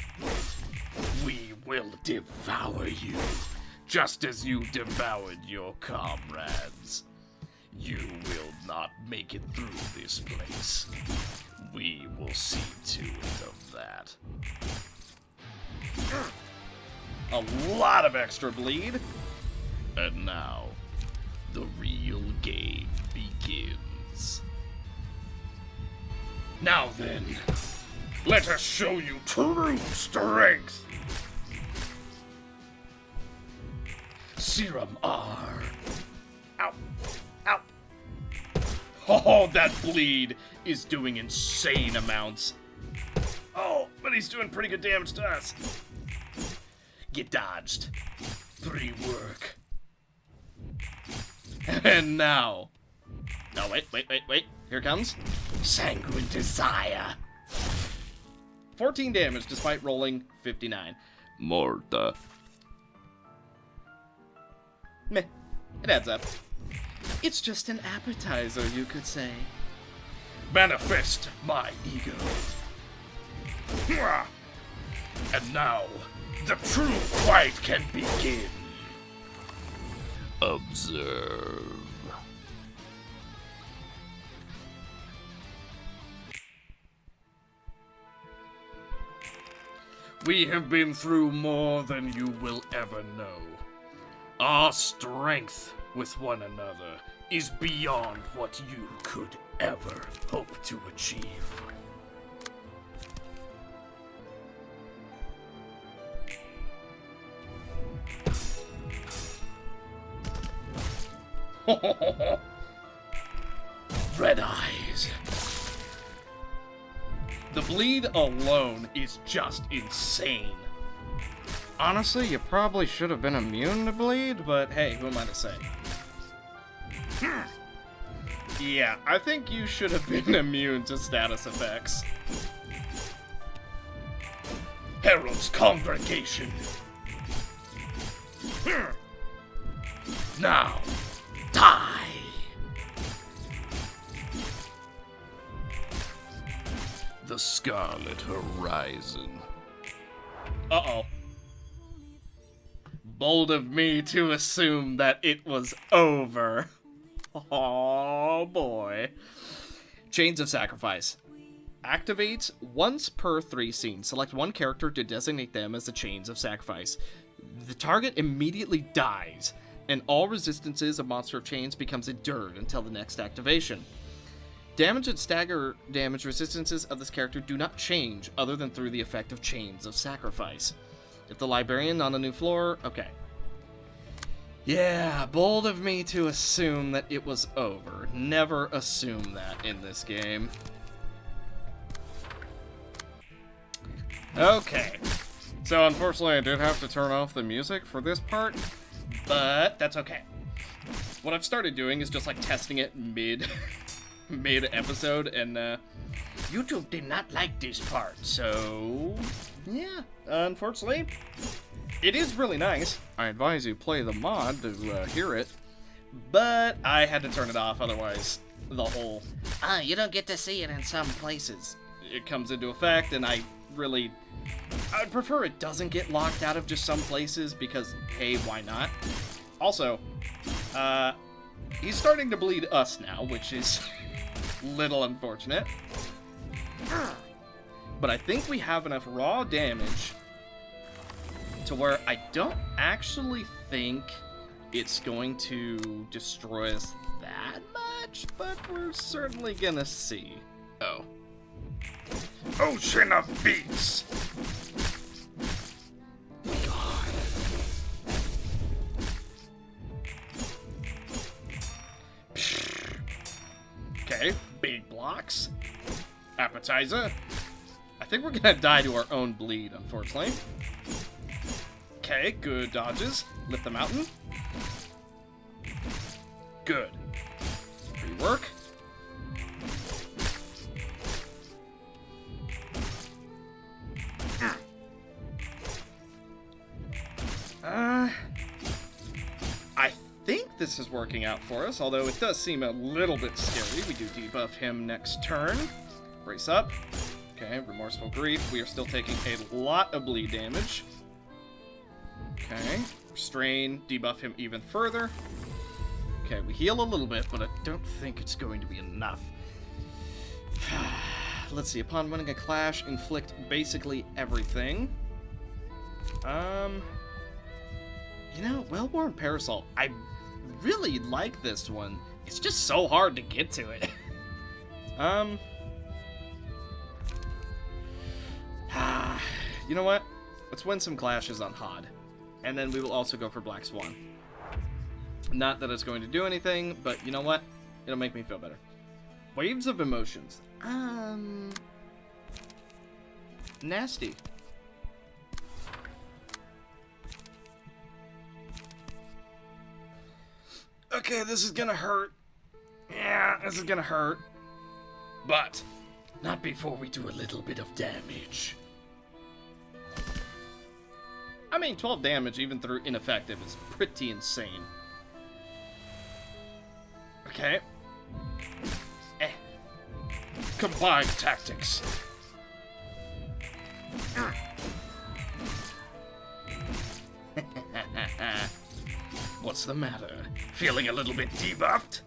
We will devour you, just as you devoured your comrades. You will not make it through this place. We will see to it of that. A lot of extra bleed. And now, the real game begins. Now then, let us show you true strength. Serum R. Ow. Ow. Oh, that bleed is doing insane amounts. Oh, but he's doing pretty good damage to us. Get dodged. Pre-work. And now. No, wait. Here it comes. Sanguine desire. 14 damage despite rolling 59. Morta. Meh. It adds up. It's just an appetizer, you could say. Manifest my ego. Mwah! And now, the true fight can begin. Observe. We have been through more than you will ever know. Our strength with one another is beyond what you could ever hope to achieve. Red eyes. The bleed alone is just insane. Honestly, you probably should have been immune to bleed, but hey, who am I to say? Yeah, I think you should have been immune to status effects. Herald's congregation. Now, die! The Scarlet Horizon. Uh-oh. Bold of me to assume that it was over. Oh boy. Chains of Sacrifice. Activates once per 3 scenes. Select one character to designate them as the Chains of Sacrifice. The target immediately dies, and all resistances of Monster of Chains becomes endured until the next activation. Damage and stagger damage resistances of this character do not change other than through the effect of Chains of Sacrifice. If the Librarian on a new floor, okay. Yeah, bold of me to assume that it was over. Never assume that in this game. Okay. So unfortunately I did have to turn off the music for this part, but that's okay. what I've started doing is just like testing it mid episode, and YouTube did not like this part, so yeah, unfortunately, it is really nice. I advise you play the mod to hear it, but I had to turn it off, otherwise the whole You don't get to see it in some places. it comes into effect, and I'd prefer it doesn't get locked out of just some places, because hey, why not? Also, he's starting to bleed us now, which is little unfortunate. But I think we have enough raw damage to where I don't actually think it's going to destroy us that much, but we're certainly gonna see. Oh. Ocean of beats. Okay, big blocks. Appetizer. I think we're gonna die to our own bleed, unfortunately. Okay, good dodges. Lift the mountain. Good. Rework. I think this is working out for us, although it does seem a little bit scary. We do debuff him next turn. Brace up. Okay, Remorseful Grief. We are still taking a lot of bleed damage. Okay, Restrain, debuff him even further. Okay, we heal a little bit, but I don't think it's going to be enough. Let's see, upon winning a clash, inflict basically everything. You know, Well-Worn Parasol, I really like this one. It's just so hard to get to it. You know what? Let's win some clashes on Hod. And then we will also go for Black Swan. Not that it's going to do anything, but you know what? It'll make me feel better. Waves of Emotions. Nasty. Okay, this is gonna hurt. Yeah, this is gonna hurt. But not before we do a little bit of damage. I mean, 12 damage, even through ineffective, is pretty insane. Okay. Combined tactics. What's the matter? Feeling a little bit debuffed?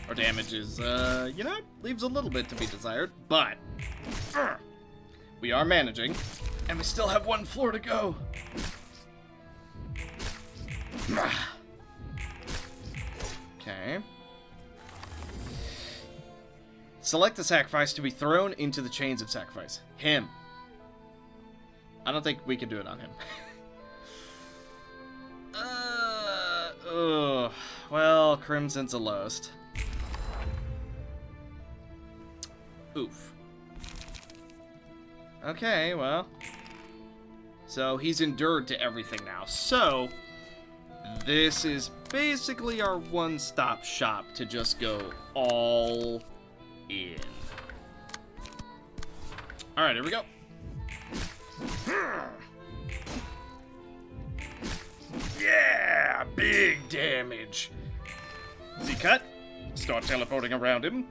Our damage is, you know, leaves a little bit to be desired, but we are managing, and we still have one floor to go. Okay. Select a sacrifice to be thrown into the chains of sacrifice. Him. I don't think we can do it on him. Well, Crimson's a lowest. Oof. Okay, well. So he's endured to everything now. So this is basically our one-stop shop to just go all in. Alright, here we go. Yeah, big damage. Z-cut. Start teleporting around him.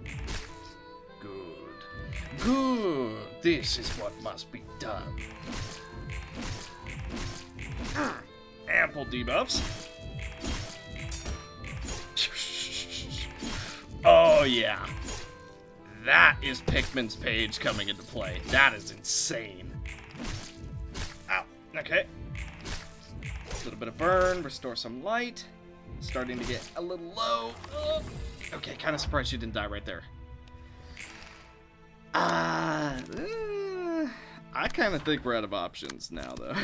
Good. Good. This is what must be done. Ample debuffs. Oh, yeah. That is Pikmin's page coming into play. That is insane. Ow. Okay. A little bit of burn. Restore some light. Starting to get a little low. Oh. Okay, kind of surprised you didn't die right there. I kind of think we're out of options now, though.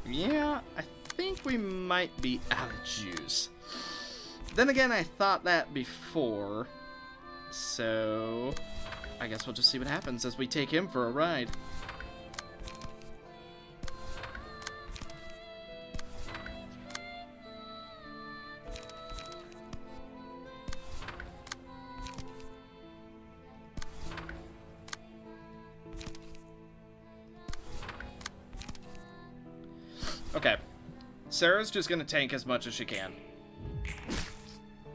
Yeah, I think we might be out of juice. Then again, I thought that before. So I guess we'll just see what happens as we take him for a ride. Okay. Sarah's just gonna tank as much as she can.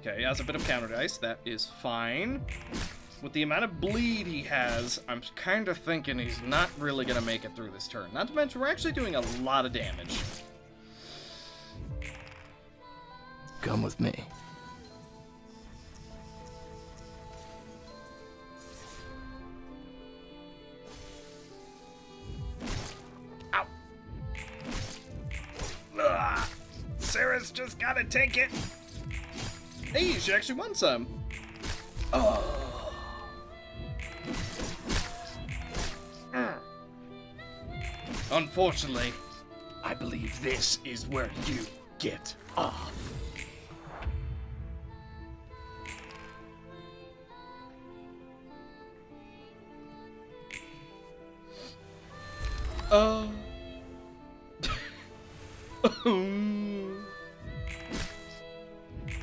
Okay, he has a bit of counter dice. That is fine. With the amount of bleed he has, I'm kind of thinking he's not really gonna make it through this turn. Not to mention, we're actually doing a lot of damage. Come with me. Ow! Ugh. Sarah's just gotta take it. Hey, she actually won some. Oh. Unfortunately, I believe this is where you get off.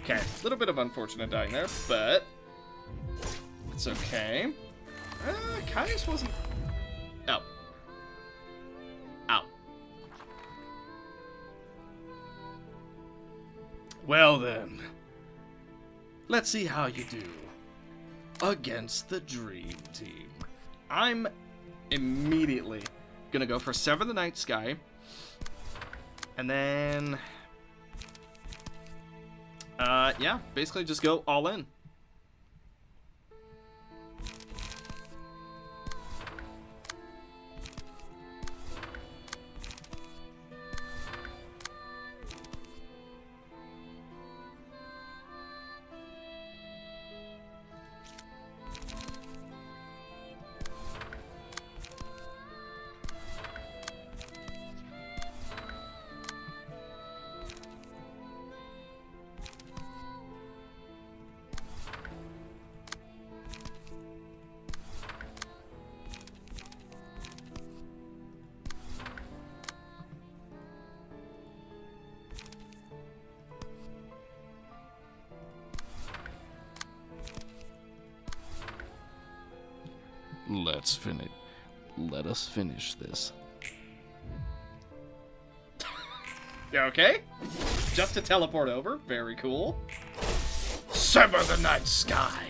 Okay, a little bit of unfortunate dying there, but it's okay. Caius wasn't... Oh. Ow. Well then, let's see how you do against the Dream Team. I'm immediately gonna go for Sever the Night Sky. And then... yeah, basically just go all in. Let us finish this. You okay? Just to teleport over. Very cool. Sever the Night Sky.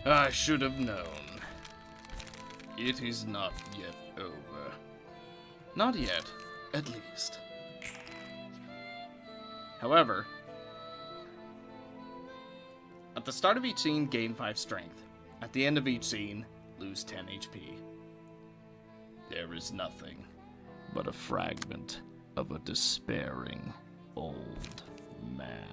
I should have known. It is not yet over. Not yet, at least. However, at the start of each scene, gain 5 strength. At the end of each scene, lose 10 HP. There is nothing but a fragment of a despairing old man.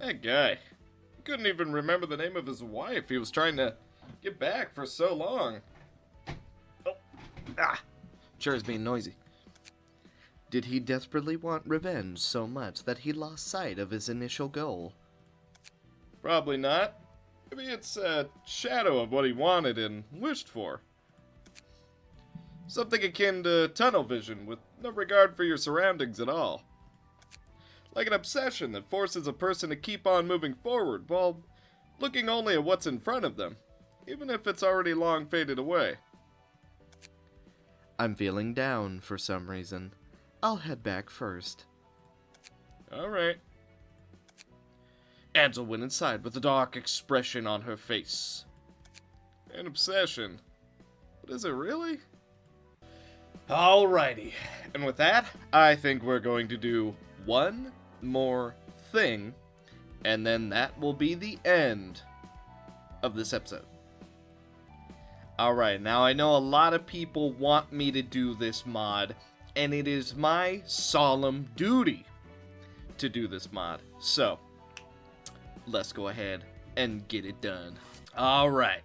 That guy. Couldn't even remember the name of his wife. He was trying to get back for so long. Oh. Ah. Chair's being noisy. Did he desperately want revenge so much that he lost sight of his initial goal? Probably not. Maybe it's a shadow of what he wanted and wished for. Something akin to tunnel vision, with no regard for your surroundings at all. Like an obsession that forces a person to keep on moving forward while looking only at what's in front of them, even if it's already long faded away. I'm feeling down for some reason. I'll head back first. Alright. Ansel went inside with a dark expression on her face. An obsession. But is it really? Alrighty. And with that, I think we're going to do one more thing, and then that will be the end of this episode. Alright, now I know a lot of people want me to do this mod, and it is my solemn duty to do this mod. So, let's go ahead and get it done. Alright,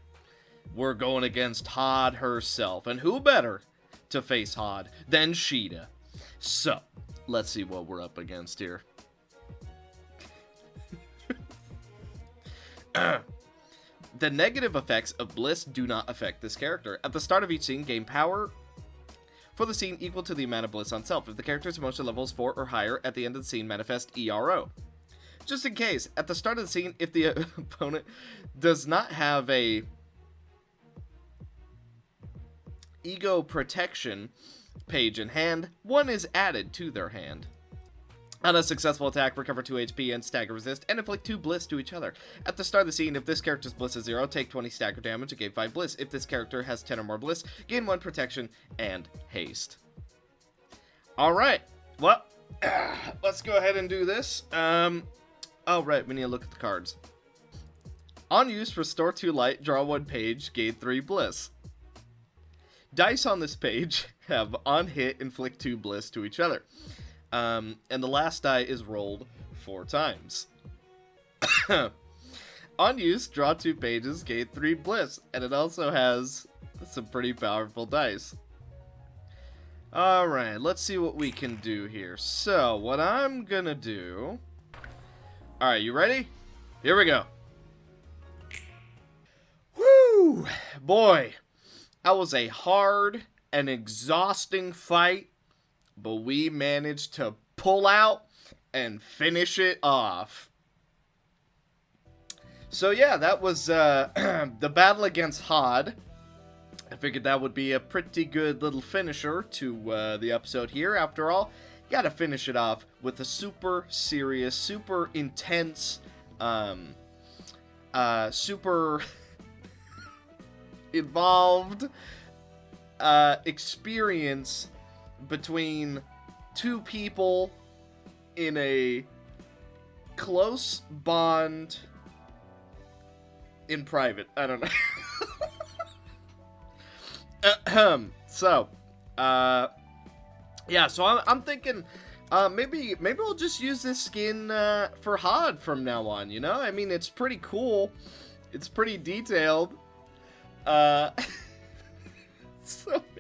we're going against Hod herself, and who better to face Hod than Sheeta? So, let's see what we're up against here. The negative effects of Bliss do not affect this character. At the start of each scene, gain power for the scene equal to the amount of Bliss on self. If the character's emotion level is 4 or higher, at the end of the scene, manifest ERO. Just in case, at the start of the scene, if the opponent does not have a ego protection page in hand, 1 is added to their hand. On a successful attack, recover 2 HP and stagger resist, and inflict 2 bliss to each other. At the start of the scene, if this character's bliss is 0, take 20 stagger damage and gain 5 bliss. If this character has 10 or more bliss, gain 1 protection and haste. Alright, well, let's go ahead and do this. Oh, right, we need to look at the cards. On use, restore 2 light, draw 1 page, gain 3 bliss. Dice on this page have on hit, inflict 2 bliss to each other. And the last die is rolled 4 times. On use, draw 2 pages, gain 3 bliss, and it also has some pretty powerful dice. Alright, let's see what we can do here. So, what I'm gonna do... Alright, you ready? Here we go. Woo! Boy, that was a hard and exhausting fight. But we managed to pull out and finish it off. So yeah, that was the battle against Hod. I figured that would be a pretty good little finisher to the episode here. After all, you gotta finish it off with a super serious, super intense, super involved experience between 2 people in a close bond in private. I don't know. So, yeah, so I'm thinking, maybe we'll just use this skin, for Hod from now on, you know? I mean, it's pretty cool. It's pretty detailed. So,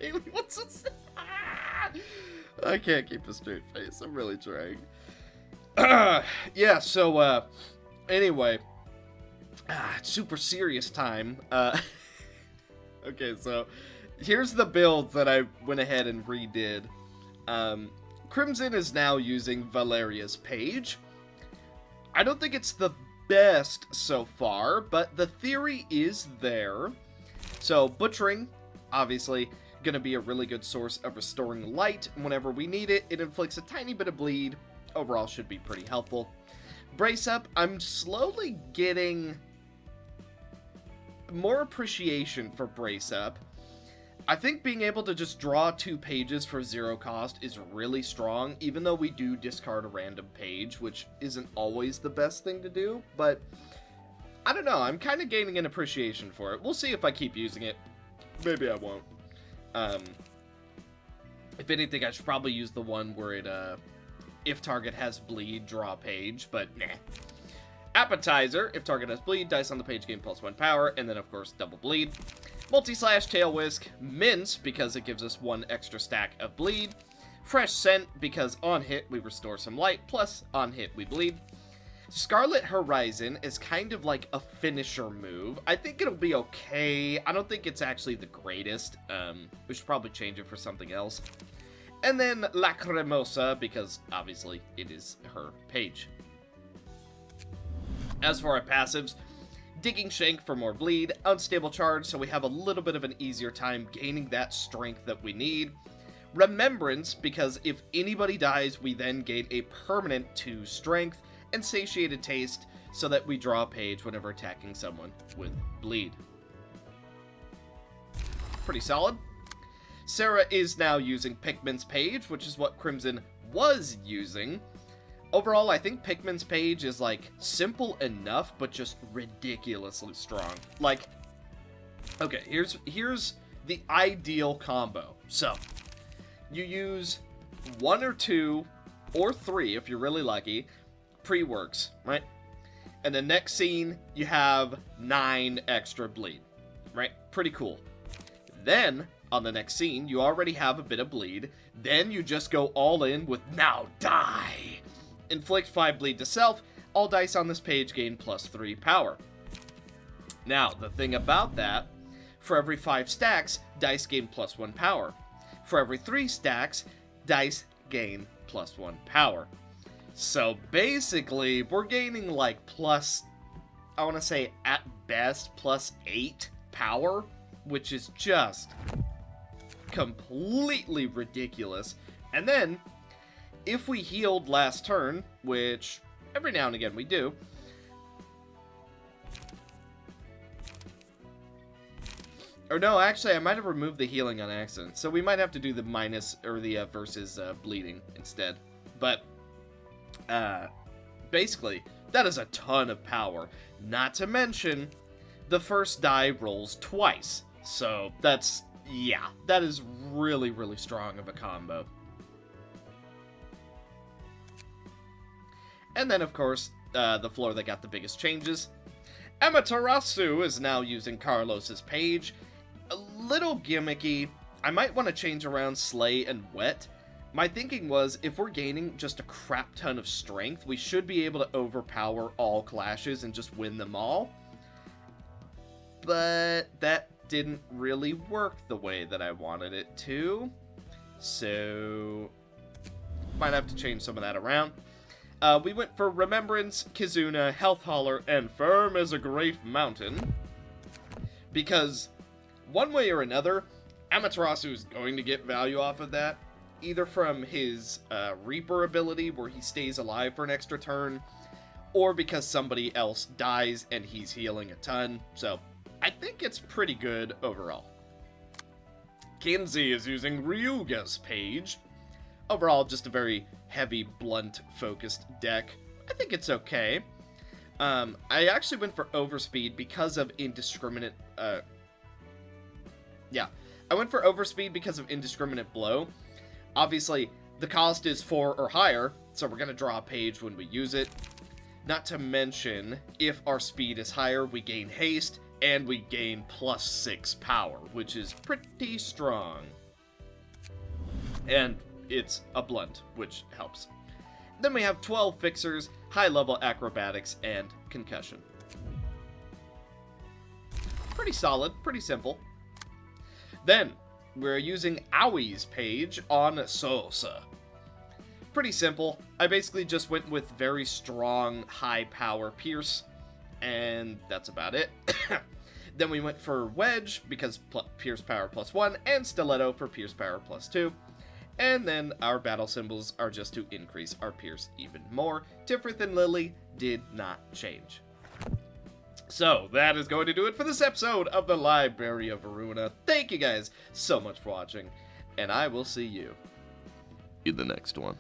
Haley, what's this? I can't keep a straight face. I'm really trying. Yeah, so, anyway. It's super serious time. Okay, so, here's the builds that I went ahead and redid. Crimson is now using Valeria's page. I don't think it's the best so far, but the theory is there. So, butchering, obviously, gonna be a really good source of restoring light whenever we need it. It inflicts a tiny bit of bleed. Overall, should be pretty helpful. Brace up, I'm slowly getting more appreciation for Brace Up. I think being able to just draw 2 pages for 0 cost is really strong, even though we do discard a random page, which isn't always the best thing to do, but I don't know, I'm kind of gaining an appreciation for it. We'll see if I keep using it. Maybe I won't. If anything, I should probably use the one where it, if target has bleed, draw a page, but nah. Appetizer, if target has bleed, dice on the page gain +1 power, and then of course double bleed. Multi-slash, tail whisk, mince, because it gives us 1 extra stack of bleed. Fresh scent, because on hit we restore some light, plus on hit we bleed. Scarlet Horizon is kind of like a finisher move. I think it'll be okay. I don't think it's actually the greatest. We should probably change it for something else. And then Lacrimosa, because obviously it is her page. As for our passives, Digging Shank for more bleed, Unstable Charge, so we have a little bit of an easier time gaining that strength that we need. Remembrance, because if anybody dies, we then gain a permanent 2 strength, and Satiated Taste, so that we draw a page whenever attacking someone with bleed. Pretty solid. Sarah is now using Pikmin's page, which is what Crimson was using. Overall, I think Pikmin's page is, like, simple enough, but just ridiculously strong. Like, okay, here's the ideal combo. So, you use 1 or 2, or 3, if you're really lucky, pre-works, right? And the next scene, you have 9 extra bleed, right? Pretty cool. Then, on the next scene, you already have a bit of bleed. Then you just go all in with now die. Inflict 5 bleed to self. All dice on this page gain +3 power. Now, the thing about that, for every 5 stacks, dice gain +1 power. For every 3 stacks, dice gain +1 power. So basically, we're gaining like I want to say at best, +8 power, which is just completely ridiculous. And then, if we healed last turn, which every now and again we do, or no, actually I might have removed the healing on accident, so we might have to do the minus, or the versus bleeding instead. But, basically, that is a ton of power. Not to mention, the first die rolls twice, so that's, yeah, that is really, really strong of a combo. And then, of course, the floor that got the biggest changes. Amaterasu is now using Carlos's page. A little gimmicky. I might want to change around Slay and Wet. My thinking was, if we're gaining just a crap ton of strength, we should be able to overpower all clashes and just win them all. But that didn't really work the way that I wanted it to. So, might have to change some of that around. We went for Remembrance, Kizuna, Health Hauler, and Firm as a Great Mountain. Because, one way or another, Amaterasu is going to get value off of that. Either from his Reaper ability, where he stays alive for an extra turn, or because somebody else dies and he's healing a ton. So, I think it's pretty good overall. Kinsey is using Ryuga's page. Overall, just a very heavy, blunt-focused deck. I think it's okay. I actually went for Overspeed because of Indiscriminate... I went for Overspeed because of Indiscriminate Blow. Obviously, the cost is 4 or higher, so we're going to draw a page when we use it. Not to mention, if our speed is higher, we gain haste, and we gain +6 power, which is pretty strong. And it's a blunt, which helps. Then we have 12 fixers, high-level acrobatics, and concussion. Pretty solid, pretty simple. Then, we're using Aui's page on Sosa. Pretty simple. I basically just went with very strong, high-power Pierce, and that's about it. Then we went for Wedge, because Pierce Power +1, and Stiletto for Pierce Power +2. And then our battle symbols are just to increase our Pierce even more. Tifrith and Lily did not change. So, that is going to do it for this episode of the Library of Ruina. Thank you guys so much for watching, and I will see you In the next one.